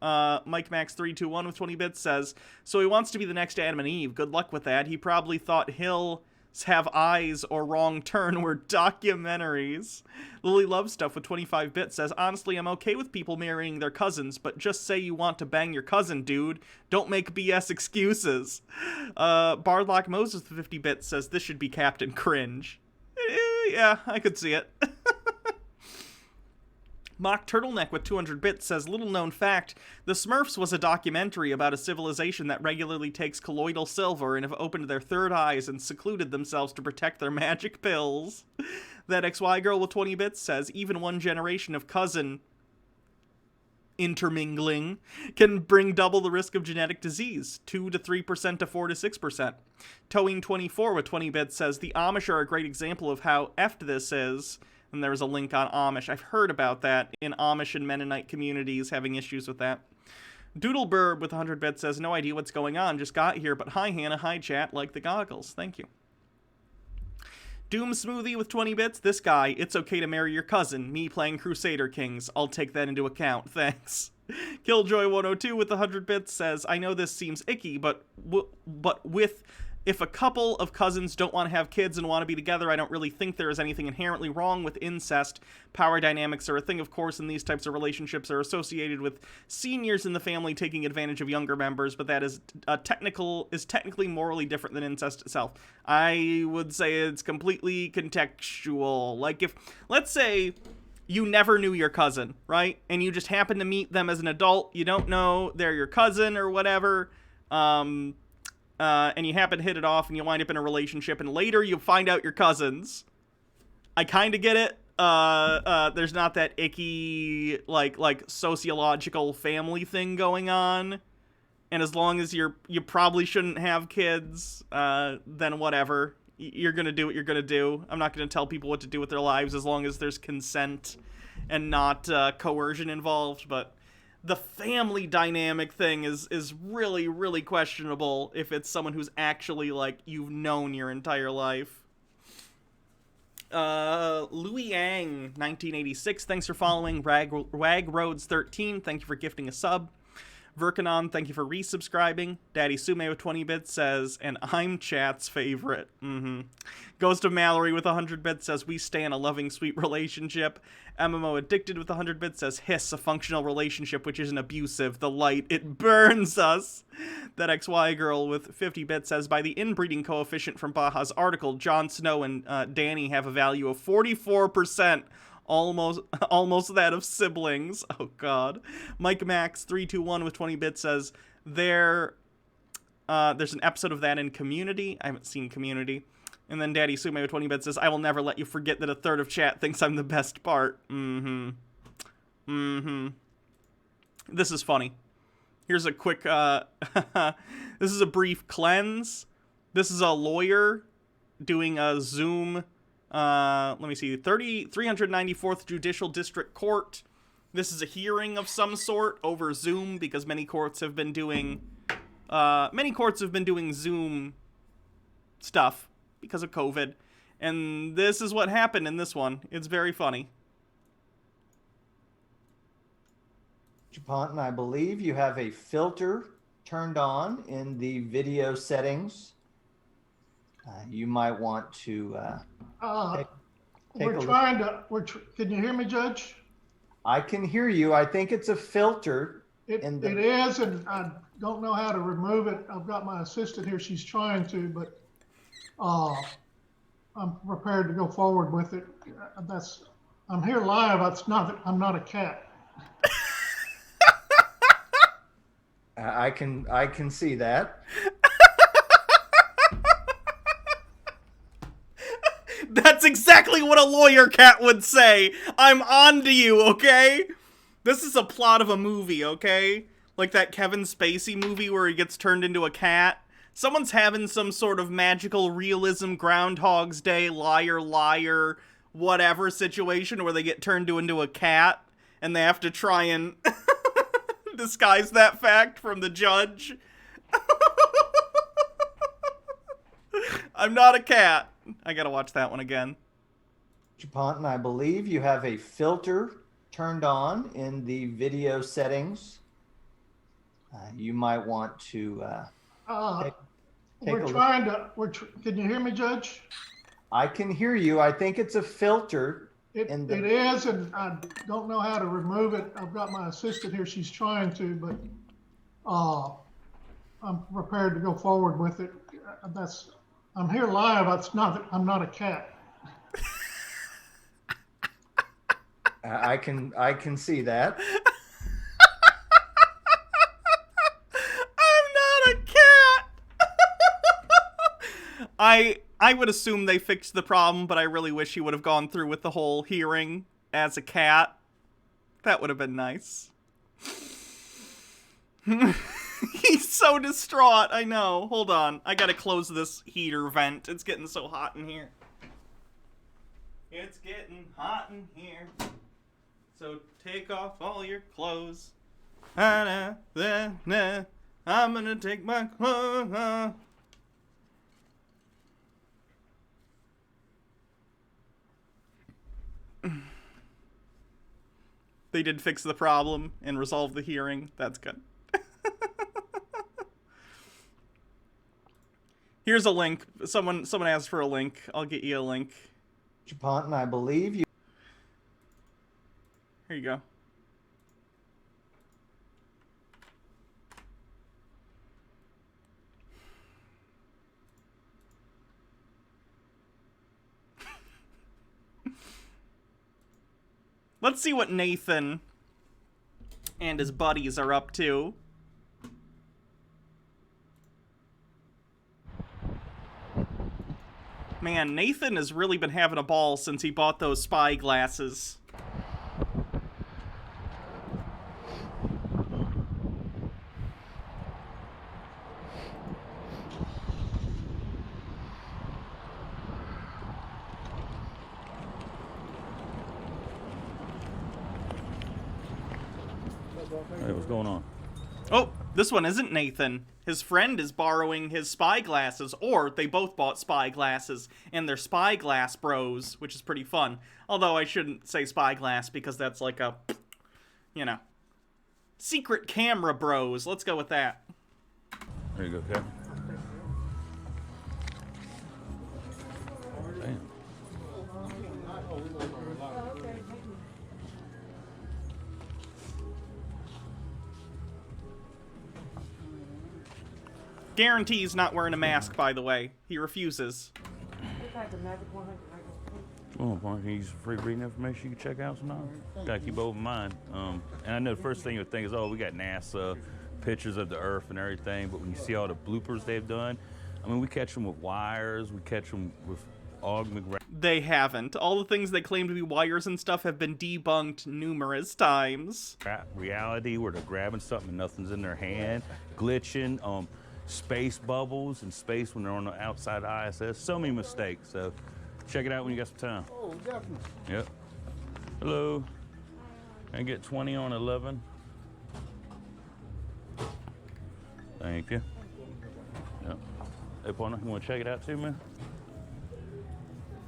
Mike Max 321 with 20 bits says, so he wants to be the next Adam and Eve. Good luck with that. He probably thought Hill Have Eyes or Wrong Turn were documentaries. Lily Love Stuff with 25 bits says, honestly, I'm okay with people marrying their cousins, but just say you want to bang your cousin, dude. Don't make BS excuses. Bardlock Moses with 50 bits says, this should be Captain Cringe. Yeah, I could see it. Mock Turtleneck with 200 bits says, little known fact, The Smurfs was a documentary about a civilization that regularly takes colloidal silver and have opened their third eyes and secluded themselves to protect their magic pills. That XY Girl with 20 bits says, even one generation of cousin intermingling can bring double the risk of genetic disease, 2 to 3% to 4 to 6%. Towing 24 with 20 bits says, the Amish are a great example of how effed this is. And there's a link on Amish. I've heard about that in Amish and Mennonite communities having issues with that. Doodleburb with 100 bits says, no idea what's going on, just got here, but hi Hannah, hi chat, like the goggles. Thank you. Doom Smoothie with 20 bits, this guy, it's okay to marry your cousin, me playing Crusader Kings. I'll take that into account, thanks. Killjoy 102 with 100 bits says, I know this seems icky, but with... If a couple of cousins don't want to have kids and want to be together, I don't really think there is anything inherently wrong with incest. Power dynamics are a thing, of course, and these types of relationships are associated with seniors in the family taking advantage of younger members, but that is technically morally different than incest itself. I would say it's completely contextual. Like if, let's say, you never knew your cousin, right? And you just happen to meet them as an adult, you don't know they're your cousin or whatever, and you happen to hit it off and you wind up in a relationship and later you find out you're cousins. I kind of get it. There's not that icky, like sociological family thing going on. And as long as you probably shouldn't have kids, then whatever. You're going to do what you're going to do. I'm not going to tell people what to do with their lives as long as there's consent and not coercion involved, but the family dynamic thing is really, really questionable if it's someone who's actually, like, you've known your entire life. Louis Yang, 1986, thanks for following. Wag Roads 13, thank you for gifting a sub. Verkanon, thank you for resubscribing. Daddy Sume with 20 bits says, and I'm chat's favorite. Ghost of Mallory with 100 bits says, we stay in a loving, sweet relationship. MMO Addicted with 100 bits says, hiss, a functional relationship which isn't abusive. The light, it burns us. That XY Girl with 50 bits says, by the inbreeding coefficient from Baja's article, Jon Snow and Dany have a value of 44%. Almost that of siblings. Oh god. Mike Max 321 with 20 bits says there's an episode of that in Community. I haven't seen Community. And then Daddy Sume with 20 bits says, I will never let you forget that a third of chat thinks I'm the best part. This is funny. Here's a quick this is a brief cleanse. This is a lawyer doing a Zoom let me see, 394th Judicial District Court. This is a hearing of some sort over Zoom because many courts have been doing Zoom stuff because of COVID. And this is what happened in this one. It's very funny.
Ponton, I believe you have a filter turned on in the video settings. You might want to take
we're trying to. Can you hear me, Judge?
I can hear you. I think it's a filter.
It is, and I don't know how to remove it. I've got my assistant here. She's trying to, but I'm prepared to go forward with it. I'm here live. I'm not a cat.
I can see that.
That's exactly what a lawyer cat would say. I'm on to you, okay? This is a plot of a movie, okay? Like that Kevin Spacey movie where he gets turned into a cat. Someone's having some sort of magical realism Groundhog's Day, liar, liar, whatever situation where they get turned into a cat and they have to try and disguise that fact from the judge. I'm not a cat. I gotta watch that one again.
Ponton, I believe you have a filter turned on in the video settings. You might want to take
we're
a look.
trying to. Can you hear me, Judge?
I can hear you. I think it's a filter.
It is, and I don't know how to remove it. I've got my assistant here. She's trying to, but I'm prepared to go forward with it. I'm here live. I'm not a cat.
I can see that.
I'm not a cat. I would assume they fixed the problem, but I really wish he would have gone through with the whole hearing as a cat. That would have been nice. He's so distraught, I know. Hold on, I gotta close this heater vent. It's getting so hot in here. It's getting hot in here. So take off all your clothes. I'm gonna take my clothes off. They did fix the problem and resolve the hearing. That's good. Here's a link. Someone asked for a link. I'll get you a link.
Ponton, I believe you.
Here you go. Let's see what Nathan and his buddies are up to. Man, Nathan has really been having a ball since he bought those spy glasses.
Hey, what's going on?
Oh, this one isn't Nathan. His friend is borrowing his spy glasses, or they both bought spy glasses, and they're spy glass bros, which is pretty fun. Although I shouldn't say spy glass because that's like a, you know, secret camera bros. Let's go with that.
There you go, Cap. Damn.
Guarantees not wearing a mask, by the way. He refuses.
Come on, Punk, can you use some free reading information you can check out sometime? Gotta keep open mind. And I know the first thing you would think is, oh, we got NASA pictures of the Earth and everything, but when you see all the bloopers they've done, I mean, we catch them with wires, we catch them with augmented.
They haven't. All the things they claim to be wires and stuff have been debunked numerous times.
Reality, where they're grabbing something and nothing's in their hand, glitching, space bubbles in space when they're on the outside ISS. So many mistakes. So check it out when you got some time.
Oh, definitely.
Yep. Hello. Can I get 20 on 11? Thank you. Yep. Hey, partner, you want to check it out too, man?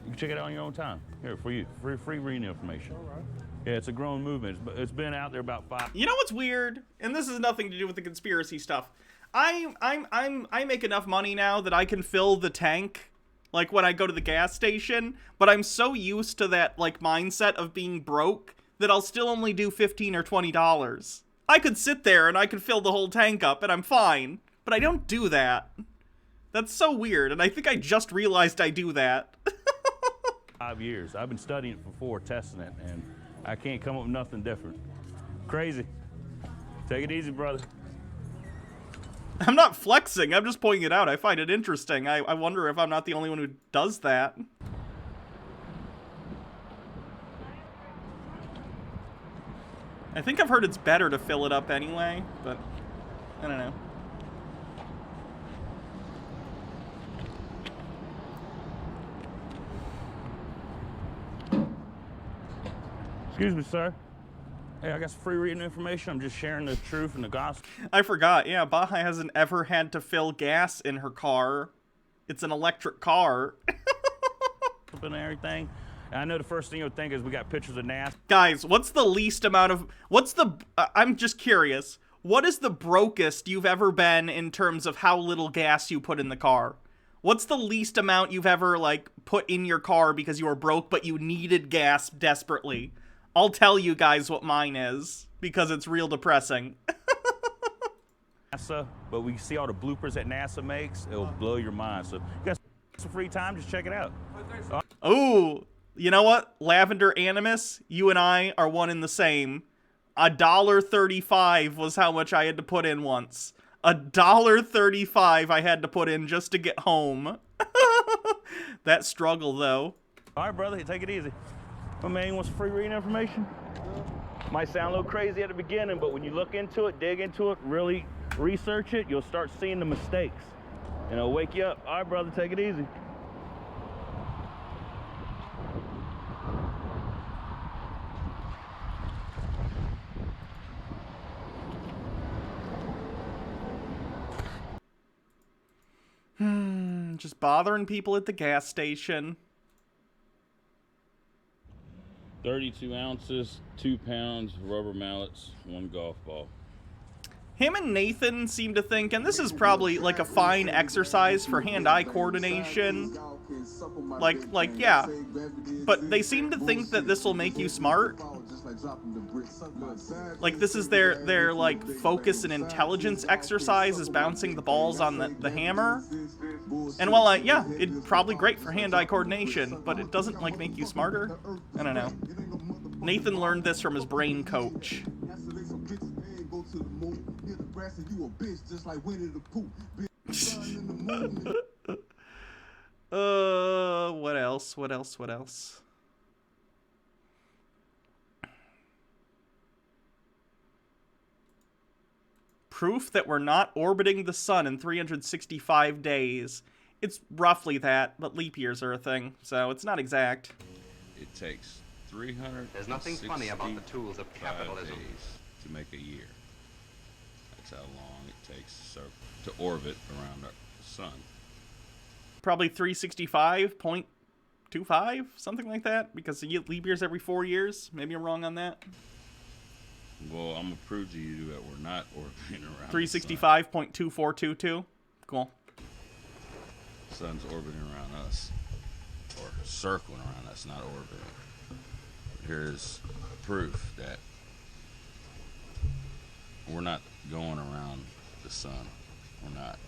You can check it out on your own time. Here, for you. Free reading information.
All right.
Yeah, it's a growing movement. It's been out there about 5.
You know what's weird? And this has nothing to do with the conspiracy stuff. I make enough money now that I can fill the tank, like when I go to the gas station, but I'm so used to that like mindset of being broke that I'll still only do $15 or $20. I could sit there and I could fill the whole tank up and I'm fine, but I don't do that. That's so weird, and I think I just realized I do that.
5 years. I've been studying it before, testing it, and I can't come up with nothing different. Crazy. Take it easy, brother.
I'm not flexing, I'm just pointing it out. I find it interesting. I wonder if I'm not the only one who does that. I think I've heard it's better to fill it up anyway, but I don't know.
Excuse me, sir. Hey, I got some free reading information. I'm just sharing the truth and the gospel.
I forgot. Yeah, Baja hasn't ever had to fill gas in her car. It's an electric car.
And everything. And I know the first thing you'll think is we got pictures of NASA.
Guys, what's the least amount of... I'm just curious. What is the brokest you've ever been in terms of how little gas you put in the car? What's the least amount you've ever, like, put in your car because you were broke but you needed gas desperately? I'll tell you guys what mine is, because it's real depressing.
NASA, but we see all the bloopers that NASA makes. It'll blow your mind. So you got some free time, just check it out.
Ooh, you know what? Lavender Animus, you and I are one and the same. $1.35 was how much I had to put in once. $1.35 I had to put in just to get home. That struggle, though.
All right, brother, take it easy. My man wants free reading information. Might sound a little crazy at the beginning, but when you look into it, dig into it, really research it, you'll start seeing the mistakes. And it'll wake you up. All right, brother, take it easy.
Just bothering people at the gas station.
32 ounces, 2 pounds, rubber mallets, 1 golf ball.
Him and Nathan seem to think, and this is probably like a fine exercise for hand-eye coordination. Like, yeah. But they seem to think that this will make you smart. Like, this is their like, focus and intelligence exercise is bouncing the balls on the hammer. And while, yeah, it's probably great for hand-eye coordination, but it doesn't, like, make you smarter? I don't know. Nathan learned this from his brain coach. What else? What else? Proof that we're not orbiting the sun in 365 days. It's roughly that, but leap years are a thing, so it's not exact.
It takes 300.
There's nothing funny about the tools of capitalism.
Days to make a year. That's how long it takes to orbit around the sun.
Probably 365.25, something like that, because you get leap years every 4 years. Maybe I'm wrong on that.
Well, I'm gonna prove to you that we're not orbiting around
365.2422. Cool.
The sun's orbiting around us, or circling around us, not orbiting. Here's proof that we're not going around the sun. We're not.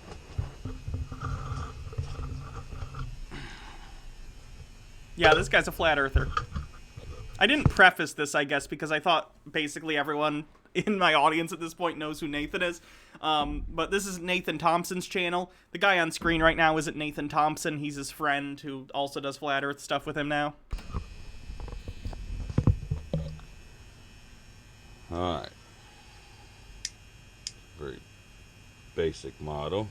Yeah, this guy's a flat earther. I didn't preface this, I guess, because I thought basically everyone in my audience at this point knows who Nathan is. But this is Nathan Thompson's channel. The guy on screen right now isn't Nathan Thompson. He's his friend who also does flat earth stuff with him now.
Alright. Very basic model.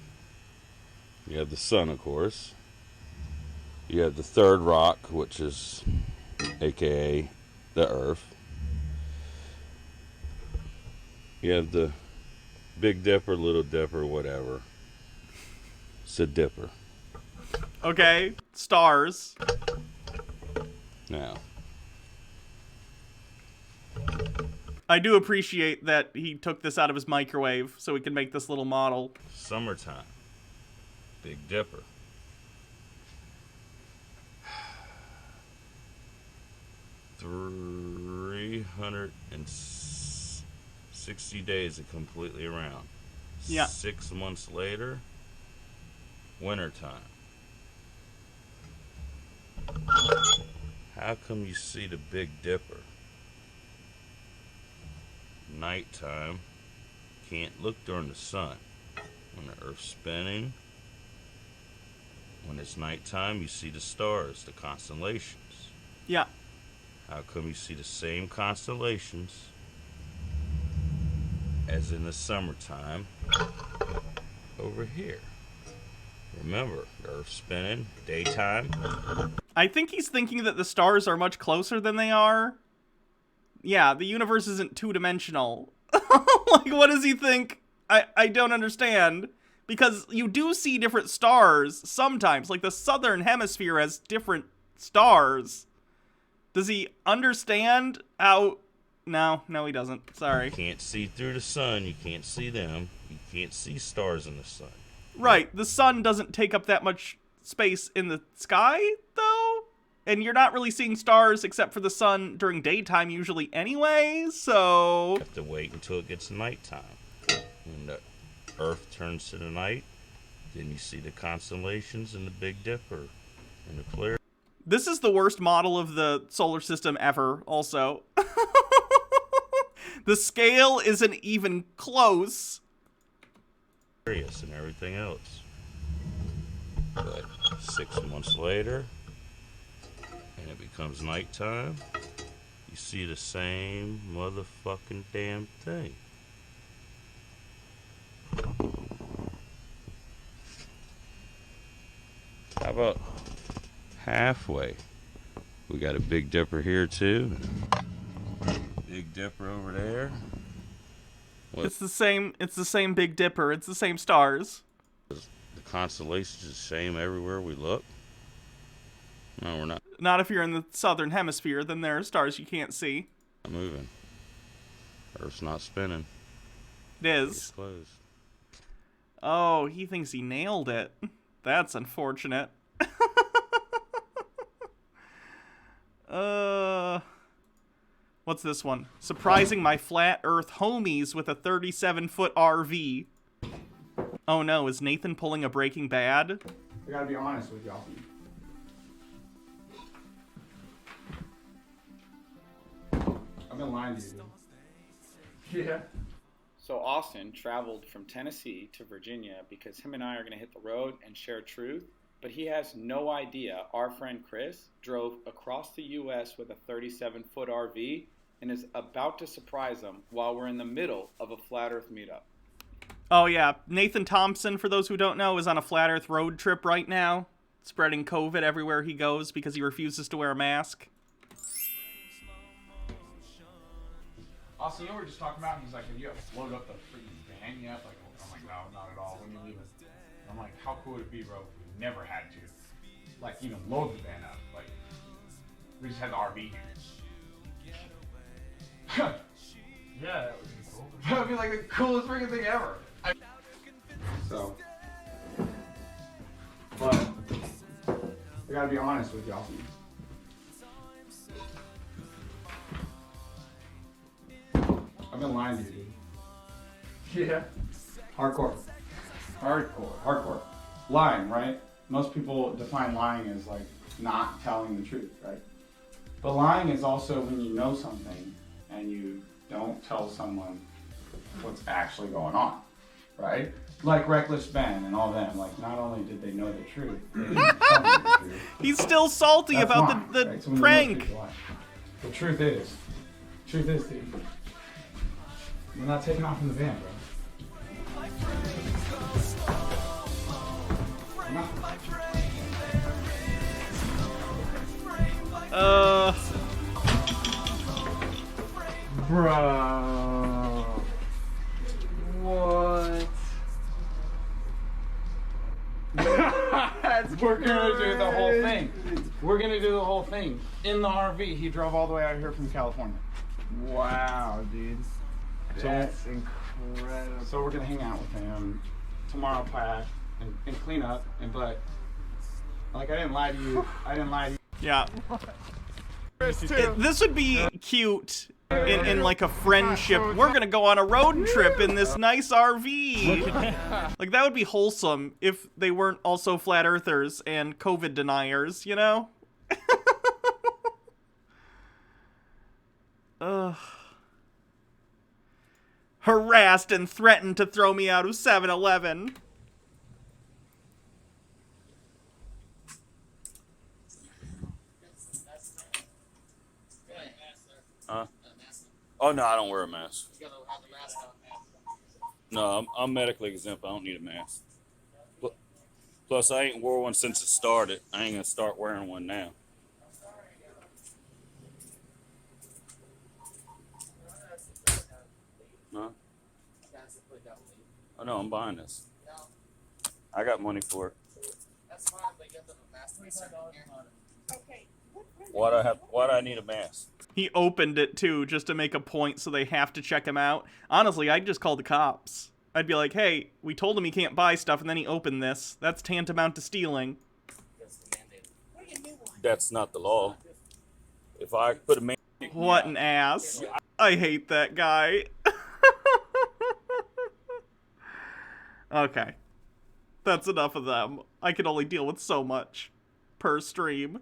You have the sun, of course. You have the third rock, which is aka the Earth. You have the Big Dipper, Little Dipper, whatever. It's a dipper.
Okay, stars.
Now,
I do appreciate that he took this out of his microwave so we can make this little model.
summertime. Big Dipper. $360 days to completely around.
Yeah.
6 months later, wintertime. How come you see the Big Dipper? Nighttime. Can't look during the sun. When the Earth's spinning, when it's nighttime, you see the stars, the constellations.
Yeah.
How come you see the same constellations as in the summertime over here. Remember, Earth's spinning, daytime.
I think he's thinking that the stars are much closer than they are. Yeah, the universe isn't two-dimensional. Like, what does he think? I don't understand. Because you do see different stars sometimes. Like, the southern hemisphere has different stars. Does he understand how... No, he doesn't. Sorry.
You can't see through the sun. You can't see them. You can't see stars in the sun.
Right, the sun doesn't take up that much space in the sky, though? And you're not really seeing stars except for the sun during daytime usually anyway, so...
You have to wait until it gets nighttime. When the Earth turns to the night, then you see the constellations and the Big Dipper and the Pleiades.
This is the worst model of the solar system ever, also. The scale isn't even close.
And everything else. But 6 months later, and it becomes nighttime, you see the same motherfucking damn thing. How about halfway? We got a Big Dipper here too. Big Dipper over there. What?
It's the same Big Dipper. It's the same stars.
The constellations are the same everywhere we look. No, we're not.
Not if you're in the southern hemisphere, then there are stars you can't see.
Not moving. Earth's not spinning.
It is.
It's closed.
Oh, he thinks he nailed it. That's unfortunate. What's this one? Surprising my flat earth homies with a 37-foot RV. Oh no, is Nathan pulling a Breaking Bad?
I gotta be honest with y'all. I've been lying to you. Yeah.
So Austin traveled from Tennessee to Virginia because him and I are going to hit the road and share truth, but he has no idea our friend Chris drove across the U.S. with a 37-foot RV and is about to surprise him while we're in the middle of a Flat Earth meetup.
Oh yeah, Nathan Thompson, for those who don't know, is on a Flat Earth road trip right now, spreading COVID everywhere he goes because he refuses to wear a mask.
Austin, you know what we were just talking about? And he's like, have you ever loaded up the freaking van yet? Like, I'm like, no, not at all. When you leave it? I'm like, how cool would it be, bro, if we never had to, like, even load the van up? Like, we just had the RV here. Yeah, that would be cool. That would be like the coolest freaking thing ever. So, but I gotta be honest with y'all. I've been lying to you, dude. Yeah. Hardcore. Lying, right? Most people define lying as like not telling the truth, right? But lying is also when you know something and you don't tell someone what's actually going on, right? Like Reckless Ben and all them. Like, not only did they know the truth, they didn't tell me the truth.
He's still salty
That's
about
lying,
the
right? So when you know
prank.
people lie. The truth is, dude, we're not taking off in the van, bro. Bro. What? We're gonna do the whole thing. We're gonna do the whole thing in the RV. He drove all the way out here from California. Wow, dude. That's incredible. So we're gonna hang out with him tomorrow, pack and clean up. But like, I didn't lie to you.
Yeah. This would be cute in like a friendship. We're gonna go on a road trip in this nice RV. Like, that would be wholesome if they weren't also flat earthers and COVID deniers, you know? Ugh. Harassed and threatened to throw me out of 7-Eleven.
Oh no, I don't wear a mask. No, I'm medically exempt. I don't need a mask. Plus, I ain't wore one since it started. I ain't gonna start wearing one now. Huh? Oh no, I'm buying this. I got money for it. Why do I need a mask?
He opened it too, just to make a point so they have to check him out. Honestly, I'd just call the cops. I'd be like, hey, we told him he can't buy stuff, and then he opened this. That's tantamount to stealing.
That's not the law. If I put a man...
What an ass. I hate that guy. Okay. That's enough of them. I can only deal with so much per stream.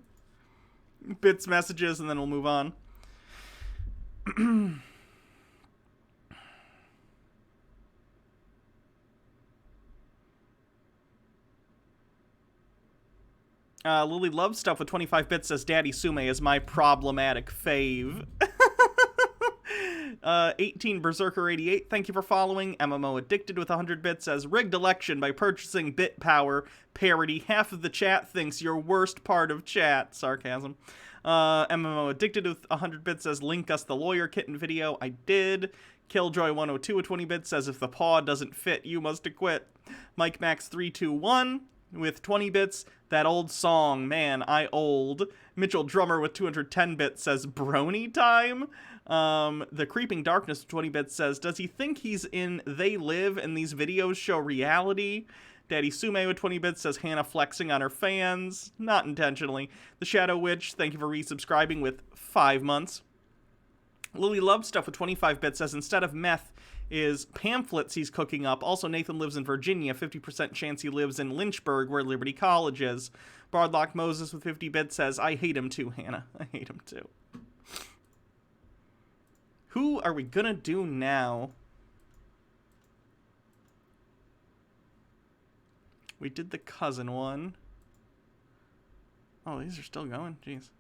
Bits, messages, and then we'll move on. Lily Loves Stuff with 25 bits says, Daddy Sume is my problematic fave. 18 Berserker 88, thank you for following. MMO Addicted with 100 bits says, rigged election by purchasing bit power. Parody, half of the chat thinks you're worst part of chat. Sarcasm. MMO Addicted with 100 bits says, link us the lawyer kitten video. I did. Killjoy 102 with 20 bits says, if the paw doesn't fit, you must acquit. Mike Max 321 with 20 bits, that old song, man, I old. Mitchell Drummer with 210 bits says, brony time. The Creeping Darkness with 20 bits says, does he think he's in They Live and these videos show reality? Daddy Sume with 20 bits says, Hannah flexing on her fans. Not intentionally. The Shadow Witch, thank you for resubscribing with 5 months. Lily Loves Stuff with 25 bits says, instead of meth is pamphlets he's cooking up. Also, Nathan lives in Virginia. 50% chance he lives in Lynchburg, where Liberty College is. Bardlock Moses with 50 bits says, I hate him too, Hannah. I hate him too. Who are we gonna do now? We did the cousin one. Oh, these are still going. Jeez.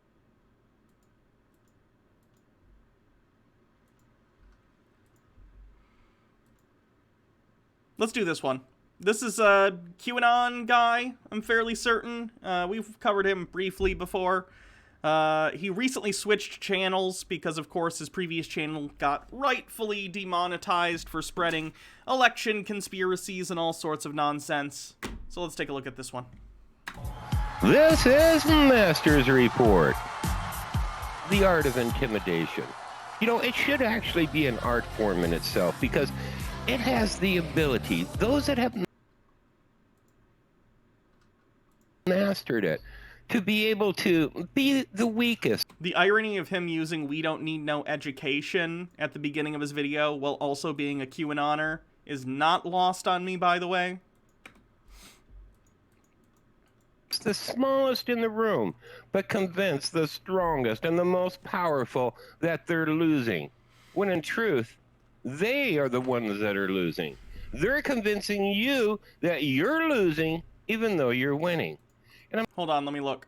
Let's do this one. This is a QAnon guy, I'm fairly certain. We've covered him briefly before. He recently switched channels because, of course, his previous channel got rightfully demonetized for spreading election conspiracies and all sorts of nonsense. So let's take a look at this one.
This is Master's Report. The art of intimidation. You know, it should actually be an art form in itself because it has the ability, those that have mastered it, to be able to be the weakest.
The irony of him using "we don't need no education" at the beginning of his video while also being a QAnoner is not lost on me, by the way.
It's the smallest in the room, but convince the strongest and the most powerful that they're losing. When in truth, they are the ones that are losing. They're convincing you that you're losing even though you're winning. And
hold on, let me look.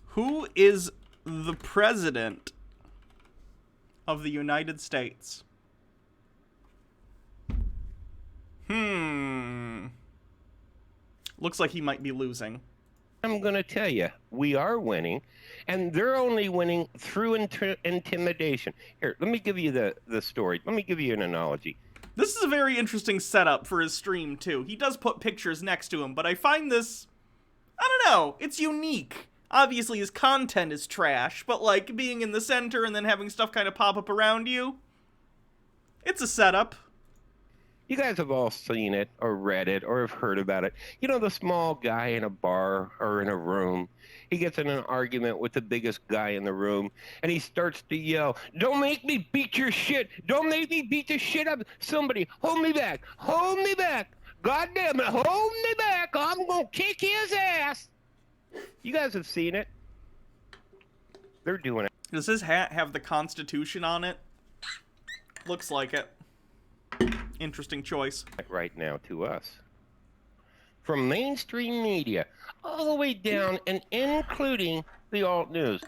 Who is the president of the United States? Looks like he might be losing.
I'm going to tell you, we are winning, and they're only winning through intimidation. Here, let me give you the story. Let me give you an analogy.
This is a very interesting setup for his stream, too. He does put pictures next to him, but I find this, I don't know, it's unique. Obviously, his content is trash, but, like, being in the center and then having stuff kind of pop up around you, it's a setup.
You guys have all seen it or read it or have heard about it. You know, the small guy in a bar or in a room, he gets in an argument with the biggest guy in the room, and he starts to yell, "Don't make me beat your shit. Don't make me beat the shit up. Somebody, hold me back. Hold me back. God damn it, hold me back. I'm going to kick his ass." You guys have seen it. They're doing it.
Does his hat have the Constitution on it? Looks like it. Interesting choice.
Right now to us. From mainstream media, all the way down and including the alt news.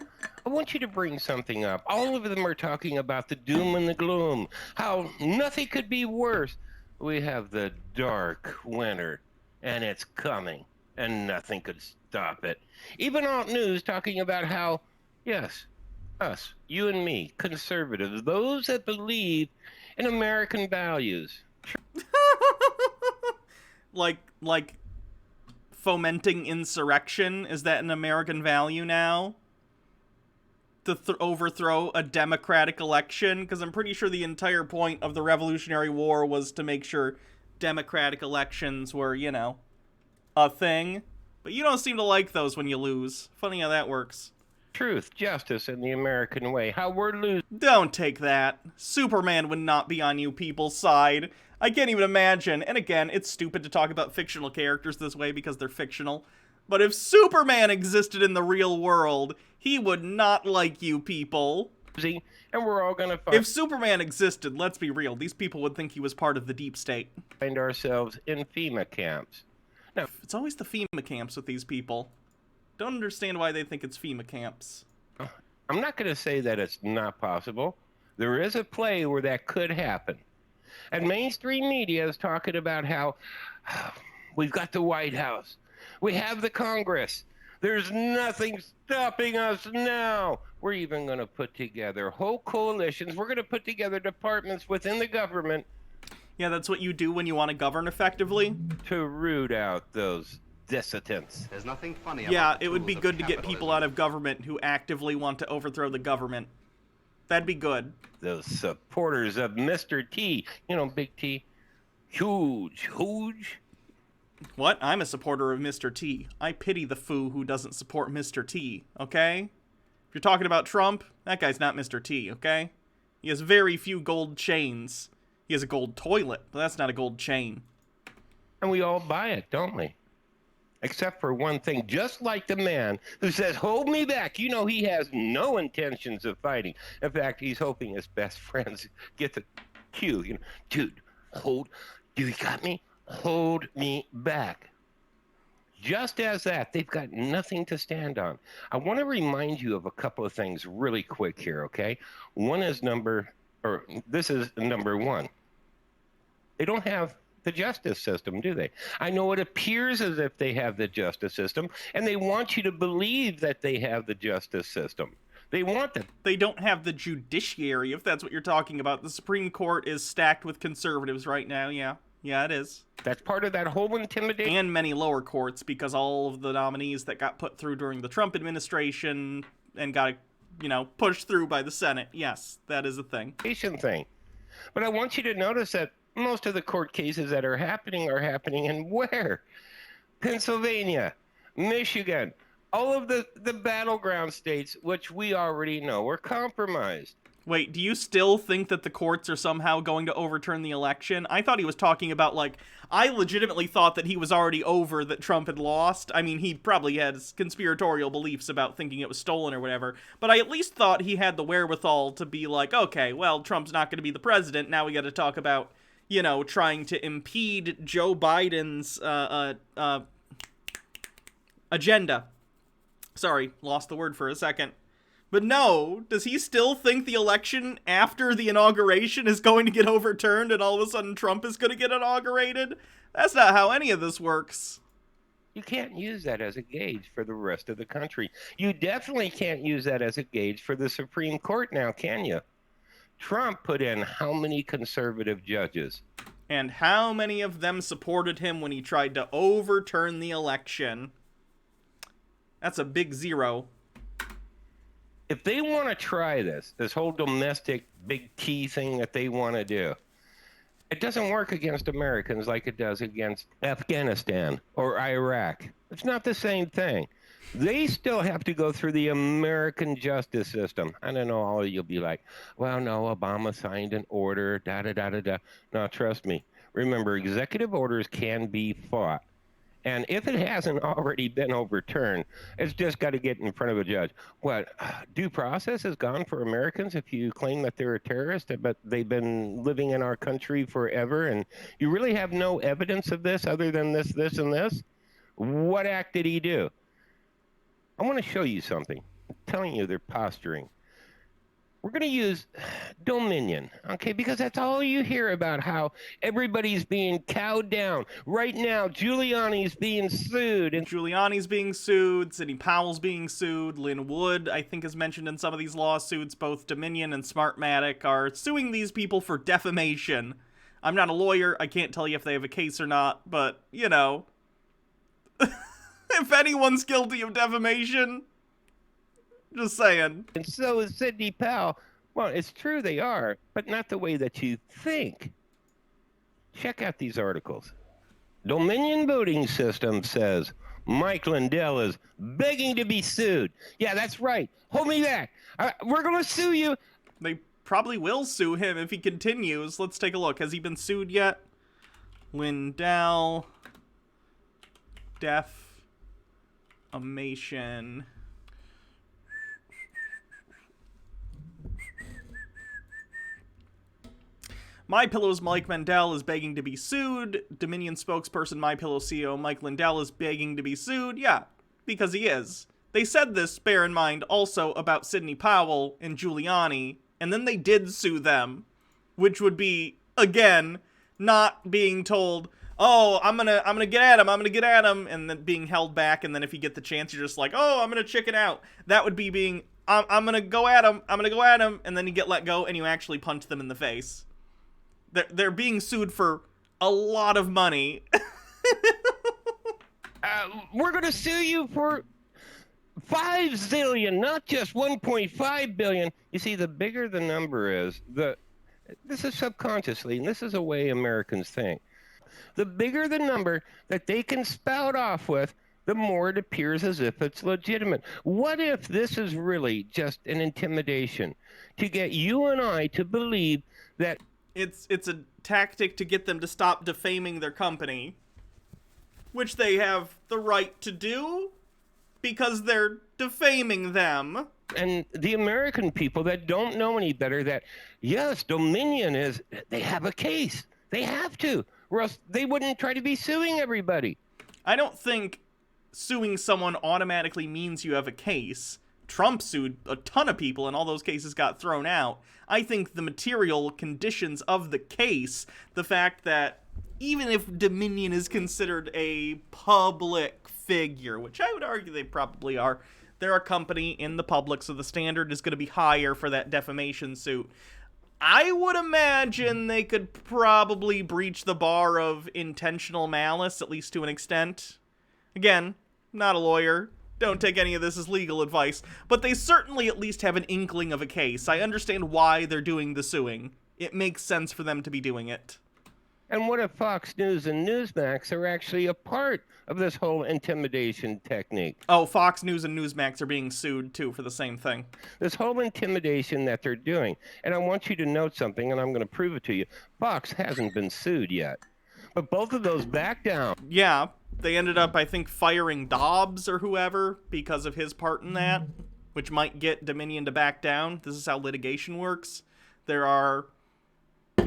I want you to bring something up. All of them are talking about the doom and the gloom, how nothing could be worse. We have the dark winter, and it's coming, and nothing could stop it. Even alt news talking about how, yes, us, you and me, conservatives, those that believe in American values.
Like fomenting insurrection, is that an American value now? To overthrow a democratic election? Because I'm pretty sure the entire point of the Revolutionary War was to make sure democratic elections were, you know, a thing. But you don't seem to like those when you lose. Funny how that works.
Truth, justice, and the American way. How we're losing.
Don't take that. Superman would not be on you people's side. I can't even imagine. And again, it's stupid to talk about fictional characters this way because they're fictional. But if Superman existed in the real world, he would not like you people.
And we're all gonna find.
If Superman existed, let's be real, these people would think he was part of the deep state.
Find ourselves in FEMA camps.
Now, it's always the FEMA camps with these people. Don't understand why they think it's FEMA camps.
I'm not going to say that it's not possible. There is a play where that could happen. And mainstream media is talking about how we've got the White House. We have the Congress. There's nothing stopping us now. We're even going to put together whole coalitions. We're going to put together departments within the government.
Yeah, that's what you do when you want to govern effectively.
To root out those dissidents.
There's nothing funny
Yeah,
about
it would be good to get people out of government who actively want to overthrow the government. That'd be good.
Those supporters of Mr. T. You know, Big T. Huge.
What? I'm a supporter of Mr. T. I pity the fool who doesn't support Mr. T, okay? If you're talking about Trump, that guy's not Mr. T, okay? He has very few gold chains. He has a gold toilet, but that's not a gold chain.
And we all buy it, don't we? Except for one thing, just like the man who says, hold me back. You know, he has no intentions of fighting. In fact, he's hoping his best friends get the cue. You know, dude, you got me? Hold me back. Just as that, they've got nothing to stand on. I want to remind you of a couple of things really quick here, okay? This is number one. They don't have the justice system, do they? I know it appears as if they have the justice system, and they want you to believe that they have the justice system. They want them.
They don't have the judiciary, if that's what you're talking about. The Supreme Court is stacked with conservatives right now, yeah. Yeah, it is.
That's part of that whole intimidation.
And many lower courts, because all of the nominees that got put through during the Trump administration and got, pushed through by the Senate. Yes, that is a thing.
Thing. But I want you to notice that most of the court cases that are happening in where? Pennsylvania, Michigan, all of the battleground states, which we already know were compromised.
Wait, do you still think that the courts are somehow going to overturn the election? I thought he was talking about, I legitimately thought that he was already over that Trump had lost. I mean, he probably had conspiratorial beliefs about thinking it was stolen or whatever, but I at least thought he had the wherewithal to be like, okay, well, Trump's not going to be the president, now we got to talk about, trying to impede Joe Biden's agenda. Sorry, lost the word for a second. But no, does he still think the election after the inauguration is going to get overturned and all of a sudden Trump is going to get inaugurated? That's not how any of this works.
You can't use that as a gauge for the rest of the country. You definitely can't use that as a gauge for the Supreme Court now, can you? Trump put in how many conservative judges?
And how many of them supported him when he tried to overturn the election? That's a big zero.
If they want to try this whole domestic big T thing that they want to do, it doesn't work against Americans like it does against Afghanistan or Iraq. It's not the same thing. They still have to go through the American justice system. I don't know, all of you'll be like, well, no, Obama signed an order, da-da-da-da-da. No, trust me. Remember, executive orders can be fought. And if it hasn't already been overturned, it's just got to get in front of a judge. What, due process is gone for Americans if you claim that they're a terrorist, but they've been living in our country forever, and you really have no evidence of this other than this, and this? What act did he do? I want to show you something. I'm telling you, they're posturing. We're going to use Dominion, okay? Because that's all you hear about, how everybody's being cowed down. Right now, Giuliani's being sued. And
Giuliani's being sued, Sidney Powell's being sued, Lynn Wood, I think, is mentioned in some of these lawsuits. Both Dominion and Smartmatic are suing these people for defamation. I'm not a lawyer, I can't tell you if they have a case or not, but, you know, if anyone's guilty of defamation... Just saying.
And so is Sidney Powell. Well, it's true they are, but not the way that you think. Check out these articles. Dominion voting system says Mike Lindell is begging to be sued. Yeah, that's right. Hold me back. We're going to sue you.
They probably will sue him if he continues. Let's take a look. Has he been sued yet? Lindell. Defamation. MyPillow's Mike Lindell is begging to be sued. Dominion spokesperson MyPillow CEO Mike Lindell is begging to be sued. Yeah, because he is. They said this, bear in mind, also about Sidney Powell and Giuliani, and then they did sue them, which would be, again, not being told, oh, I'm gonna get at him, and then being held back, and then if you get the chance, you're just like, oh, I'm gonna chicken out. That would be being, I'm gonna go at him, and then you get let go, and you actually punch them in the face. They're being sued for a lot of money.
We're going to sue you for 5 zillion, not just 1.5 billion. You see, the bigger the number is, this is subconsciously, and this is a way Americans think. The bigger the number that they can spout off with, the more it appears as if it's legitimate. What if this is really just an intimidation to get you and I to believe that
it's a tactic to get them to stop defaming their company, which they have the right to do because they're defaming them.
And the American people that don't know any better, that yes, Dominion they have a case. They have to, or else they wouldn't try to be suing everybody.
I don't think suing someone automatically means you have a case. Trump sued a ton of people and all those cases got thrown out. I think the material conditions of the case, the fact that even if Dominion is considered a public figure, which I would argue they probably are, they're a company in the public, so the standard is going to be higher for that defamation suit. I would imagine they could probably breach the bar of intentional malice, at least to an extent. Again, not a lawyer. Don't take any of this as legal advice, but they certainly at least have an inkling of a case. I understand why they're doing the suing. It makes sense for them to be doing it.
And what if Fox News and Newsmax are actually a part of this whole intimidation technique?
Oh, Fox News and Newsmax are being sued, too, for the same thing.
This whole intimidation that they're doing. And I want you to note something, and I'm going to prove it to you. Fox hasn't been sued yet. But both of those back down.
Yeah. They ended up, I think, firing Dobbs or whoever because of his part in that, which might get Dominion to back down. This is how litigation works. There are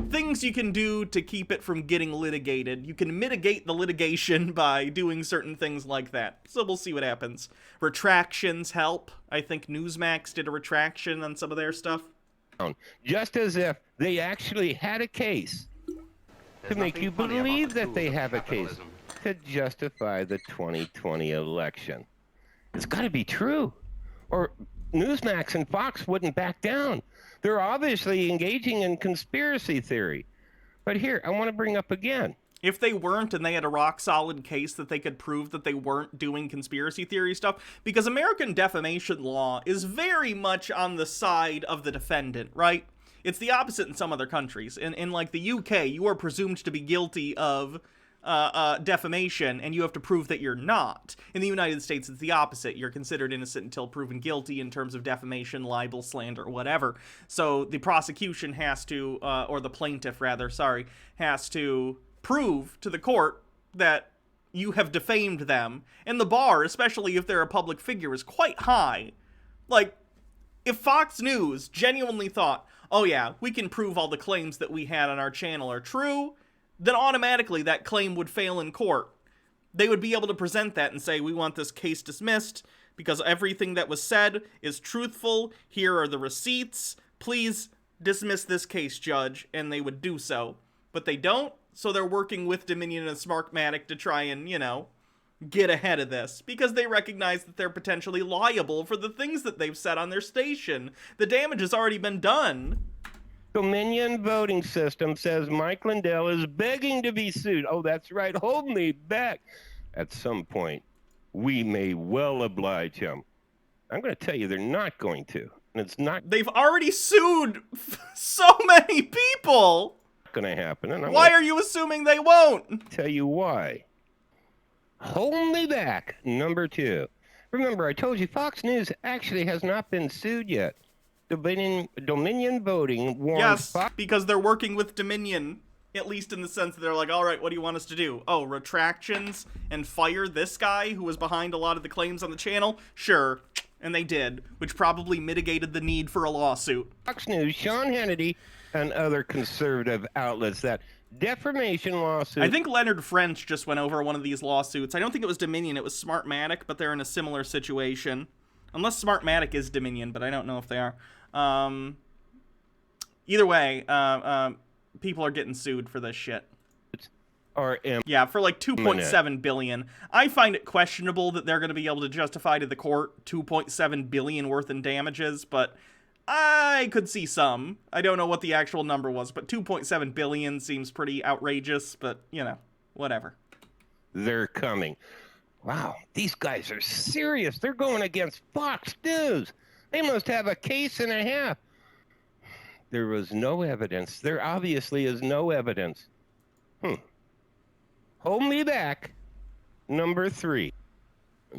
things you can do to keep it from getting litigated. You can mitigate the litigation by doing certain things like that. So we'll see what happens. Retractions help. I think Newsmax did a retraction on some of their stuff.
Just as if they actually had a case to make you believe that they have a case to justify the 2020 election. It's got to be true, or Newsmax and Fox wouldn't back down. They're obviously engaging in conspiracy theory. But here, I want to bring up again.
If they weren't and they had a rock-solid case that they could prove that they weren't doing conspiracy theory stuff, because American defamation law is very much on the side of the defendant, right? It's the opposite in some other countries. In like the UK, you are presumed to be guilty of defamation, and you have to prove that you're not. In the United States, it's the opposite. You're considered innocent until proven guilty in terms of defamation, libel, slander, whatever. So the prosecution has to, or the plaintiff rather, has to prove to the court that you have defamed them. And the bar, especially if they're a public figure, is quite high. Like, if Fox News genuinely thought, oh yeah, we can prove all the claims that we had on our channel are true, then automatically that claim would fail in court. they would be able to present that and say, we want this case dismissed because everything that was said is truthful. Here are the receipts. Please dismiss this case, Judge. And they would do so. But they don't, so they're working with Dominion and Smartmatic to try and, get ahead of this, because they recognize that they're potentially liable for the things that they've said on their station. The damage has already been done.
Dominion voting system says Mike Lindell is begging to be sued. Oh, that's right. Hold me back. At some point, we may well oblige him. I'm going to tell you they're not going to. And it's not.
They've already sued so many people.
Going to happen. And
why are you assuming they won't?
Tell you why. Hold me back. Number 2. Remember, I told you Fox News actually has not been sued yet. Dominion voting warns.
Yes, because they're working with Dominion, at least in the sense that they're like, all right, what do you want us to do? Oh, retractions and fire this guy who was behind a lot of the claims on the channel? Sure. And they did, which probably mitigated the need for a lawsuit.
Fox News, Sean Hannity, and other conservative outlets that defamation lawsuit.
I think Leonard French just went over one of these lawsuits. I don't think it was Dominion, it was Smartmatic, but they're in a similar situation. Unless Smartmatic is Dominion, but I don't know if they are. Either way, people are getting sued for this shit. Yeah, for like $2.7 billion. I find it questionable that they're going to be able to justify to the court $2.7 billion worth in damages, but I could see some. I don't know what the actual number was, but $2.7 billion seems pretty outrageous, but, whatever.
They're coming. Wow, these guys are serious. They're going against Fox News. They must have a case and a half. There was no evidence. There obviously is no evidence. Hold me back. Number 3.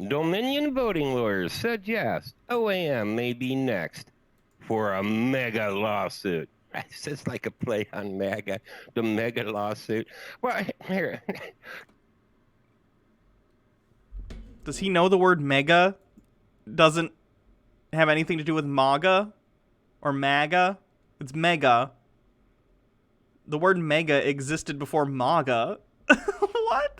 Dominion voting lawyers suggest OAM may be next for a mega lawsuit. It's just like a play on mega, the mega lawsuit. Well, here.
Does he know the word mega doesn't have anything to do with MAGA or MAGA? It's mega. The word mega existed before MAGA. What?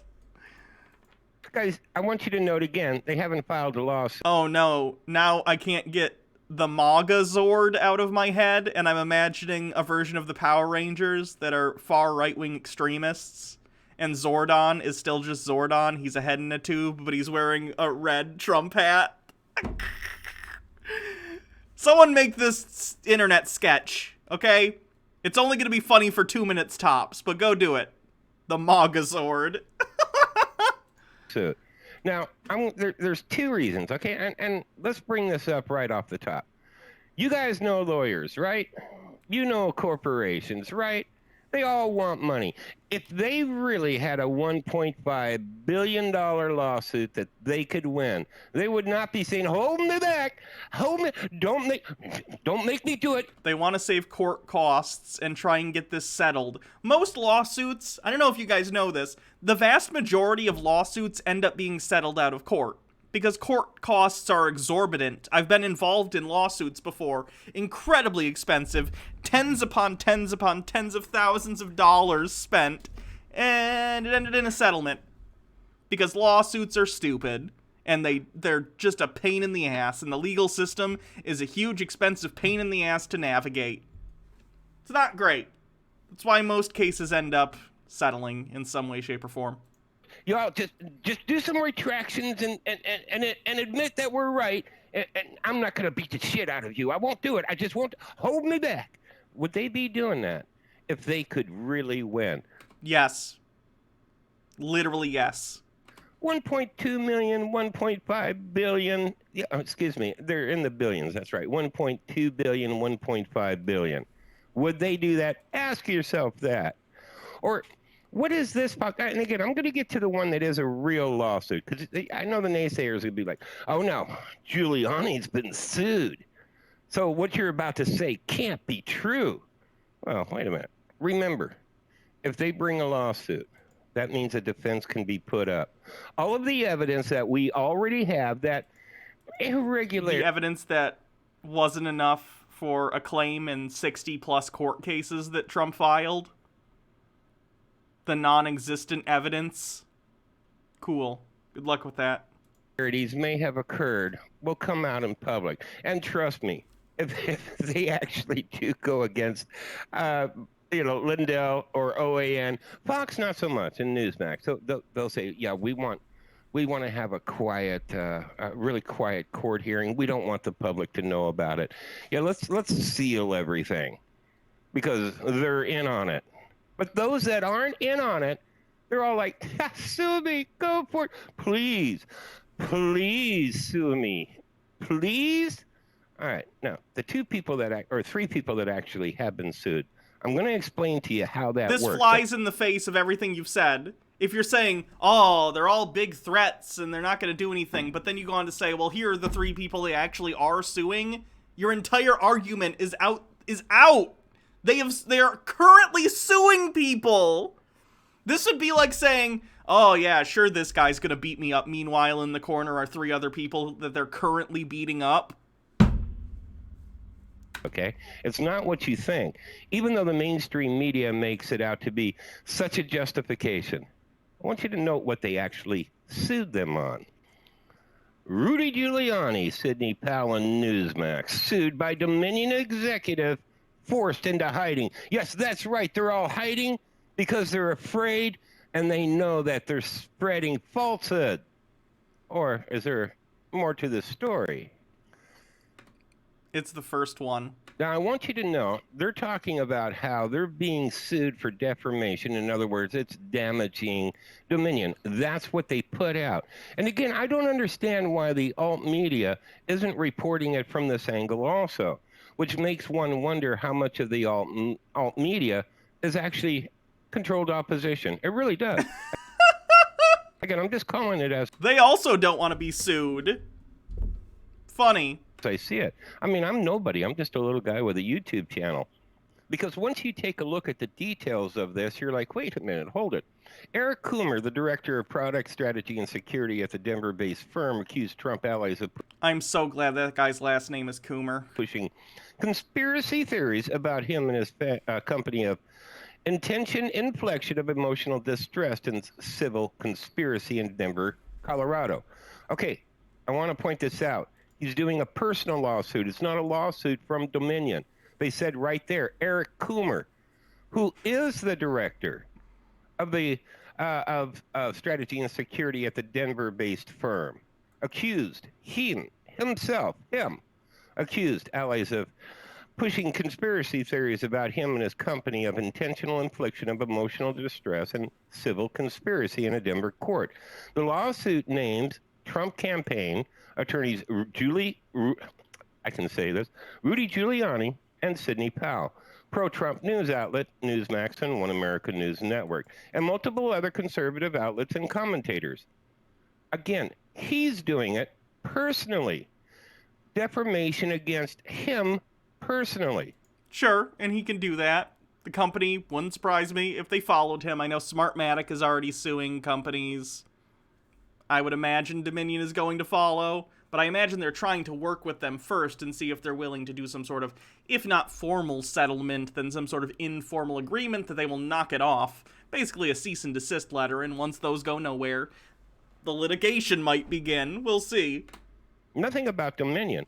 Guys, I want you to note again, they haven't filed a lawsuit.
Oh no, now I can't get the MAGA Zord out of my head, and I'm imagining a version of the Power Rangers that are far right-wing extremists, and Zordon is still just Zordon. He's a head in a tube, but he's wearing a red Trump hat. Someone make this internet sketch, okay? It's only going to be funny for 2 minutes tops, but go do it. The MAGA Zord.
Now, there's 2 reasons, okay? And let's bring this up right off the top. You guys know lawyers, right? You know corporations, right? They all want money. If they really had a $1.5 billion lawsuit that they could win, they would not be saying, hold me back, hold me, don't make me do it.
They want to save court costs and try and get this settled. Most lawsuits, I don't know if you guys know this, the vast majority of lawsuits end up being settled out of court. Because court costs are exorbitant. I've been involved in lawsuits before. Incredibly expensive. Tens upon tens upon tens of thousands of dollars spent. And it ended in a settlement. Because lawsuits are stupid. And they're just a pain in the ass. And the legal system is a huge, expensive pain in the ass to navigate. It's not great. That's why most cases end up settling in some way, shape, or form.
Y'all just do some retractions and admit that we're right. And I'm not going to beat the shit out of you. I won't do it. I just won't. Hold me back. Would they be doing that if they could really win?
Yes. Literally, yes.
1.2 million, 1.5 billion. Yeah, excuse me. They're in the billions. That's right. 1.2 billion, 1.5 billion. Would they do that? Ask yourself that. Or what is this? And again, I'm going to get to the one that is a real lawsuit, because I know the naysayers would be like, oh no, Giuliani's been sued. So what you're about to say can't be true. Well, wait a minute. Remember, if they bring a lawsuit, that means a defense can be put up. All of the evidence that we already have, that irregular...
The evidence that wasn't enough for a claim in 60-plus court cases that Trump filed? The non-existent evidence Cool. Good luck with that.
May have occurred will come out in public. And trust me, if they actually do go against, Lindell or OAN, Fox not so much, and Newsmax, so they'll say, yeah, we want to have a quiet, really quiet court hearing. We don't want the public to know about it. Yeah, let's seal everything because they're in on it. But those that aren't in on it, they're all like, sue me, go for it. Please sue me. Please? All right, now, the three people that actually have been sued, I'm going to explain to you how that works.
This flies in the face of everything you've said. If you're saying, oh, they're all big threats and they're not going to do anything, but then you go on to say, well, here are the 3 people they actually are suing, your entire argument is out. They are currently suing people. This would be like saying, oh yeah, sure, this guy's gonna beat me up. Meanwhile, in the corner are 3 other people that they're currently beating up.
Okay? It's not what you think. Even though the mainstream media makes it out to be such a justification, I want you to note what they actually sued them on. Rudy Giuliani, Sidney Powell, and Newsmax, sued by Dominion executive, forced into hiding. Yes, that's right. They're all hiding because they're afraid and they know that they're spreading falsehood. Or is there more to the story?
It's the first one.
Now, I want you to know, they're talking about how they're being sued for defamation. In other words, it's damaging Dominion. That's what they put out. And again, I don't understand why the alt media isn't reporting it from this angle also, which makes one wonder how much of the alt media is actually controlled opposition. It really does. Again, I'm just calling it as...
They also don't want to be sued. Funny.
I see it. I mean, I'm nobody. I'm just a little guy with a YouTube channel. Because once you take a look at the details of this, you're like, wait a minute, hold it. Eric Coomer, the director of product strategy and security at the Denver-based firm, accused Trump allies of...
I'm so glad that guy's last name is Coomer.
...pushing conspiracy theories about him and his company of intention inflection of emotional distress and civil conspiracy in Denver, Colorado. Okay, I want to point this out. He's doing a personal lawsuit. It's not a lawsuit from Dominion. They said right there, Eric Coomer, who is the director of the of strategy and security at the Denver-based firm, accused him accused allies of pushing conspiracy theories about him and his company of intentional infliction of emotional distress and civil conspiracy in a Denver court. The lawsuit names Trump campaign attorneys Rudy Giuliani and Sidney Powell, pro-Trump news outlet Newsmax and One America News Network, and multiple other conservative outlets and commentators. Again, he's doing it personally. Defamation against him personally.
Sure, and he can do that. The company wouldn't surprise me if they followed him. I know Smartmatic is already suing companies. I would imagine Dominion is going to follow, but I imagine they're trying to work with them first and see if they're willing to do some sort of, if not formal settlement, then some sort of informal agreement that they will knock it off. Basically a cease and desist letter, and once those go nowhere, the litigation might begin. We'll see.
Nothing about Dominion,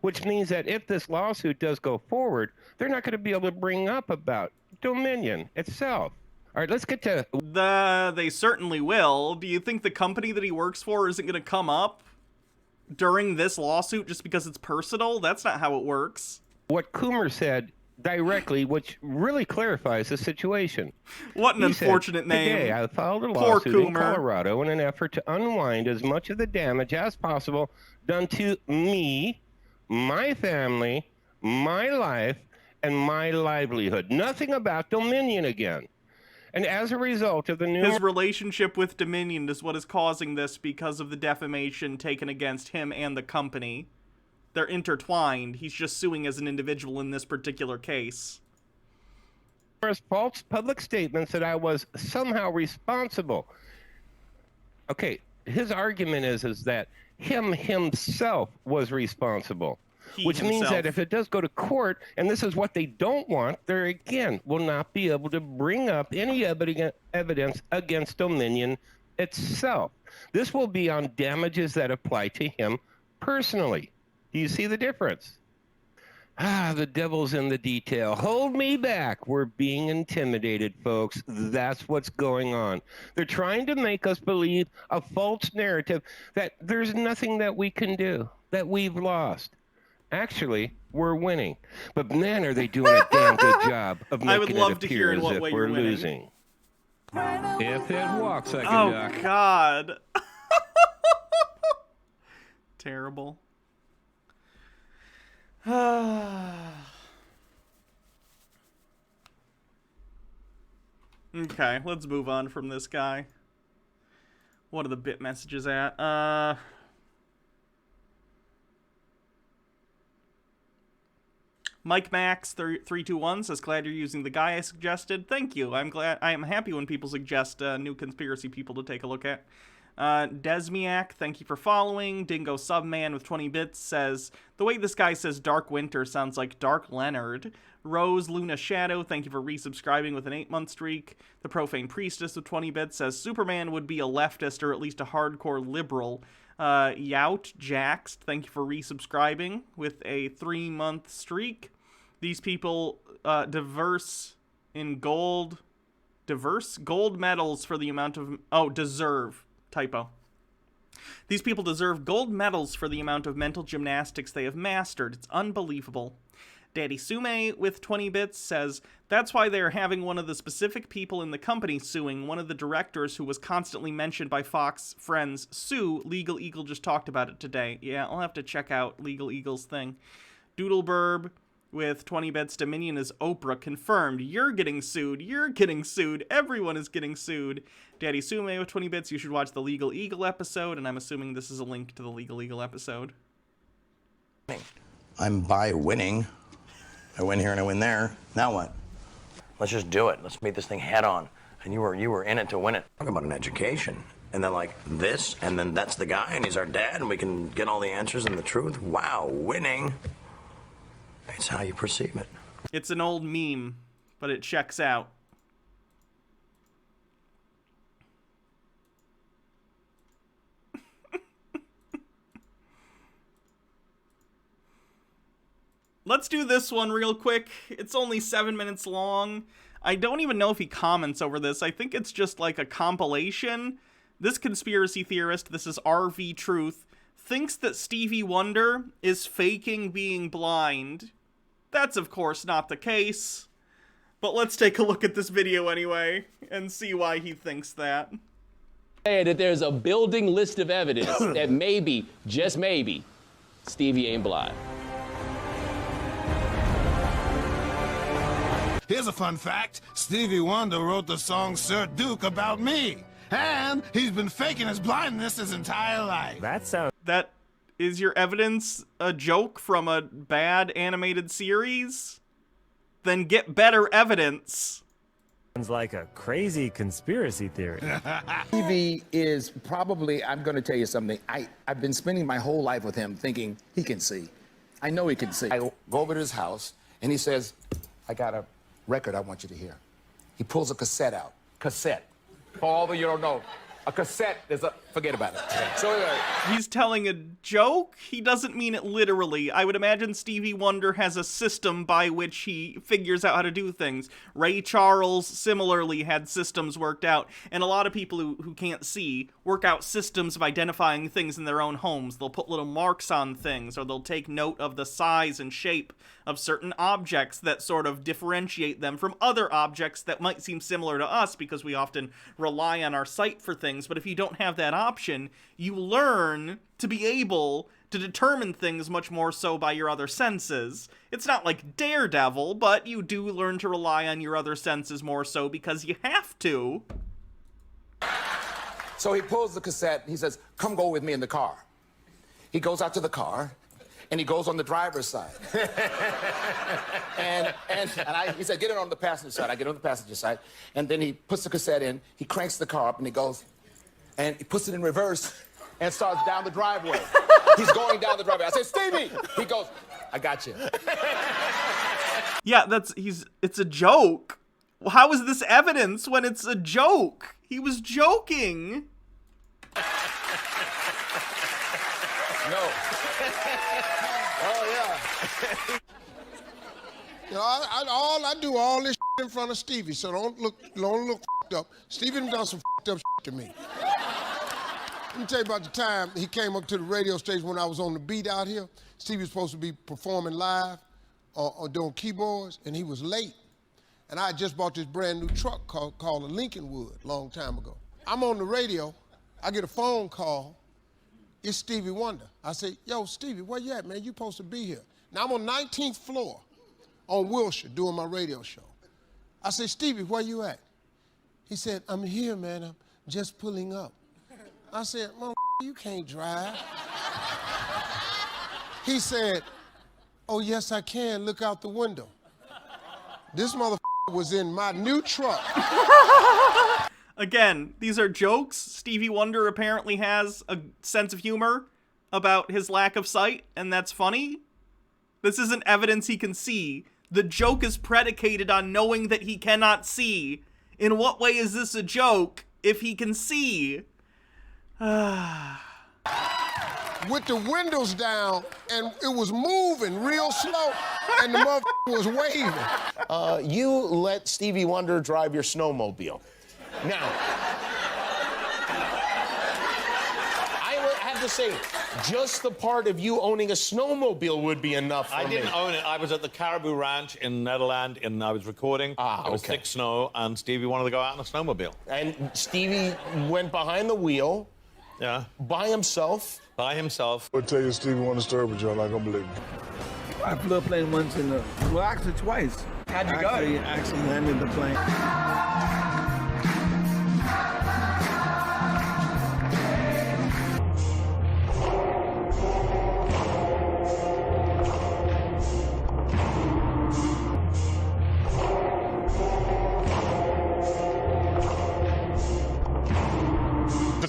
which means that if this lawsuit does go forward, they're not going to be able to bring up about Dominion itself. All right, let's get to...
They certainly will. Do you think the company that he works for isn't going to come up during this lawsuit just because it's personal? That's not how it works.
What Coomer said directly, which really clarifies the situation.
What an unfortunate name.
Today, I filed a lawsuit in Colorado in an effort to unwind as much of the damage as possible done to me, my family, my life, and my livelihood. Nothing about Dominion again. And as a result of the new...
His relationship with Dominion is what is causing this because of the defamation taken against him and the company. They're intertwined. He's just suing as an individual in this particular case.
False public statements that I was somehow responsible. Okay, his argument is that himself was responsible. Which means that if it does go to court, and this is what they don't want, they again will not be able to bring up any evidence against Dominion itself. This will be on damages that apply to him personally. Do you see the difference? The devil's in the detail. Hold me back. We're being intimidated, folks. That's what's going on. They're trying to make us believe a false narrative that there's nothing that we can do, that we've lost. Actually, we're winning. But man, are they doing a damn good job of
I would
making
love
it
to hear
appear
in
as
what
if
way
we're
you're winning.
losing. If it walks like a
Oh,
duck.
God. Terrible. Okay, let's move on from this guy. What are the bit messages at? Mike Max 321 says, glad you're using the guy I suggested. Thank you. I am happy when people suggest new conspiracy people to take a look at. Desmiak, thank you for following. Dingo Subman with 20 bits says, the way this guy says Dark Winter sounds like Dark Leonard. Rose Luna Shadow, thank you for resubscribing with an 8-month streak. The Profane Priestess with 20 bits says, Superman would be a leftist or at least a hardcore liberal. Yout Jax, thank you for resubscribing with a 3-month streak. These people diverse gold medals for the amount of deserve. Typo. These people deserve gold medals for the amount of mental gymnastics they have mastered. It's unbelievable. Daddy Sume with 20 bits says, that's why they're having one of the specific people in the company suing one of the directors who was constantly mentioned by Fox friends sue. Legal Eagle just talked about it today. Yeah, I'll have to check out Legal Eagle's thing. Doodleburb with 20 bits. Dominion is Oprah. Confirmed. You're getting sued. You're getting sued. Everyone is getting sued. Daddy Sume with 20 bits. You should watch the Legal Eagle episode, and I'm assuming this is a link to the Legal Eagle episode.
I'm by winning. I win here and I win there. Now what? Let's just do it. Let's meet this thing head on. And you were in it to win it. Talk about an education. And then like this, and then that's the guy, and he's our dad, and we can get all the answers and the truth. Wow, winning. It's how you perceive it.
It's an old meme, but it checks out. Let's do this one real quick. It's only 7 minutes long. I don't even know if he comments over this. I think it's just like a compilation. This conspiracy theorist, this is RV Truth, thinks that Stevie Wonder is faking being blind. That's, of course, not the case. But let's take a look at this video anyway and see why he thinks that.
That there's a building list of evidence that maybe, just maybe, Stevie ain't blind.
Here's a fun fact. Stevie Wonder wrote the song Sir Duke about me. And he's been faking his blindness his entire life.
That is your evidence a joke from a bad animated series? Then get better evidence.
Sounds like a crazy conspiracy theory.
Stevie is probably, I'm going to tell you something. I've been spending my whole life with him thinking he can see. I know he can see. I go over to his house and he says, I got a record I want you to hear. He pulls a cassette out. Cassette. For all that you don't know, a cassette is a, forget about it. So
he's telling a joke? He doesn't mean it literally. I would imagine Stevie Wonder has a system by which he figures out how to do things. Ray Charles similarly had systems worked out, and a lot of people who can't see work out systems of identifying things in their own homes. They'll put little marks on things, or they'll take note of the size and shape of certain objects that sort of differentiate them from other objects that might seem similar to us because we often rely on our sight for things. But if you don't have that option, you learn to be able to determine things much more so by your other senses. It's not like Daredevil, but you do learn to rely on your other senses more so because you have to.
So he pulls the cassette, he says, come go with me in the car. He goes out to the car, and he goes on the driver's side. He said, get it on the passenger side. I get on the passenger side, and then he puts the cassette in, he cranks the car up, and he goes, and he puts it in reverse, and starts down the driveway. He's going down the driveway. I say, Stevie! He goes, I got you.
Yeah, it's a joke. How is this evidence when it's a joke? He was joking.
No. Oh, yeah.
You know, I do all this in front of Stevie, so don't look f***ed up. Stevie done some f***ed up to me. Let me tell you about the time he came up to the radio station when I was on the beat out here. Stevie was supposed to be performing live or doing keyboards, and he was late. And I had just bought this brand new truck called a Lincolnwood a long time ago. I'm on the radio. I get a phone call. It's Stevie Wonder. I say, yo, Stevie, where you at, man? You supposed to be here. Now, I'm on 19th floor on Wilshire doing my radio show. I say, Stevie, where you at? He said, I'm here, man. I'm just pulling up. I said, mother, you can't drive. He said, oh, yes, I can. Look out the window. This mother was in my new truck.
Again, these are jokes. Stevie Wonder apparently has a sense of humor about his lack of sight, and that's funny. This isn't evidence he can see. The joke is predicated on knowing that he cannot see. In what way is this a joke if he can see?
With the windows down, and it was moving real slow, and the motherfucker was waving.
You let Stevie Wonder drive your snowmobile. Now, I would have to say, just the part of you owning a snowmobile would be enough for me.
I didn't own it. I was at the Caribou Ranch in Netherlands, and I was recording. It was thick snow, and Stevie wanted to go out on a snowmobile.
And Stevie went behind the wheel.
Yeah.
By himself.
By himself.
I'll tell you Stevie Wonder story, but you're not gonna believe me.
I flew a plane once well, actually twice.
How'd you go?
Actually landed the plane.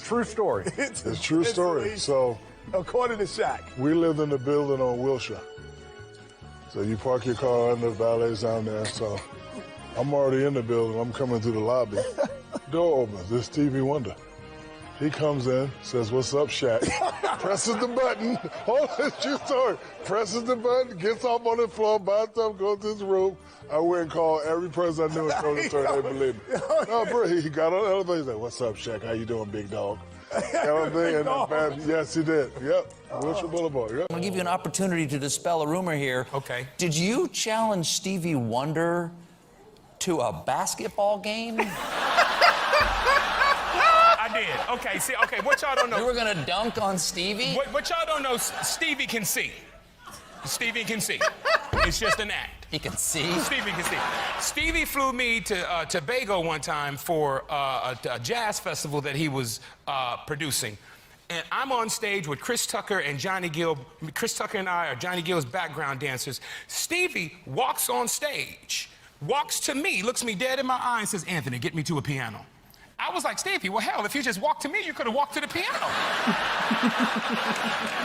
True story. It's a true story. So, according to Shaq, we lived in the building on Wilshire. So you park your car and the valet's down there. So I'm already in the building. I'm coming through the lobby. Door opens. It's Stevie Wonder. He comes in, says, "What's up, Shaq?" Presses the button. Hold on, it's true story. Presses the button, gets off on the floor, buys stuff, goes to his room. I went and called every person I knew and told the story. They believe me. No, bro, he got on the elevator. He said, "What's up, Shaq? How you doing, big dog?" You know what I'm saying? Yes, he did. Yep. Wilshire Boulevard. Yep.
I'm going to give you an opportunity to dispel a rumor here.
Okay.
Did you challenge Stevie Wonder to a basketball game?
I did. Okay, see, okay, what y'all don't know.
You were going to dunk on Stevie?
What y'all don't know, Stevie can see. Stevie can see. It's just an act.
He can see?
Stevie can see. Stevie flew me to Tobago one time for a jazz festival that he was producing. And I'm on stage with Chris Tucker and Johnny Gill. Chris Tucker and I are Johnny Gill's background dancers. Stevie walks on stage, walks to me, looks me dead in my eye and says, "Anthony, get me to a piano." I was like, Stevie, well, hell, if you just walked to me, you could have walked to the piano.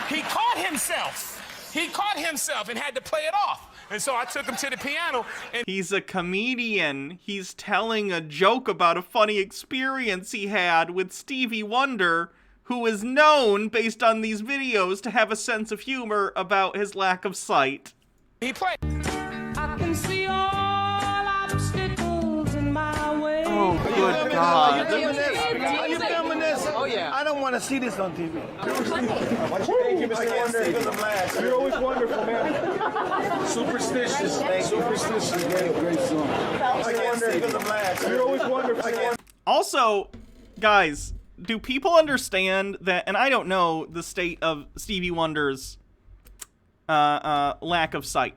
He caught himself. He caught himself and had to play it off. And so I took him to the piano. And
he's a comedian. He's telling a joke about a funny experience he had with Stevie Wonder, who is known, based on these videos, to have a sense of humor about his lack of sight.
He played.
I can see all obstacles in my way.
Oh, good God.
Are you filming this?
Oh, yeah.
I don't want to see this on TV.
Thank you, Mr. Wonder.
You're always wonderful, man. Superstitious. Superstitious. Great song. You're always wonderful.
Also, guys, do people understand that, and I don't know the state of Stevie Wonder's lack of sight.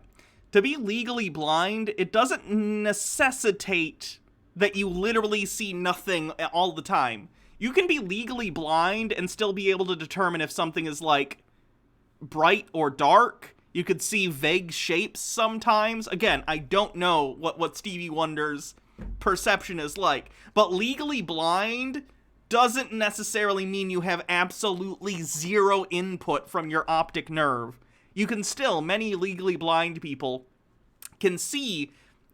To be legally blind, it doesn't necessitate that you literally see nothing all the time. You can be legally blind and still be able to determine if something is, like, bright or dark. You could see vague shapes sometimes. Again, I don't know what Stevie Wonder's perception is like. But legally blind doesn't necessarily mean you have absolutely zero input from your optic nerve. You can still, many legally blind people can see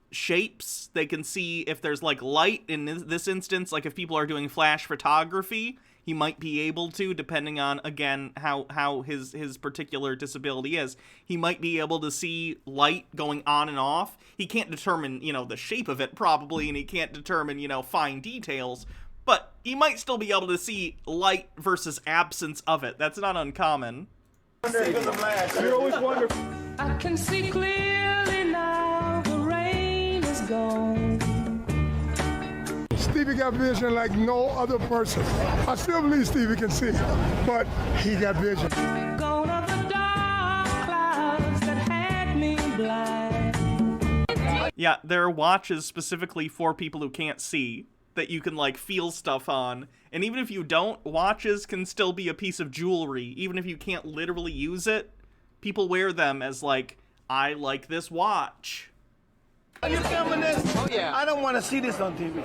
shapes. They can see if there's like light in this instance, like if people are doing flash photography, he might be able to, depending on, again, how his particular disability is. He might be able to see light going on and off. He can't determine, the shape of it, probably, and he can't determine, fine details, but he might still be able to see light versus absence of it. That's not uncommon.
You always wonder. I can see clearly now, the rain is gone.
Stevie got vision like no other person. I still believe Stevie can see, but he got vision.
Gone are the dark clouds that had me blind.
Yeah, there are watches specifically for people who can't see that you can, like, feel stuff on. And even if you don't, watches can still be a piece of jewelry. Even if you can't literally use it, people wear them as, like, I like this watch.
Are you filming this? Oh, yeah. I don't want to see this on TV.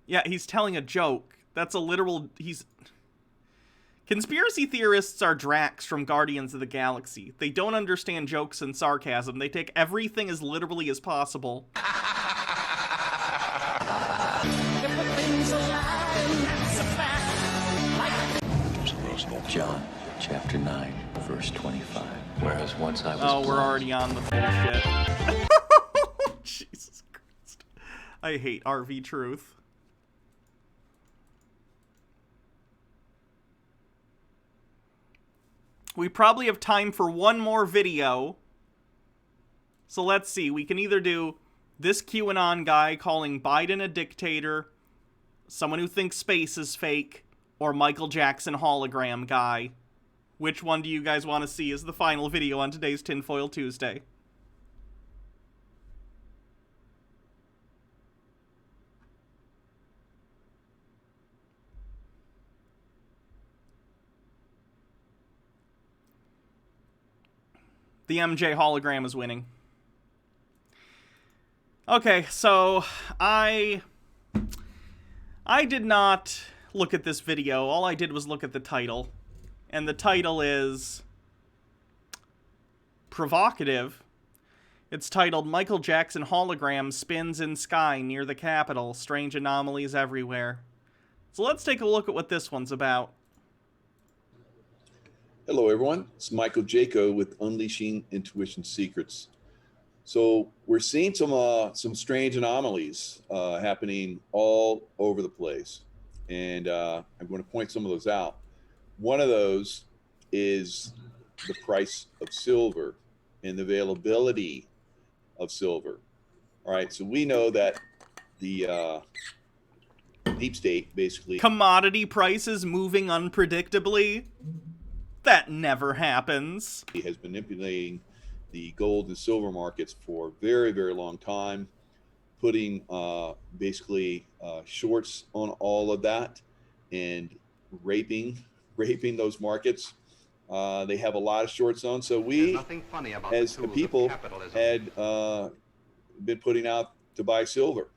Yeah, he's telling a joke. That's a literal... Conspiracy theorists are Drax from Guardians of the Galaxy. They don't understand jokes and sarcasm. They take everything as literally as possible.
John, chapter 9, verse 25. Whereas once I was
Oh, we're
blind.
already on the bullshit. Jesus Christ. I hate RV Truth. We probably have time for one more video. So let's see. We can either do this QAnon guy calling Biden a dictator, someone who thinks space is fake, or Michael Jackson hologram guy. Which one do you guys want to see as the final video on today's Tinfoil Tuesday? The MJ hologram is winning. Okay, so I did not look at this video. All I did was look at the title. And the title is provocative. It's titled Michael Jackson Hologram Spins in Sky Near the Capitol. Strange Anomalies Everywhere. So let's take a look at what this one's about.
Hello, everyone. It's Michael Jaco with Unleashing Intuition Secrets. So we're seeing some strange anomalies happening all over the place, and I'm going to point some of those out. One of those is the price of silver and the availability of silver. All right, so we know that the deep state basically...
Commodity prices moving unpredictably? That never happens.
He has been manipulating the gold and silver markets for a very, very long time, putting basically shorts on all of that and raping those markets. They have a lot of shorts on. So we, as the people, had been putting out to buy silver.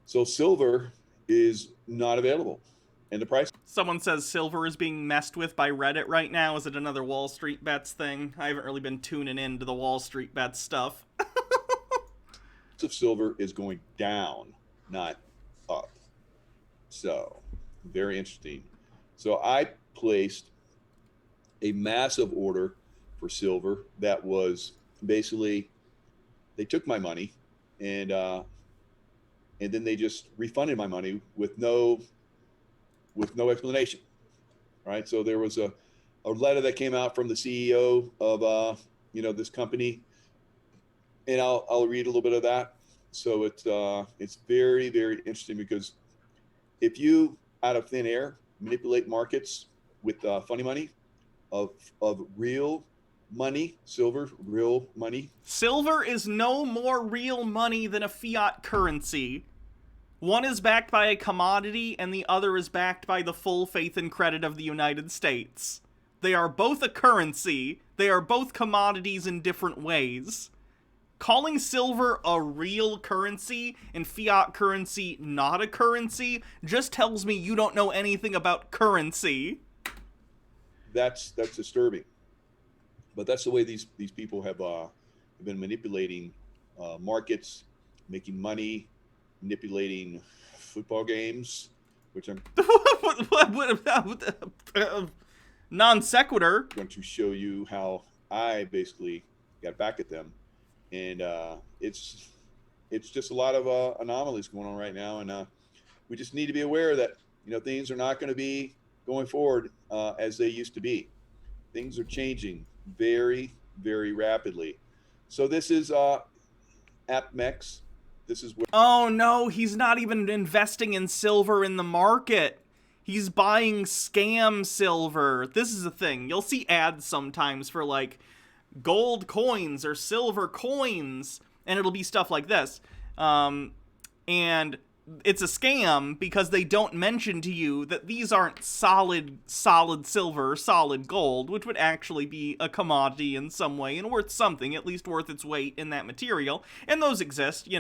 So silver is not available. And the price.
Someone says silver is being messed with by Reddit right now. Is it another Wall Street Bets thing? I haven't really been tuning into the Wall Street Bets stuff.
Of silver is going down, not up. So, very interesting. So I placed a massive order for silver that was basically, they took my money and then they just refunded my money with no explanation. All right. So there was a letter that came out from the CEO of this company, and I'll read a little bit of that. So it's very, very interesting, because if you out of thin air manipulate markets with funny money of real money, silver, real money.
Silver is no more real money than a fiat currency. One is backed by a commodity, and the other is backed by the full faith and credit of the United States. They are both a currency. They are both commodities in different ways. Calling silver a real currency and fiat currency not a currency just tells me you don't know anything about currency.
That's disturbing. But that's the way these people have been manipulating markets, making money, manipulating football games which I'm
non sequitur.
going to show you how I basically got back at them, and it's just a lot of anomalies going on right now, and we just need to be aware that things are not going to be going forward as they used to be. Things are changing very, very rapidly. So this is AppMex. This is where.
Oh no, he's not even investing in silver in the market. He's buying scam silver. This is a thing. You'll see ads sometimes for like gold coins or silver coins, and it'll be stuff like this. And it's a scam because they don't mention to you that these aren't solid silver, solid gold, which would actually be a commodity in some way and worth something, at least worth its weight in that material. And those exist.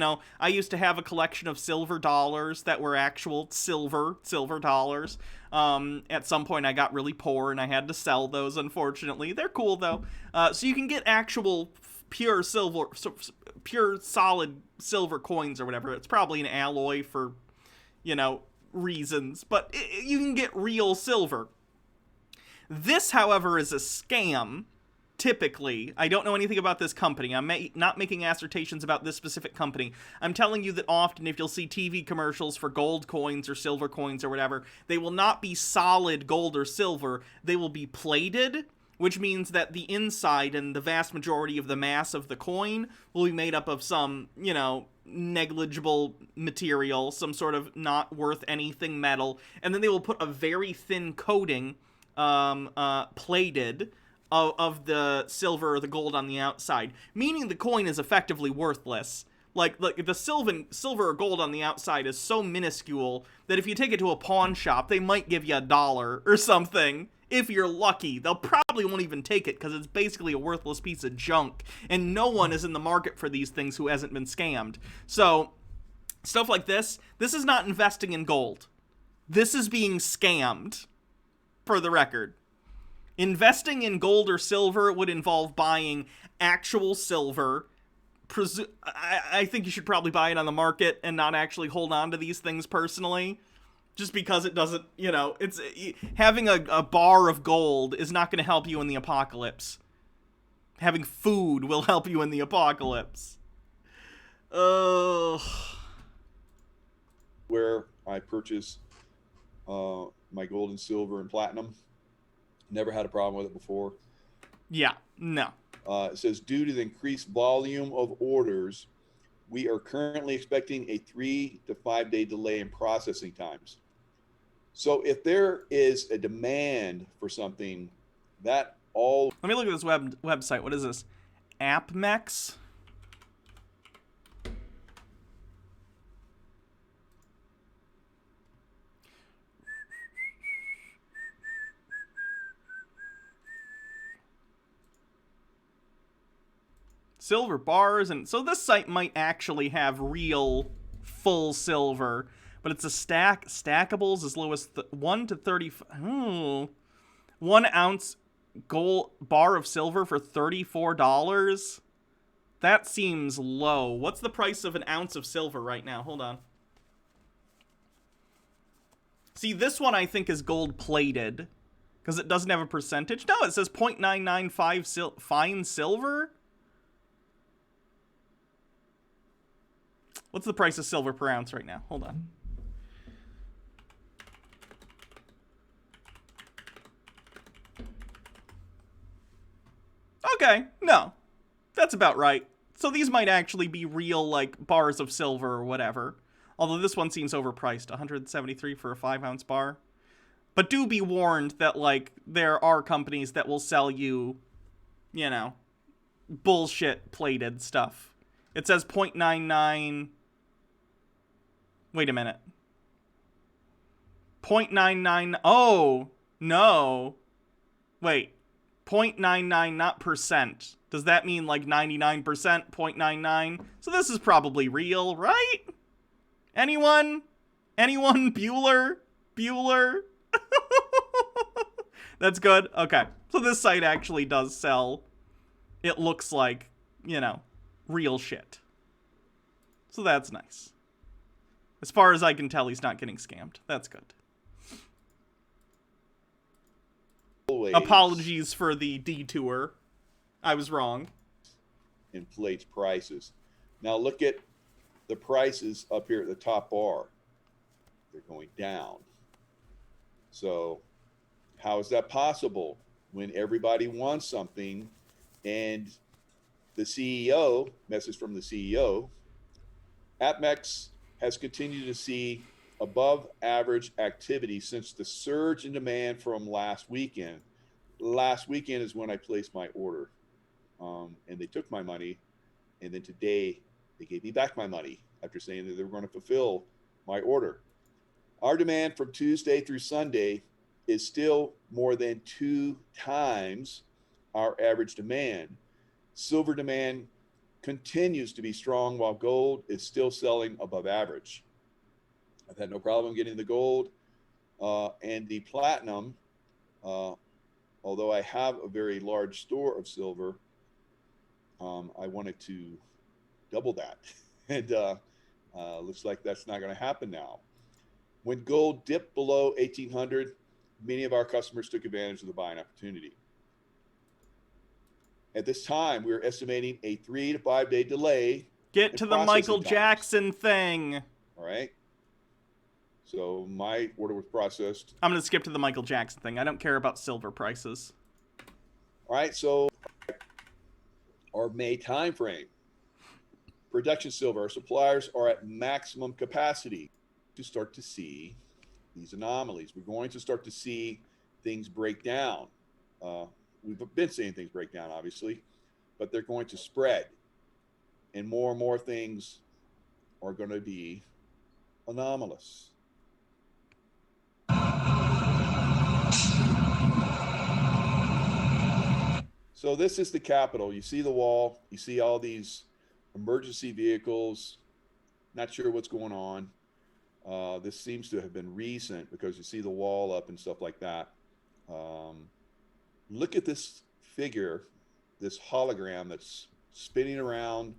I used to have a collection of silver dollars that were actual silver dollars. At some point I got really poor and I had to sell those, unfortunately. They're cool though. So you can get actual pure silver, pure solid silver coins or whatever. It's probably an alloy for, reasons, but you can get real silver. This, however, is a scam. Typically, I don't know anything about this company. I'm not making assertions about this specific company. I'm telling you that often if you'll see TV commercials for gold coins or silver coins or whatever, they will not be solid gold or silver. They will be plated, which means that the inside and the vast majority of the mass of the coin will be made up of some, negligible material, some sort of not worth anything metal, and then they will put a very thin coating, plated, of the silver or the gold on the outside, meaning the coin is effectively worthless. Like the silver or gold on the outside is so minuscule that if you take it to a pawn shop, they might give you $1 or something. If you're lucky, they'll probably won't even take it because it's basically a worthless piece of junk, and no one is in the market for these things who hasn't been scammed. So, stuff like this is not investing in gold. This is being scammed, for the record. Investing in gold or silver would involve buying actual silver. I think you should probably buy it on the market and not actually hold on to these things personally. Just because it doesn't, it's having a bar of gold is not going to help you in the apocalypse. Having food will help you in the apocalypse.
Where I purchase my gold and silver and platinum. Never had a problem with it before.
Yeah, no.
It says, due to the increased volume of orders, we are currently expecting a 3 to 5 day delay in processing times. So if there is a demand for something, that all...
Let me look at this website. What is this? AppMex? Silver bars, and so this site might actually have real full silver, but it's a stackables as low as 1 to 30. 1 ounce gold bar of silver for $34. That seems low. What's the price of an ounce of silver right now? Hold on. See, this one I think is gold plated because it doesn't have a percentage. No, it says 0.995 fine silver. What's the price of silver per ounce right now? Hold on. Okay, no. That's about right. So these might actually be real, like, bars of silver or whatever. Although this one seems overpriced. $173 for a 5-ounce bar. But do be warned that, like, there are companies that will sell you, bullshit plated stuff. It says 0.99... Wait a minute. 0.99... Oh, no. Wait. 0.99, not percent. Does that mean like 99%? 0.99? So this is probably real, right? Anyone? Bueller? That's good? Okay. So this site actually does sell, it looks like, real shit. So that's nice. As far as I can tell, he's not getting scammed. That's good. Apologies for the detour. I was wrong.
Inflates prices. Now look at the prices up here at the top bar. They're going down. So how is that possible when everybody wants something and the CEO, message from the CEO, APMEX has continued to see above average activity since the surge in demand from last weekend. Last weekend is when I placed my order. And they took my money. And then today they gave me back my money after saying that they were going to fulfill my order. Our demand from Tuesday through Sunday is still more than 2 times our average demand. Silver demand continues to be strong while gold is still selling above average. I've had no problem getting the gold and the platinum, although I have a very large store of silver. I wanted to double that, and looks like that's not going to happen now. When gold dipped below 1,800, many of our customers took advantage of the buying opportunity. At this time, we are estimating a 3 to 5 day delay.
Get to the Michael Jackson thing.
All right. So my order was processed.
I'm going to skip to the Michael Jackson thing. I don't care about silver prices.
All right. So our May time frame. Production silver. Our suppliers are at maximum capacity to start to see these anomalies. We're going to start to see things break down. We've been seeing things break down, obviously, but they're going to spread. And more things are going to be anomalous. So this is the Capitol. You see the wall. You see all these emergency vehicles. Not sure what's going on. This seems to have been recent because you see the wall up and stuff like that. Look at this figure, this hologram that's spinning around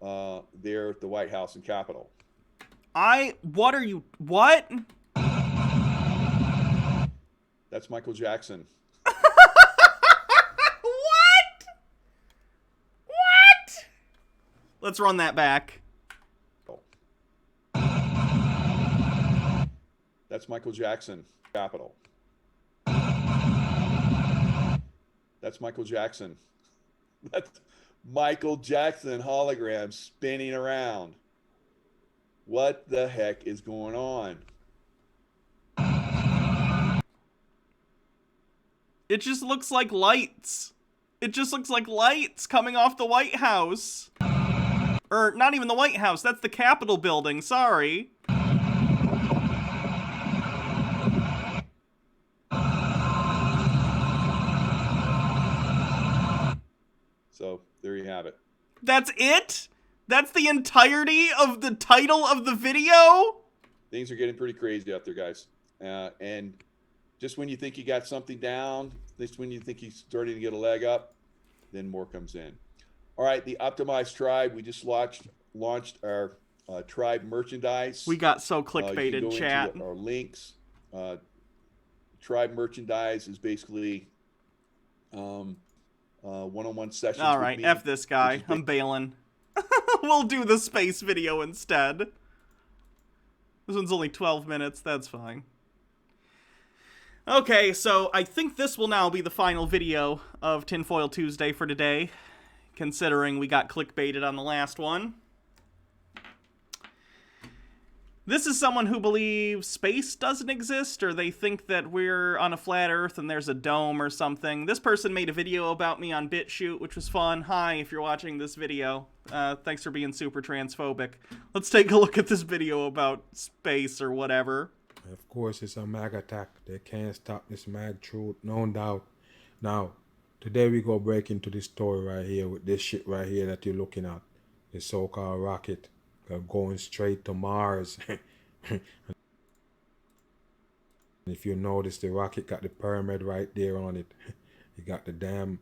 there at the White House and Capitol.
What?
That's Michael Jackson.
What? Let's run that back.
That's Michael Jackson, Capitol. That's Michael Jackson. That's Michael Jackson hologram spinning around. What the heck is going on?
It just looks like lights. It just looks like lights coming off the White House. Or, not even the White House, that's the Capitol building, sorry.
So, there you have it.
That's it? That's the entirety of the title of the video?
Things are getting pretty crazy out there, guys. And just when you think you got something down, just when you think you're starting to get a leg up, then more comes in. All right, the Optimized Tribe. We just launched our Tribe merchandise.
We got so clickbaited, chat.
Our links. Tribe merchandise is basically one-on-one sessions.
All right,
with me,
F this guy. I'm bailing. We'll do the space video instead. This one's only 12 minutes. That's fine. Okay, so I think this will now be the final video of Tinfoil Tuesday for today, considering we got clickbaited on the last one. This is someone who believes space doesn't exist, or they think that we're on a flat Earth and there's a dome or something. This person made a video about me on BitChute, which was fun. Hi, if you're watching this video. Thanks for being super transphobic. Let's take a look at this video about space or whatever.
Of course, it's a mag attack. They can't stop this mag truth, no doubt. Now, today we go break into this story right here with this shit right here that you're looking at. The so-called rocket going straight to Mars. If you notice, the rocket got the pyramid right there on it. You got the damn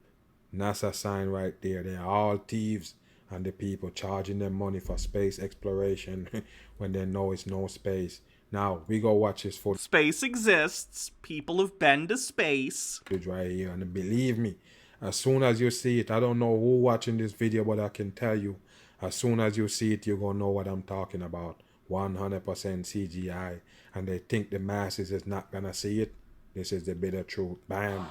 NASA sign right there. They're all thieves and the people charging them money for space exploration when they know it's no space. Now, we go watch this footage.
Space exists. People have been to space.
Right here, and believe me, as soon as you see it, I don't know who watching this video, but I can tell you, as soon as you see it, you're gonna know what I'm talking about. 100% CGI, and they think the masses is not gonna see it. This is the bitter truth. Bam.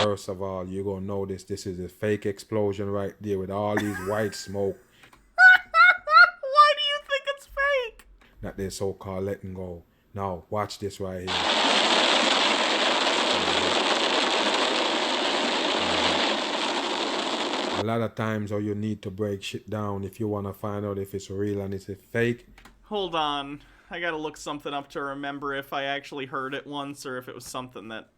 First of all, you're gonna notice this is a fake explosion right there with all these white smoke.
Why do you think it's fake?
That they're so-called letting go. Now, watch this right here. A lot of times, all you need to break shit down if you want to find out if it's real and it's a fake.
Hold on. I gotta look something up to remember if I actually heard it once or if it was something that...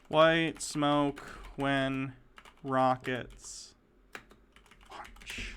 White smoke when rockets launch.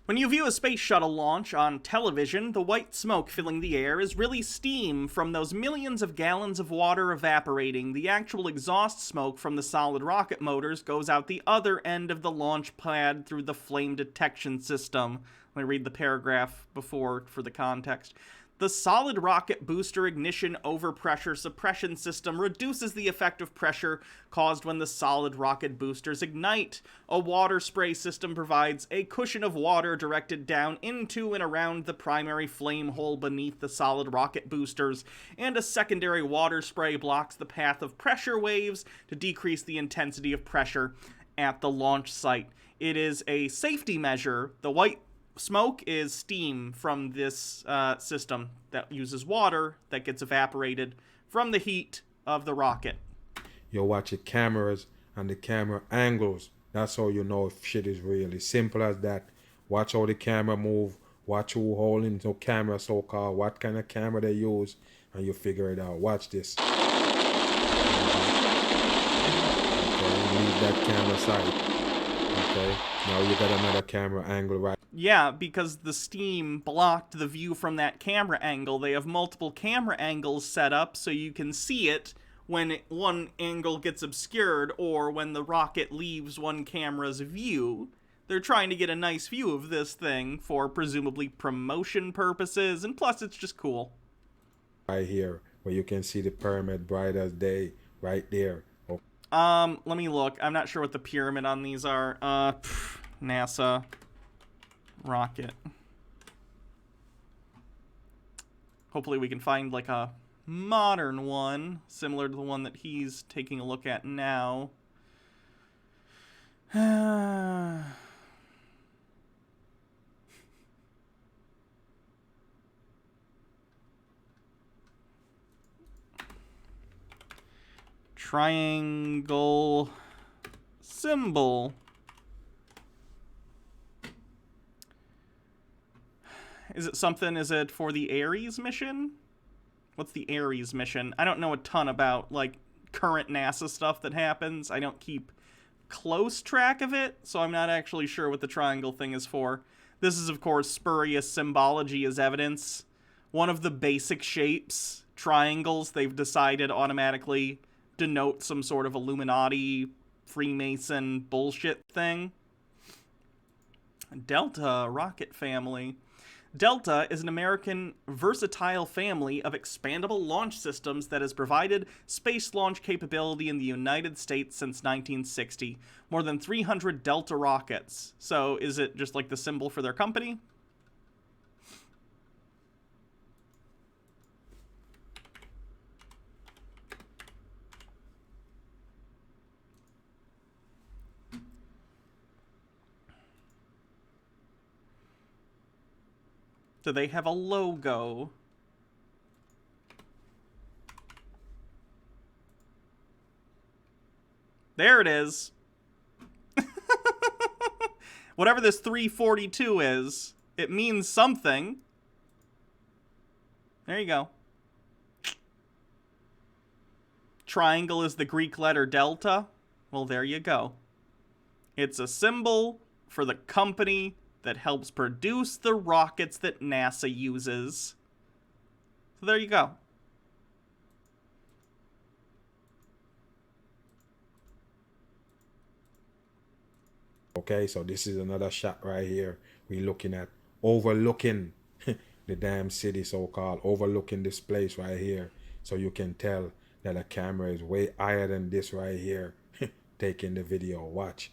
When you view a space shuttle launch on television, the white smoke filling the air is really steam from those millions of gallons of water evaporating. The actual exhaust smoke from the solid rocket motors goes out the other end of the launch pad through the flame detection system. Let me read the paragraph before for the context. The solid rocket booster ignition overpressure suppression system reduces the effective pressure caused when the solid rocket boosters ignite. A water spray system provides a cushion of water directed down into and around the primary flame hole beneath the solid rocket boosters, and a secondary water spray blocks the path of pressure waves to decrease the intensity of pressure at the launch site. It is a safety measure. The white smoke is steam from this system that uses water that gets evaporated from the heat of the rocket.
You'll watch the cameras and the camera angles. That's how you know if shit is real. It's simple as that. Watch how the camera move. Watch who holding the camera, so-called. What kind of camera they use, and you figure it out. Watch this. Okay, leave that camera side. Okay, now you got another camera angle right.
Yeah, because the steam blocked the view from that camera angle. They have multiple camera angles set up so you can see it when one angle gets obscured or when the rocket leaves one camera's view. They're trying to get a nice view of this thing for presumably promotion purposes, and plus it's just cool.
Right here, where you can see the pyramid bright as day, right there. Oh.
Let me look. I'm not sure what the pyramid on these are. NASA rocket. Hopefully we can find like a modern one similar to the one that he's taking a look at now. Triangle symbol. Is it something, is it for the Ares mission? What's the Ares mission? I don't know a ton about, like, current NASA stuff that happens. I don't keep close track of it, so I'm not actually sure what the triangle thing is for. This is, of course, spurious symbology as evidence. One of the basic shapes, triangles, they've decided automatically denote some sort of Illuminati, Freemason bullshit thing. Delta rocket family. Delta is an American versatile family of expandable launch systems that has provided space launch capability in the United States since 1960. More than 300 Delta rockets. So is it just like the symbol for their company? Do they have a logo? There it is. Whatever this 342 is, it means something. There you go. Triangle is the Greek letter delta. Well, there you go. It's a symbol for the company that helps produce the rockets that NASA uses. So there you go.
Okay, so this is another shot right here. We're looking at overlooking the damn city, so-called, overlooking this place right here. So you can tell that the camera is way higher than this right here, taking the video. Watch.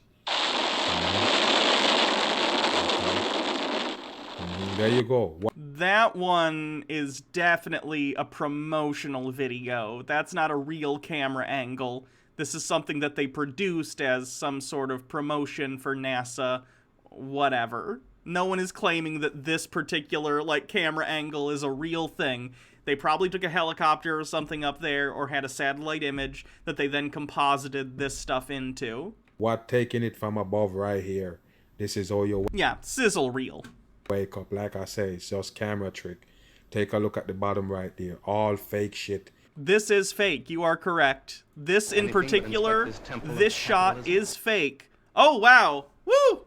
There you go.
That one is definitely a promotional video. That's not a real camera angle. This is something that they produced as some sort of promotion for NASA, whatever. No one is claiming that this particular, like, camera angle is a real thing. They probably took a helicopter or something up there or had a satellite image that they then composited this stuff into.
What, taking it from above right here. This is all your...
Yeah, sizzle reel.
Wake up, like I say, it's just camera trick. Take a look at the bottom right there. All fake shit.
This is fake. You are correct. This in particular, this shot is fake. Oh, wow. Woo!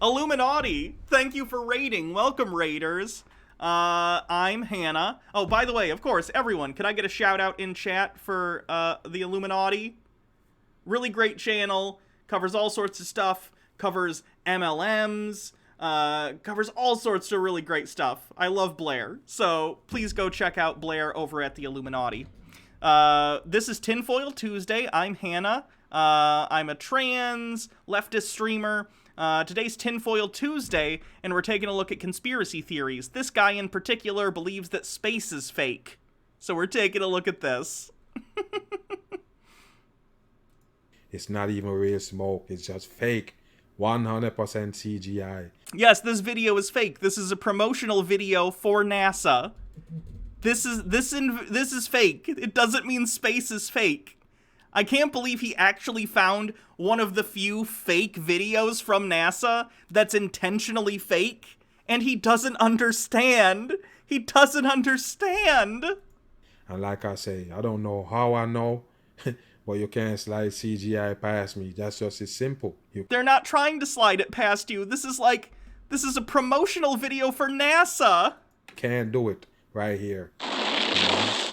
Illuminati, thank you for raiding. Welcome, raiders. I'm Hannah. Oh, by the way, of course, everyone, can I get a shout out in chat for the Illuminati? Really great channel. Covers all sorts of stuff. Covers MLMs. Covers all sorts of really great stuff. I love Blair, so please go check out Blair over at the Illuminati. This is Tinfoil Tuesday. I'm Hannah. I'm a trans leftist streamer. Today's Tinfoil Tuesday, and we're taking a look at conspiracy theories. This guy in particular believes that space is fake, so we're taking a look at this.
It's not even real smoke. It's just fake. 100% CGI.
Yes, this video is fake. This is a promotional video for NASA. This is fake. It doesn't mean space is fake. I can't believe he actually found one of the few fake videos from NASA that's intentionally fake, and he doesn't understand. He doesn't understand.
And like I say, I don't know how I know, but you can't slide CGI past me. That's just as simple.
They're not trying to slide it past you. This is a promotional video for NASA.
Can't do it right here. And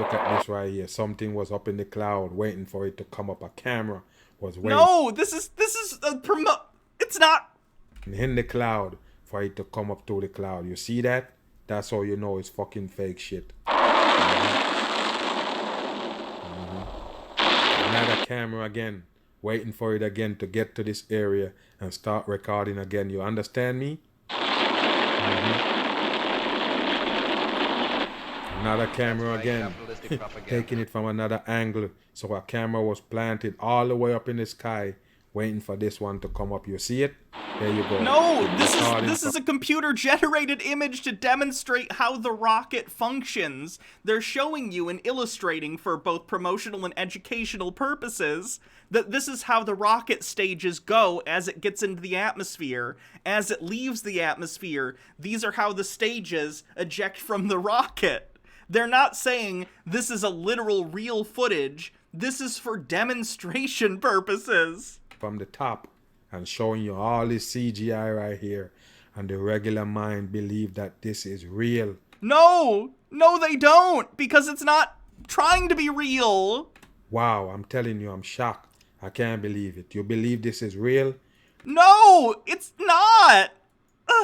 look at this right here. Something was up in the cloud waiting for it to come up. A camera was waiting.
No, this is a it's not.
In the cloud for it to come up to the cloud. You see that? That's how you know it's fucking fake shit. Another camera again, waiting for it again to get to this area and start recording again. You understand me? Another camera again, taking it from another angle. So a camera was planted all the way up in the sky, waiting for this one to come up. You see it? There you go.
No, this is a computer-generated image to demonstrate how the rocket functions. They're showing you and illustrating for both promotional and educational purposes that this is how the rocket stages go as it gets into the atmosphere. As it leaves the atmosphere, these are how the stages eject from the rocket. They're not saying this is a literal real footage. This is for demonstration purposes.
From the top and showing you all this CGI right here, and the regular mind believe that this is real.
No, they don't, because it's not trying to be real.
Wow, I'm telling you, I'm shocked. I can't believe it. You believe this is real?
No, it's not.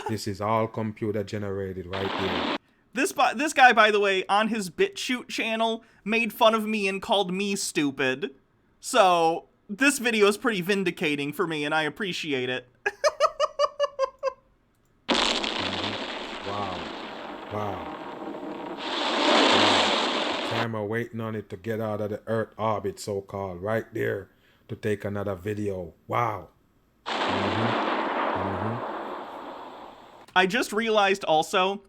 This is all computer generated right here.
This guy, by the way, on his BitChute channel, made fun of me and called me stupid. So this video is pretty vindicating for me, and I appreciate it.
Wow. Camera waiting on it to get out of the Earth orbit, so-called, right there to take another video. Wow.
I just realized also,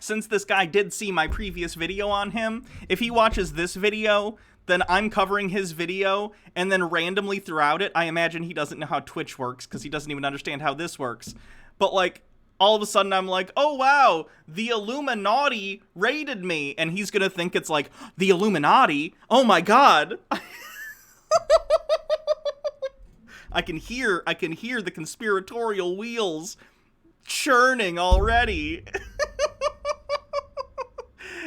since this guy did see my previous video on him, if he watches this video, then I'm covering his video, and then randomly throughout it, I imagine he doesn't know how Twitch works, because he doesn't even understand how this works. But, like, all of a sudden I'm like, oh wow, the Illuminati raided me, and he's gonna think it's like, the Illuminati? Oh my god! I can hear the conspiratorial wheels churning already.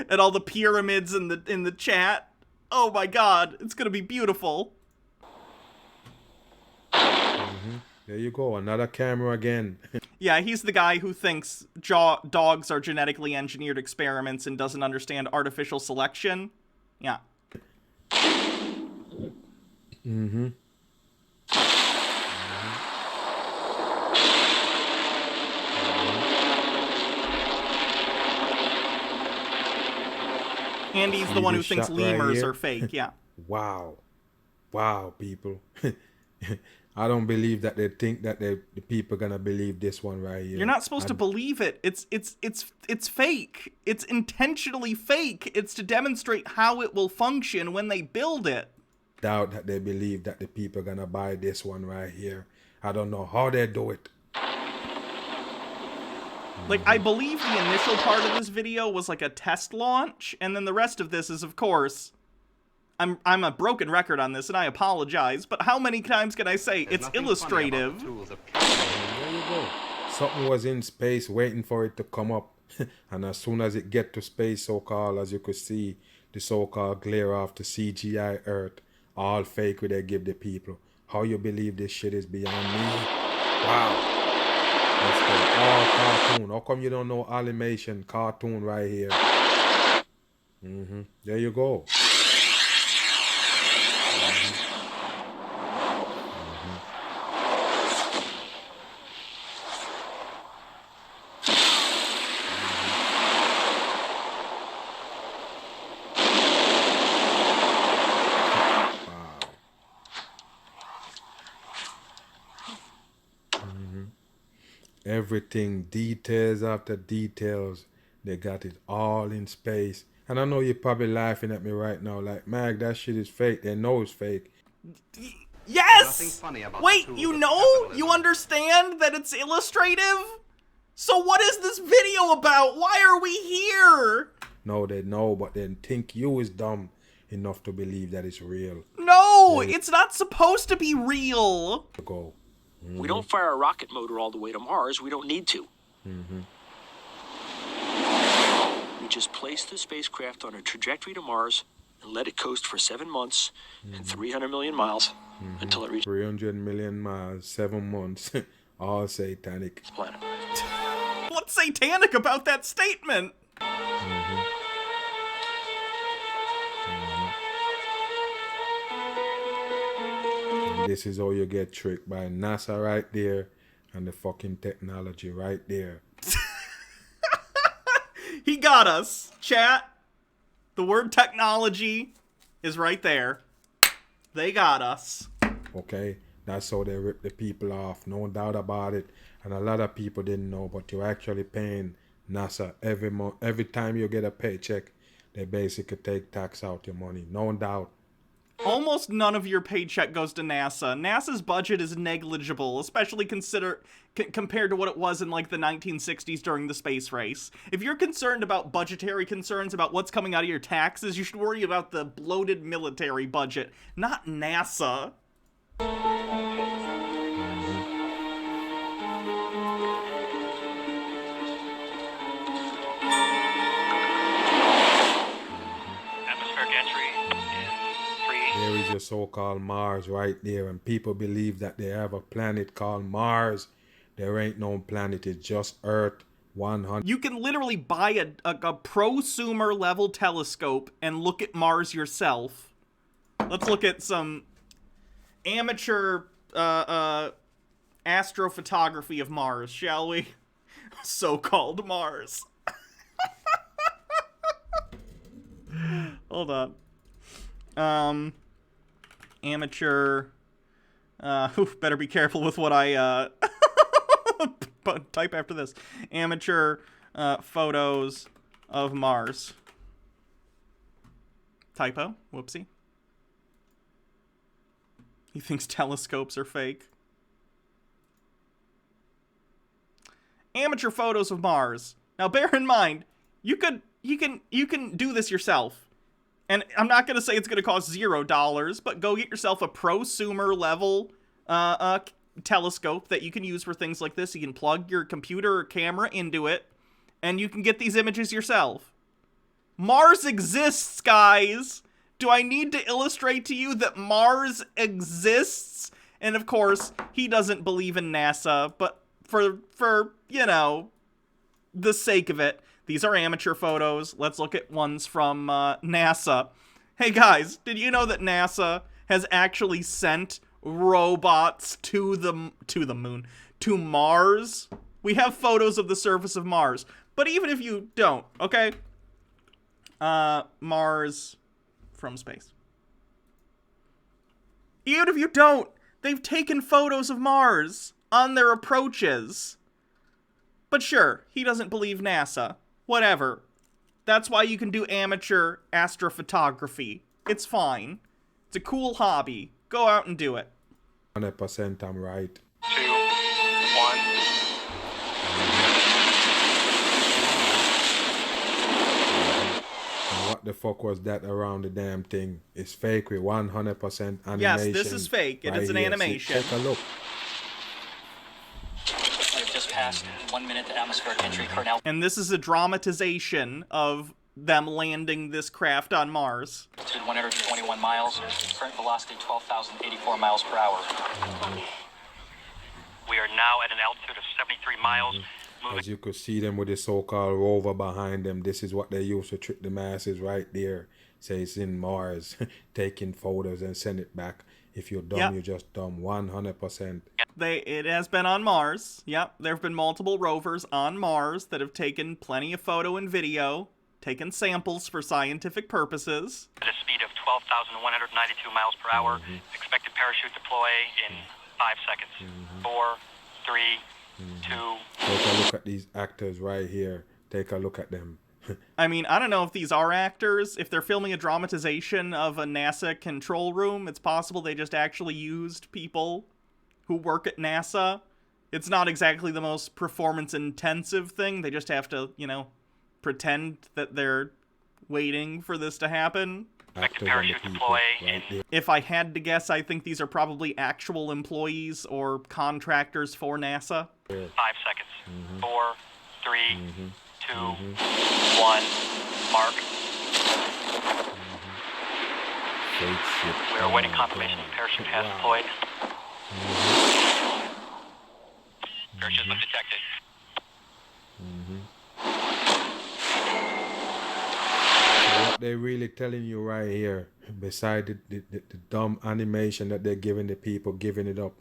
And all the pyramids in the chat. Oh my god, it's gonna be beautiful.
There you go, another camera again.
Yeah, he's the guy who thinks dogs are genetically engineered experiments and doesn't understand artificial selection. Yeah.
Mm-hmm.
Andy's the one who thinks lemurs are fake, yeah.
Wow. Wow, people. I don't believe that they think that the people are gonna believe this one right here.
You're not supposed to believe it. It's fake. It's intentionally fake. It's to demonstrate how it will function when they build it.
Doubt that they believe that the people are gonna buy this one right here. I don't know how they do it.
Like, I believe the initial part of this video was like a test launch, and then the rest of this is, of course, I'm a broken record on this, and I apologize, but how many times can I say it's illustrative?
There you go. Something was in space waiting for it to come up, and as soon as it get to space, so-called, as you could see, the so-called glare off the CGI Earth, all fake what they give the people. How you believe this shit is beyond me? Wow. Let's go. All cartoon. How come you don't know animation cartoon right here? There you go. Everything, details after details, they got it all in space. And I know you're probably laughing at me right now, like, Mag, that shit is fake. They know it's fake.
Yes! Wait, you know? You understand that it's illustrative? So what is this video about? Why are we here?
No, they know, but they think you is dumb enough to believe that it's real.
No, it's not supposed to be real.
Go.
We don't fire a rocket motor all the way to Mars. We don't need to. We just place the spacecraft on a trajectory to Mars and let it coast for 7 months and 300 million miles until it reaches
300 million miles, 7 months. All satanic.
planet.
What's satanic about that statement?
This is how you get tricked by NASA right there and the fucking technology right there.
He got us, chat. The word technology is right there. They got us.
Okay, that's how they rip the people off, no doubt about it. And a lot of people didn't know, but you're actually paying NASA every month. Every time you get a paycheck, they basically take tax out your money, no doubt.
Almost none of your paycheck goes to NASA. NASA's budget is negligible, especially compared to what it was in like the 1960s during the space race. If you're concerned about budgetary concerns about what's coming out of your taxes, you should worry about the bloated military budget, not NASA.
There is your so-called Mars right there, and people believe that they have a planet called Mars. There ain't no planet, it's just Earth 100.
You can literally buy a prosumer level telescope and look at Mars yourself. Let's look at some amateur astrophotography of Mars, shall we? So-called Mars. Hold on. Amateur, better be careful with what I, type after this. Amateur, photos of Mars. Typo, whoopsie. He thinks telescopes are fake. Amateur photos of Mars. Now bear in mind, you can do this yourself. And I'm not going to say it's going to cost $0, but go get yourself a prosumer level telescope that you can use for things like this. You can plug your computer or camera into it, and you can get these images yourself. Mars exists, guys! Do I need to illustrate to you that Mars exists? And of course, he doesn't believe in NASA, but for you know, the sake of it, these are amateur photos. Let's look at ones from NASA. Hey guys, did you know that NASA has actually sent robots to the moon, to Mars? We have photos of the surface of Mars. But even if you don't, okay? Mars from space. Even if you don't, they've taken photos of Mars on their approaches. But sure, he doesn't believe NASA. Whatever. That's why you can do amateur astrophotography. It's fine. It's a cool hobby. Go out and do it.
100% I'm right.
2, 1.
And what the fuck was that around the damn thing? It's fake with 100% animation.
Yes, this is fake. It is an animation.
See, take a look.
We've just passed 1 minute to atmospheric entry. Cornell.
And this is a dramatization of them landing this craft on Mars.
Altitude 121 miles. Current velocity 12,084 miles per hour.
We are now at an altitude of 73 miles.
As you could see them with the so-called rover behind them, this is what they used to trick the masses right there. Say it's in Mars, taking photos and send it back. If you're dumb, you're just dumb. 100%.
It has been on Mars. Yep, there have been multiple rovers on Mars that have taken plenty of photo and video, taken samples for scientific purposes.
At a speed of 12,192 miles per hour. Expected parachute deploy in 5 seconds. 4, 3, 2.
Take a look at these actors right here. Take a look at them.
I mean, I don't know if these are actors. If they're filming a dramatization of a NASA control room, it's possible they just actually used people who work at NASA. It's not exactly the most performance-intensive thing. They just have to, you know, pretend that they're waiting for this to happen.
Parachute deploy in...
If I had to guess, I think these are probably actual employees or contractors for NASA.
5 seconds. 4, 3, 2, 1. Mark. We are awaiting confirmation the parachute has deployed. Parachute has been detected.
What they're really telling you right here, beside the dumb animation that they're giving the people, giving it up,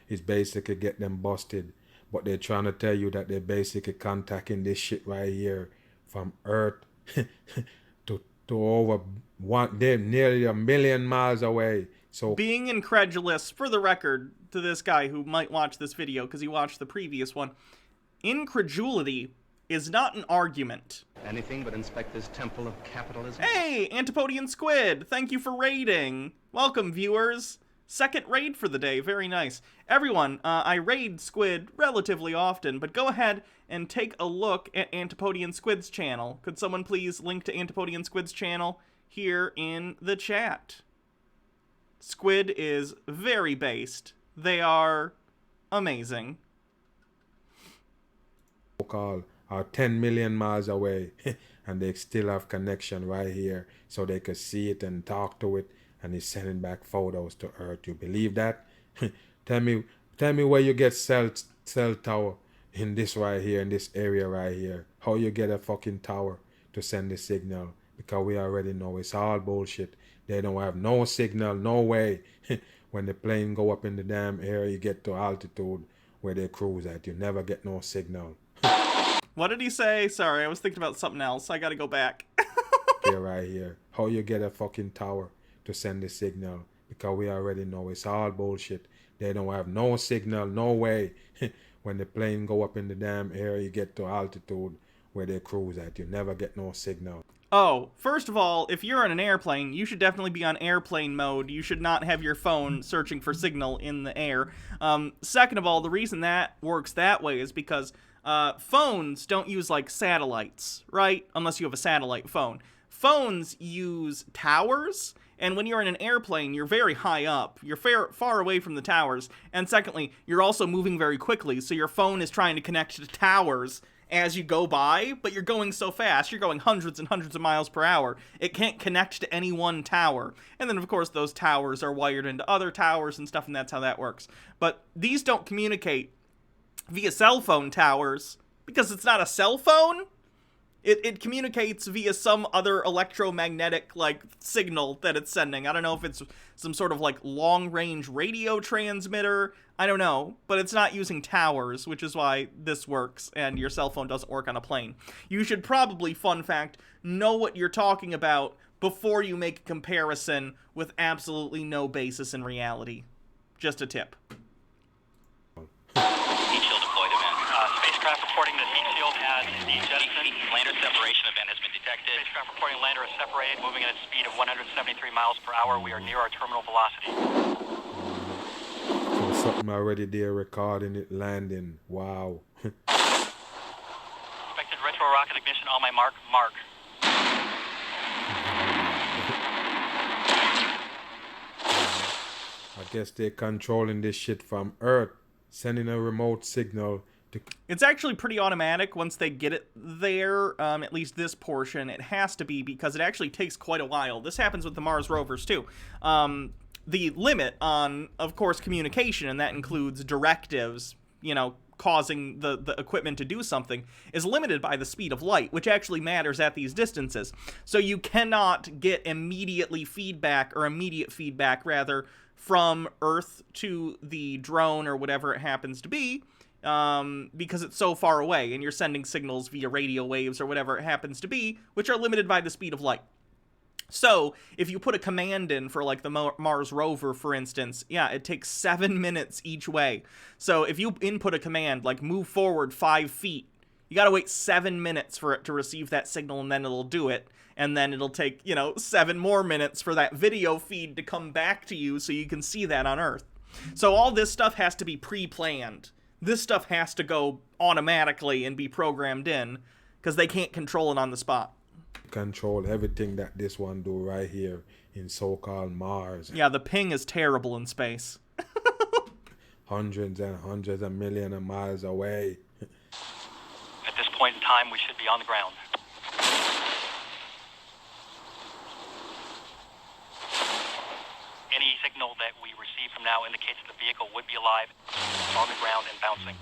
is basically get them busted. But they're trying to tell you that they're basically contacting this shit right here from Earth to over they're nearly 1 million miles away. So
being incredulous, for the record, to this guy who might watch this video because he watched the previous one, incredulity is not an argument.
Anything but inspect this temple of capitalism.
Hey, Antipodian Squid, thank you for raiding. Welcome, viewers. Second raid for the day, very nice. Everyone, I raid Squid relatively often, but go ahead and take a look at Antipodian Squid's channel. Could someone please link to Antipodian Squid's channel here in the chat? Squid is very based. They are amazing.
Call are 10 million miles away, and they still have connection right here, so they could see it and talk to it. And he's sending back photos to Earth. You believe that? Tell me where you get cell tower in this right here, in this area right here. How you get a fucking tower to send the signal? Because we already know it's all bullshit. They don't have no signal, no way. When the plane go up in the damn air, you get to altitude where they cruise at. You never get no signal.
What did he say? Sorry, I was thinking about something else. I gotta go back.
Here right here. How you get a fucking tower to send the signal? Because we already know it's all bullshit. They don't have no signal, no way. When the plane go up in the damn air, you get to altitude where they cruise at. You never get no signal.
Oh, first of all, if you're in an airplane, you should definitely be on airplane mode. You should not have your phone searching for signal in the air. Second of all, the reason that works that way is because phones don't use, like, satellites, right? Unless you have a satellite phone. Phones use towers, And when you're in an airplane, you're very high up. You're far away from the towers. And secondly, you're also moving very quickly, so your phone is trying to connect to towers as you go by, but you're going so fast, you're going hundreds and hundreds of miles per hour, it can't connect to any one tower. And then, of course, those towers are wired into other towers and stuff, and that's how that works. But these don't communicate via cell phone towers, because it's not a cell phone. It communicates via some other electromagnetic, like, signal that it's sending. I don't know if it's some sort of, like, long-range radio transmitter. I don't know. But it's not using towers, which is why this works, and your cell phone doesn't work on a plane. You should probably, fun fact, know what you're talking about before you make a comparison with absolutely no basis in reality. Just a tip.
Heat shield deployed event. Spacecraft reporting that heat shield has the jettison. Lander separation event has been detected. Spacecraft reporting lander is separated, moving at a speed of 173 miles per hour. We are near our terminal velocity.
So something already there recording it landing. Wow.
Expected retro rocket ignition on my mark. Mark.
I guess they're controlling this shit from Earth, sending a remote signal.
It's actually pretty automatic once they get it there, at least this portion. It has to be, because it actually takes quite a while. This happens with the Mars rovers, too. The limit on, of course, communication, and that includes directives, you know, causing the equipment to do something, is limited by the speed of light, which actually matters at these distances. So you cannot get immediate feedback, rather, from Earth to the drone or whatever it happens to be, because it's so far away, and you're sending signals via radio waves or whatever it happens to be, which are limited by the speed of light. So, if you put a command in for, like, the Mars rover, for instance, yeah, it takes 7 minutes each way. So, if you input a command, like, move forward 5 feet, you gotta wait 7 minutes for it to receive that signal, and then it'll do it. And then it'll take, 7 more minutes for that video feed to come back to you so you can see that on Earth. So, all this stuff has to be pre-planned. This stuff has to go automatically and be programmed in, because they can't control it on the spot.
Control everything that this one do right here in so-called Mars.
Yeah, the ping is terrible in space.
Hundreds and hundreds of millions of miles away.
At this point in time, we should be on the ground. Any signal that we receive from now indicates that the vehicle would be alive, on the ground and bouncing.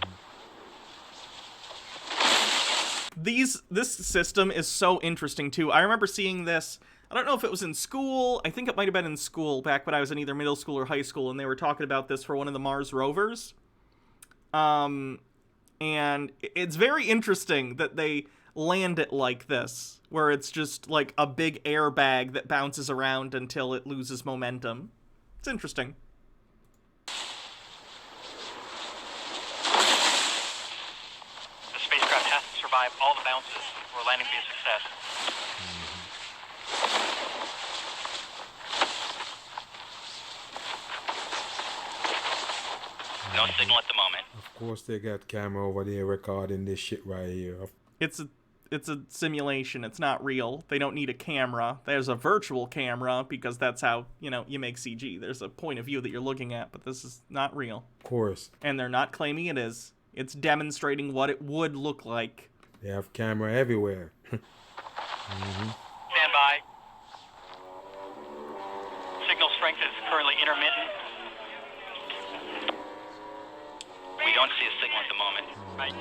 This system is so interesting, too. I remember seeing this, I don't know if it was in school, I think it might have been in school back when I was in either middle school or high school, and they were talking about this for one of the Mars rovers. And it's very interesting that they land it like this, where it's just like a big airbag that bounces around until it loses momentum. It's interesting.
Survive all the bounces or landing be a success. No signal at the moment.
Of course they got camera over there recording this shit right here.
It's a simulation. It's not real. They don't need a camera. There's a virtual camera, because that's how, you make CG. There's a point of view that you're looking at, but this is not real.
Of course.
And they're not claiming it is. It's demonstrating what it would look like.
They have camera everywhere.
Stand by. Signal strength is currently intermittent. We don't see a signal at the moment. Right.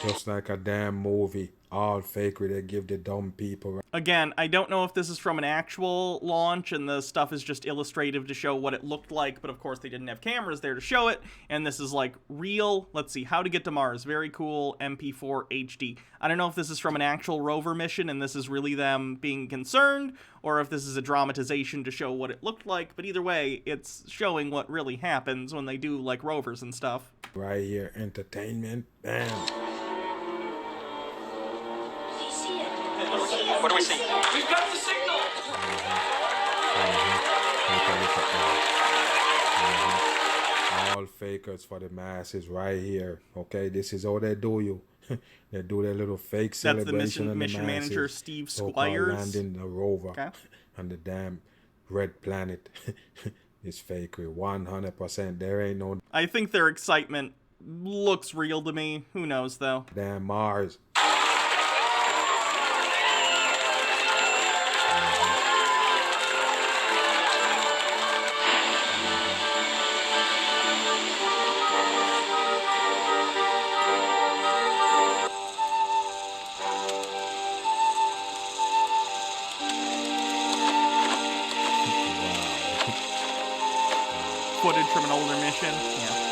Just like a damn movie. All fakery they give the dumb people.
Again, I don't know if this is from an actual launch and the stuff is just illustrative to show what it looked like, but of course they didn't have cameras there to show it, and this is like real. Let's see, how to get to Mars. Very cool, MP4 HD. I don't know if this is from an actual rover mission and this is really them being concerned, or if this is a dramatization to show what it looked like, but either way, it's showing what really happens when they do, like, rovers and stuff.
Right here, entertainment, bam.
What do we see? We've got the signal!
All fakers for the masses right here. Okay, this is how they do you. They do their little fake
That's the
celebration on
mission
the
manager,
masses,
Steve
so-called
Squires.
landing the rover
Okay.
on the damn red planet. It's fakery, 100%. There ain't no
I think their excitement looks real to me. Who knows, though?
damn Mars.
Footage from an older mission. Yeah.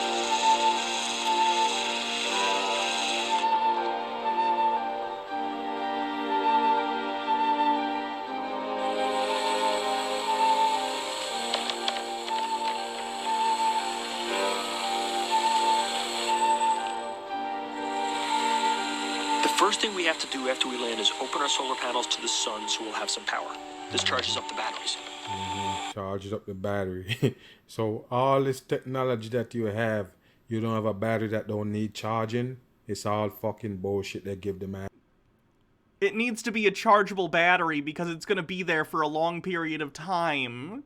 The first thing we have to do after we land is open our solar panels to the sun so we'll have some power. This charges up the batteries.
Charges up the battery. So all this technology that you have, you don't have a battery that don't need charging. It's all fucking bullshit they give the man.
It needs to be a chargeable battery because it's going to be there for a long period of time.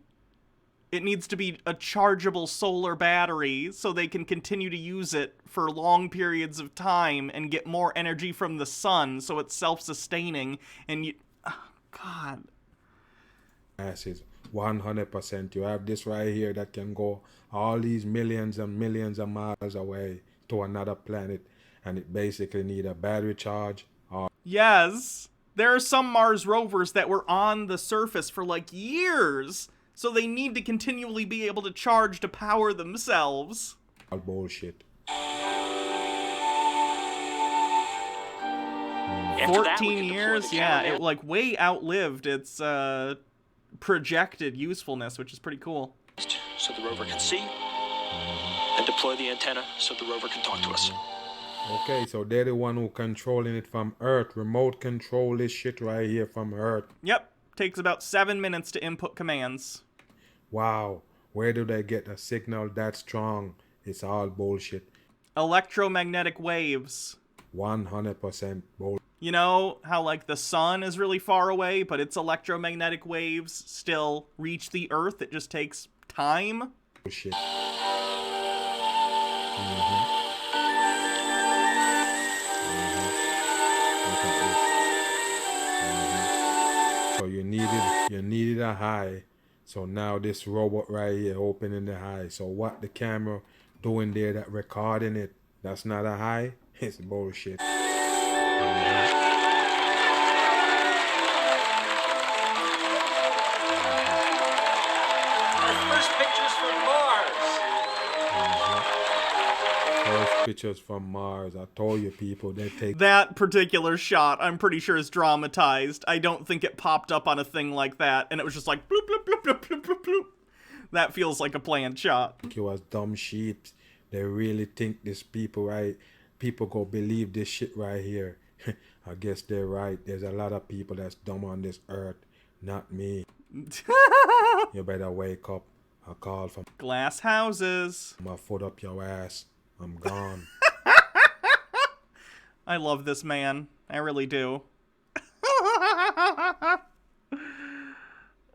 It needs to be a chargeable solar battery so they can continue to use it for long periods of time and get more energy from the sun so it's self-sustaining and you... Oh, God.
Masses, 100%. You have this right here that can go all these millions and millions of miles away to another planet, and it basically need a battery charge.
Yes. There are some Mars rovers that were on the surface for like years, so they need to continually be able to charge to power themselves.
All bullshit.
14 years? Yeah, it like way outlived its projected usefulness, which is pretty cool.
So the rover can see, and deploy the antenna so the rover can talk to us.
Okay, so they're the one who controlling it from Earth. Remote control this shit right here from Earth.
Yep. Takes about 7 minutes to input commands.
Wow. Where do they get a signal that strong? It's all bullshit.
Electromagnetic waves.
100% bullshit.
You know how, like, the sun is really far away, but its electromagnetic waves still reach the Earth? It just takes time?
Bullshit. So you needed a high. So now this robot right here opening the high. So what the camera doing there that recording it, that's not a high? It's bullshit.
First pictures from Mars.
First pictures from Mars. I told you people, they take...
That particular shot, I'm pretty sure, is dramatized. I don't think it popped up on a thing like that, and it was just like bloop, bloop, bloop, bloop, bloop, bloop, bloop. That feels like a planned shot.
You as dumb sheep. They really think this people, right? People go believe this shit right here. I guess they're right. There's a lot of people that's dumb on this earth. Not me. You better wake up. I call from
glass houses.
My foot up your ass. I'm gone.
I love this man. I really do.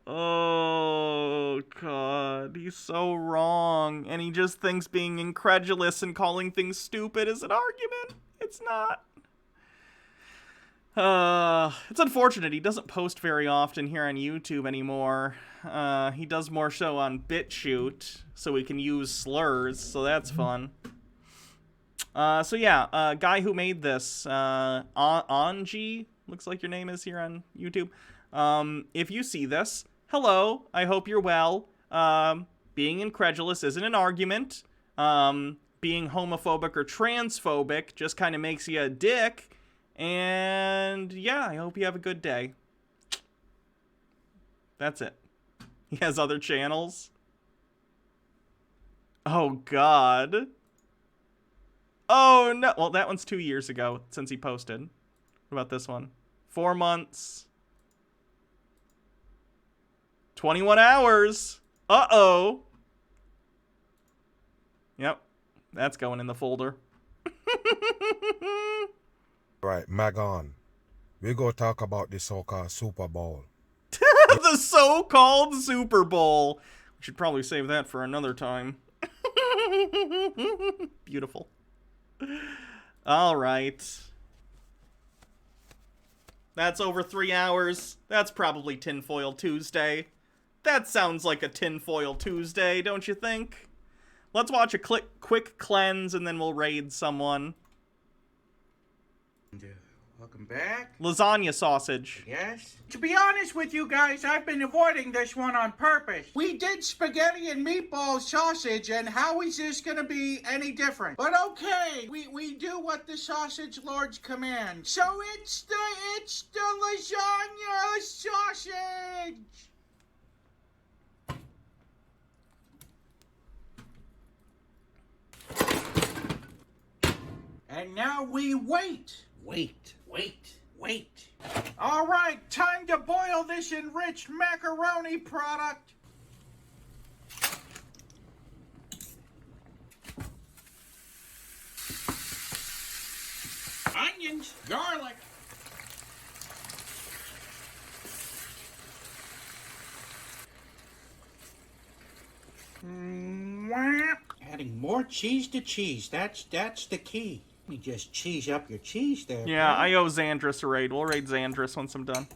Oh, God. He's so wrong. And he just thinks being incredulous and calling things stupid is an argument. It's not. It's unfortunate. He doesn't post very often here on YouTube anymore. He does more so on BitChute, so we can use slurs, so that's fun. So yeah, guy who made this, Anji, looks like your name is here on YouTube. If you see this, hello, I hope you're well. Being incredulous isn't an argument. Being homophobic or transphobic just kind of makes you a dick. And yeah, I hope you have a good day. That's it. He has other channels. Oh, God. Oh, no. Well, that one's 2 years ago since he posted. What about this one? 4 months. 21 hours. Uh-oh. Yep. That's going in the folder.
right, Magon. We go talk about the so-called Super Bowl.
The so-called Super Bowl. We should probably save that for another time. Beautiful. All right. That's over 3 hours. That's probably Tinfoil Tuesday. That sounds like a Tinfoil Tuesday, don't you think? Let's watch a quick cleanse and then we'll raid someone.
Welcome back.
Lasagna sausage.
Yes? To be honest with you guys, I've been avoiding this one on purpose. We did spaghetti and meatball sausage, and how is this gonna be any different? But okay, we do what the sausage lords command. So it's the lasagna sausage! And now we wait. Wait. All right, time to boil this enriched macaroni product. Onions, garlic. Adding more cheese to cheese. That's the key. You just cheese up your cheese there.
Yeah, I owe Xandris a raid. We'll raid Xandris once I'm done.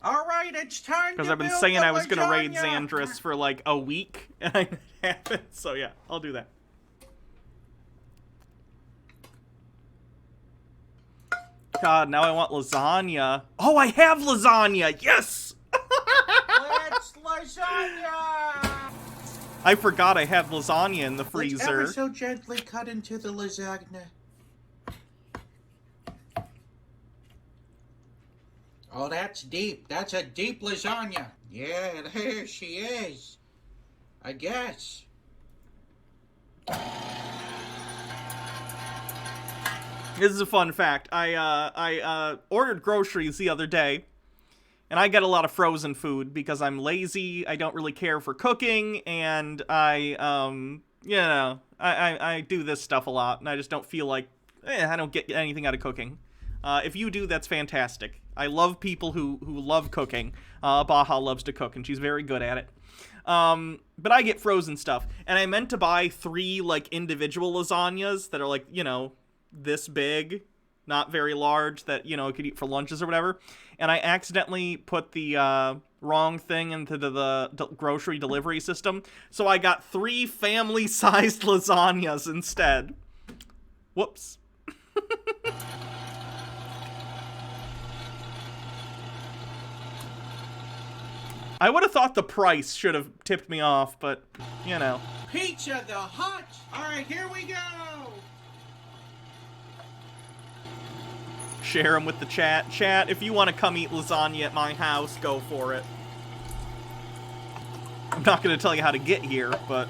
All right, it's time.
Because I've been saying I was gonna raid Xandris for like a week, and I haven't. So yeah, I'll do that. God, now I want lasagna. Oh, I have lasagna. Yes.
Let's lasagna.
I forgot I have lasagna in the freezer.
Let's ever so gently cut into the lasagna. Oh, that's deep. That's a deep lasagna. Yeah, there she is. I guess.
This is a fun fact. I ordered groceries the other day, and I get a lot of frozen food because I'm lazy, I don't really care for cooking, and I do this stuff a lot, and I just don't feel like, I don't get anything out of cooking. If you do, that's fantastic. I love people who love cooking. Baja loves to cook, and she's very good at it. But I get frozen stuff, and I meant to buy 3, like, individual lasagnas that are, like, you know, this big, not very large, that, you know, I could eat for lunches or whatever, and I accidentally put the wrong thing into the grocery delivery system, so I got 3 family-sized lasagnas instead. Whoops. I would have thought the price should have tipped me off, but, you know.
Pizza the Hut! Alright, here we go!
Share them with the chat. Chat, if you want to come eat lasagna at my house, go for it. I'm not going to tell you how to get here, but...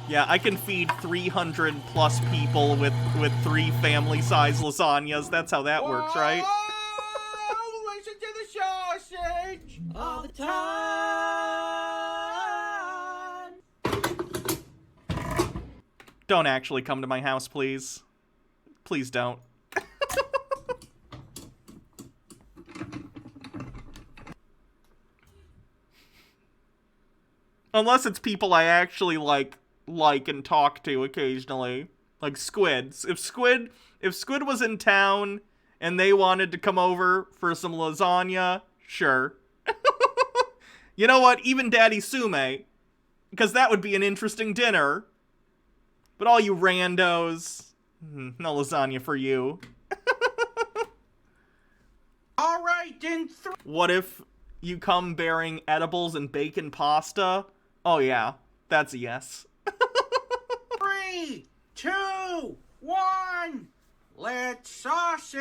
yeah, I can feed 300 plus people with 3 family-sized lasagnas. That's how that works, right?
Oh, listen to the sausage! All the time!
Don't actually come to my house, please. Please don't. Unless it's people I actually like and talk to occasionally. Like squids. If Squid was in town and they wanted to come over for some lasagna, sure. You know what? Even Daddy Sume, because that would be an interesting dinner. But all you randos, no lasagna for you.
All right, then.
What if you come bearing edibles and bacon pasta? Oh yeah, that's a yes.
3, 2, 1. Let's sausage.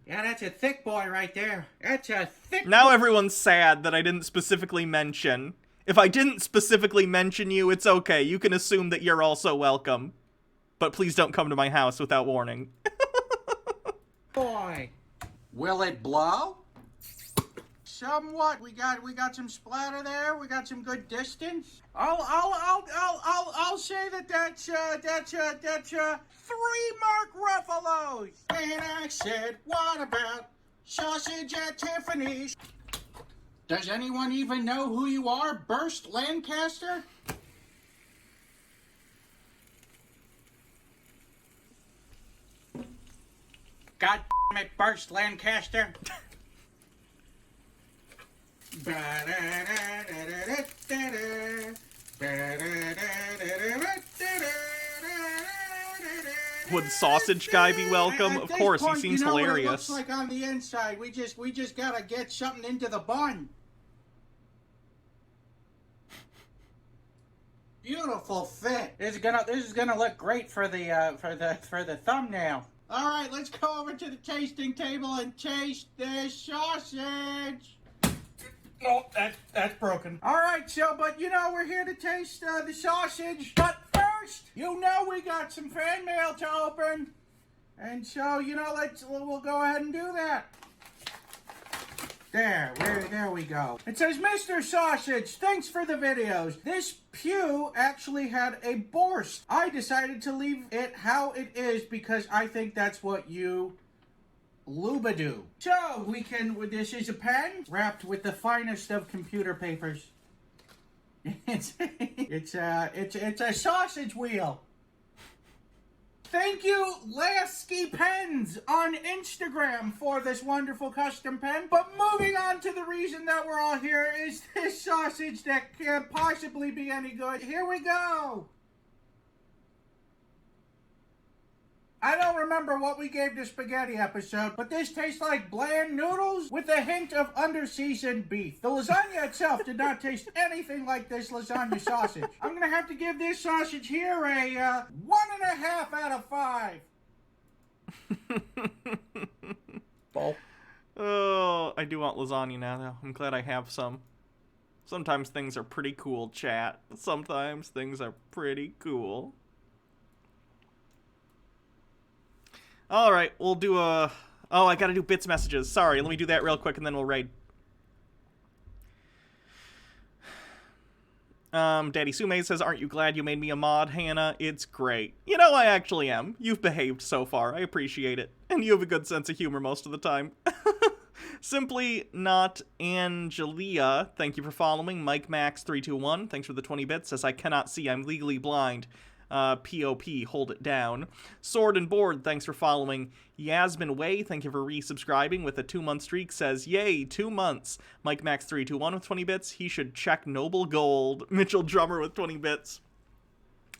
Yeah, that's a thick boy right there. That's a thick
Now everyone's sad that I didn't specifically mention. If I didn't specifically mention you, it's okay. You can assume that you're also welcome. But please don't come to my house without warning.
boy. Will it blow? Somewhat. We got some splatter there. We got some good distance. I'll say that's 3 Mark Ruffalo's. And I said, what about sausage at Tiffany's? Does anyone even know who you are, Burst Lancaster? God damn it, Burst Lancaster.
Would Sausage Guy be welcome? Of course, he seems hilarious.
It looks like on the inside. We just gotta get something into the bun. Beautiful fit. This is gonna look great for the thumbnail. All right, let's go over to the tasting table and taste this sausage.
Oh, that's broken.
All right, but we're here to taste the sausage. But first, we got some fan mail to open, and so we'll go ahead and do that. There we go. It says, Mr. Sausage, thanks for the videos. This pew actually had a burst. I decided to leave it how it is because I think that's what you Lubadoo. So this is a pen wrapped with the finest of computer papers. It's a sausage wheel. Thank you, Lasky Pens on Instagram for this wonderful custom pen. But moving on to the reason that we're all here is this sausage that can't possibly be any good. Here we go. I don't remember what we gave the spaghetti episode, but this tastes like bland noodles with a hint of under-seasoned beef. The lasagna itself did not taste anything like this lasagna sausage. I'm gonna have to give this sausage here a 1.5 out of 5.
Oh, I do want lasagna now, though. I'm glad I have some. Sometimes things are pretty cool, chat. Sometimes things are pretty cool. Alright, we'll do a... Oh, I gotta do bits messages. Sorry, let me do that real quick and then we'll raid. Daddy Sume says, aren't you glad you made me a mod, Hannah? It's great. I actually am. You've behaved so far. I appreciate it. And you have a good sense of humor most of the time. Simply Not Angelia, thank you for following. Mike Max 321, thanks for the 20 bits. Says, I cannot see. I'm legally blind. POP, hold it down. Sword and Board, thanks for following. Yasmin Way, thank you for resubscribing with a 2-month streak, says, yay, 2 months. Mike Max 321 with 20 bits. He should check Noble Gold. Mitchell Drummer with 20 bits.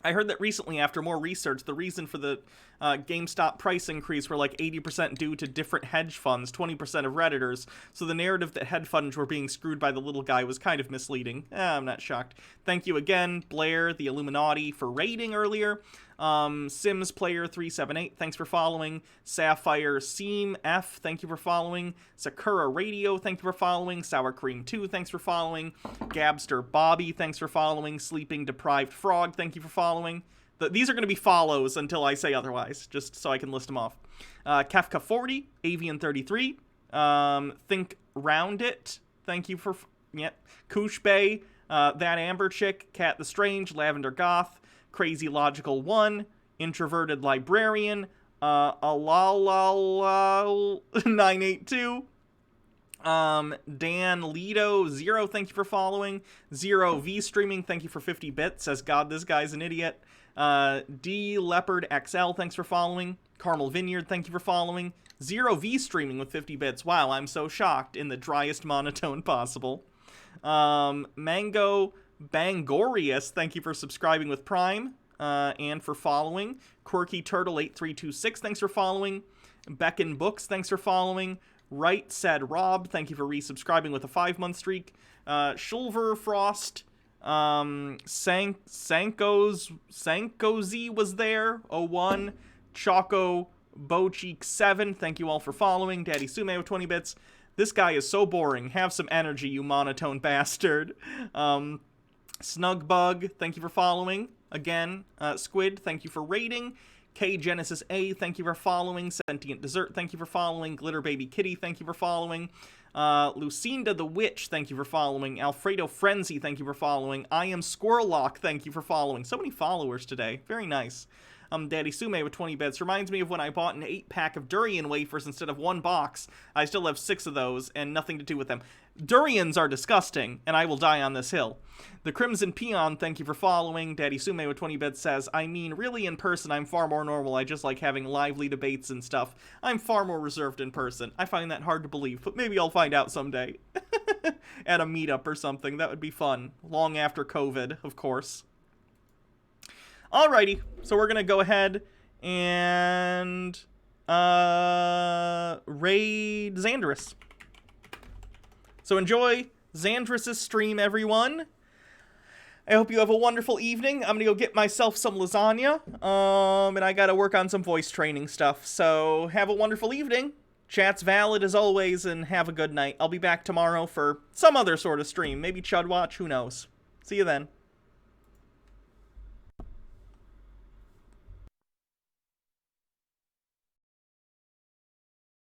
I heard that recently, after more research, the reason for the GameStop price increase were like 80% due to different hedge funds, 20% of Redditors, so the narrative that hedge funds were being screwed by the little guy was kind of misleading. I'm not shocked. Thank you again, Blair, the Illuminati, for raiding earlier. Sims Player 378, thanks for following. Sapphire Seam F, thank you for following. Sakura Radio, thank you for following. Sour Cream 2, thanks for following. Gabster Bobby, thanks for following. Sleeping Deprived Frog, thank you for following. These are going to be follows until I say otherwise, just so I can list them off. Kefka 40, Avian 33, Think Round It, thank you for, Koosh Bay, That Amber Chick, Cat the Strange, Lavender Goth, Crazy Logical 1, Introverted Librarian, Alalal 982, Dan Lido 0, thank you for following. 0 V Streaming, thank you for 50 bits. Says, God, this guy's an idiot. D Leopard XL, thanks for following. Carmel Vineyard, thank you for following. 0 V Streaming with 50 bits. Wow, I'm so shocked, in the driest monotone possible. Mango Bangorius, thank you for subscribing with Prime, and for following. Quirky Turtle 8326, thanks for following. Beckon Books, thanks for following. Right Said Rob, thank you for resubscribing with a 5-month streak. Shulver Frost, Sankozy was there, 01. Choco Bocheek 7, thank you all for following. Daddy Sume with 20 bits. This guy is so boring. Have some energy, you monotone bastard. Snugbug, thank you for following. Again, Squid, thank you for rating. K Genesis A, thank you for following. Sentient Dessert, thank you for following. Glitter Baby Kitty, thank you for following. Lucinda the Witch, thank you for following. Alfredo Frenzy, thank you for following. I Am Squirrellock, thank you for following. So many followers today. Very nice. Daddy Sume with 20 bits. Reminds me of when I bought an 8-pack of durian wafers instead of 1 box. I still have 6 of those and nothing to do with them. Durians are disgusting, and I will die on this hill. The Crimson Peon, thank you for following. Daddy Sume with 20 bits says, I mean, really in person, I'm far more normal. I just like having lively debates and stuff. I'm far more reserved in person. I find that hard to believe, but maybe I'll find out someday. At a meetup or something. That would be fun. Long after COVID, of course. Alrighty, so we're gonna go ahead and raid Xandris. So enjoy Xandris' stream, everyone. I hope you have a wonderful evening. I'm gonna go get myself some lasagna, and I gotta work on some voice training stuff. So have a wonderful evening. Chat's valid as always, and have a good night. I'll be back tomorrow for some other sort of stream. Maybe Chud Watch, who knows. See you then.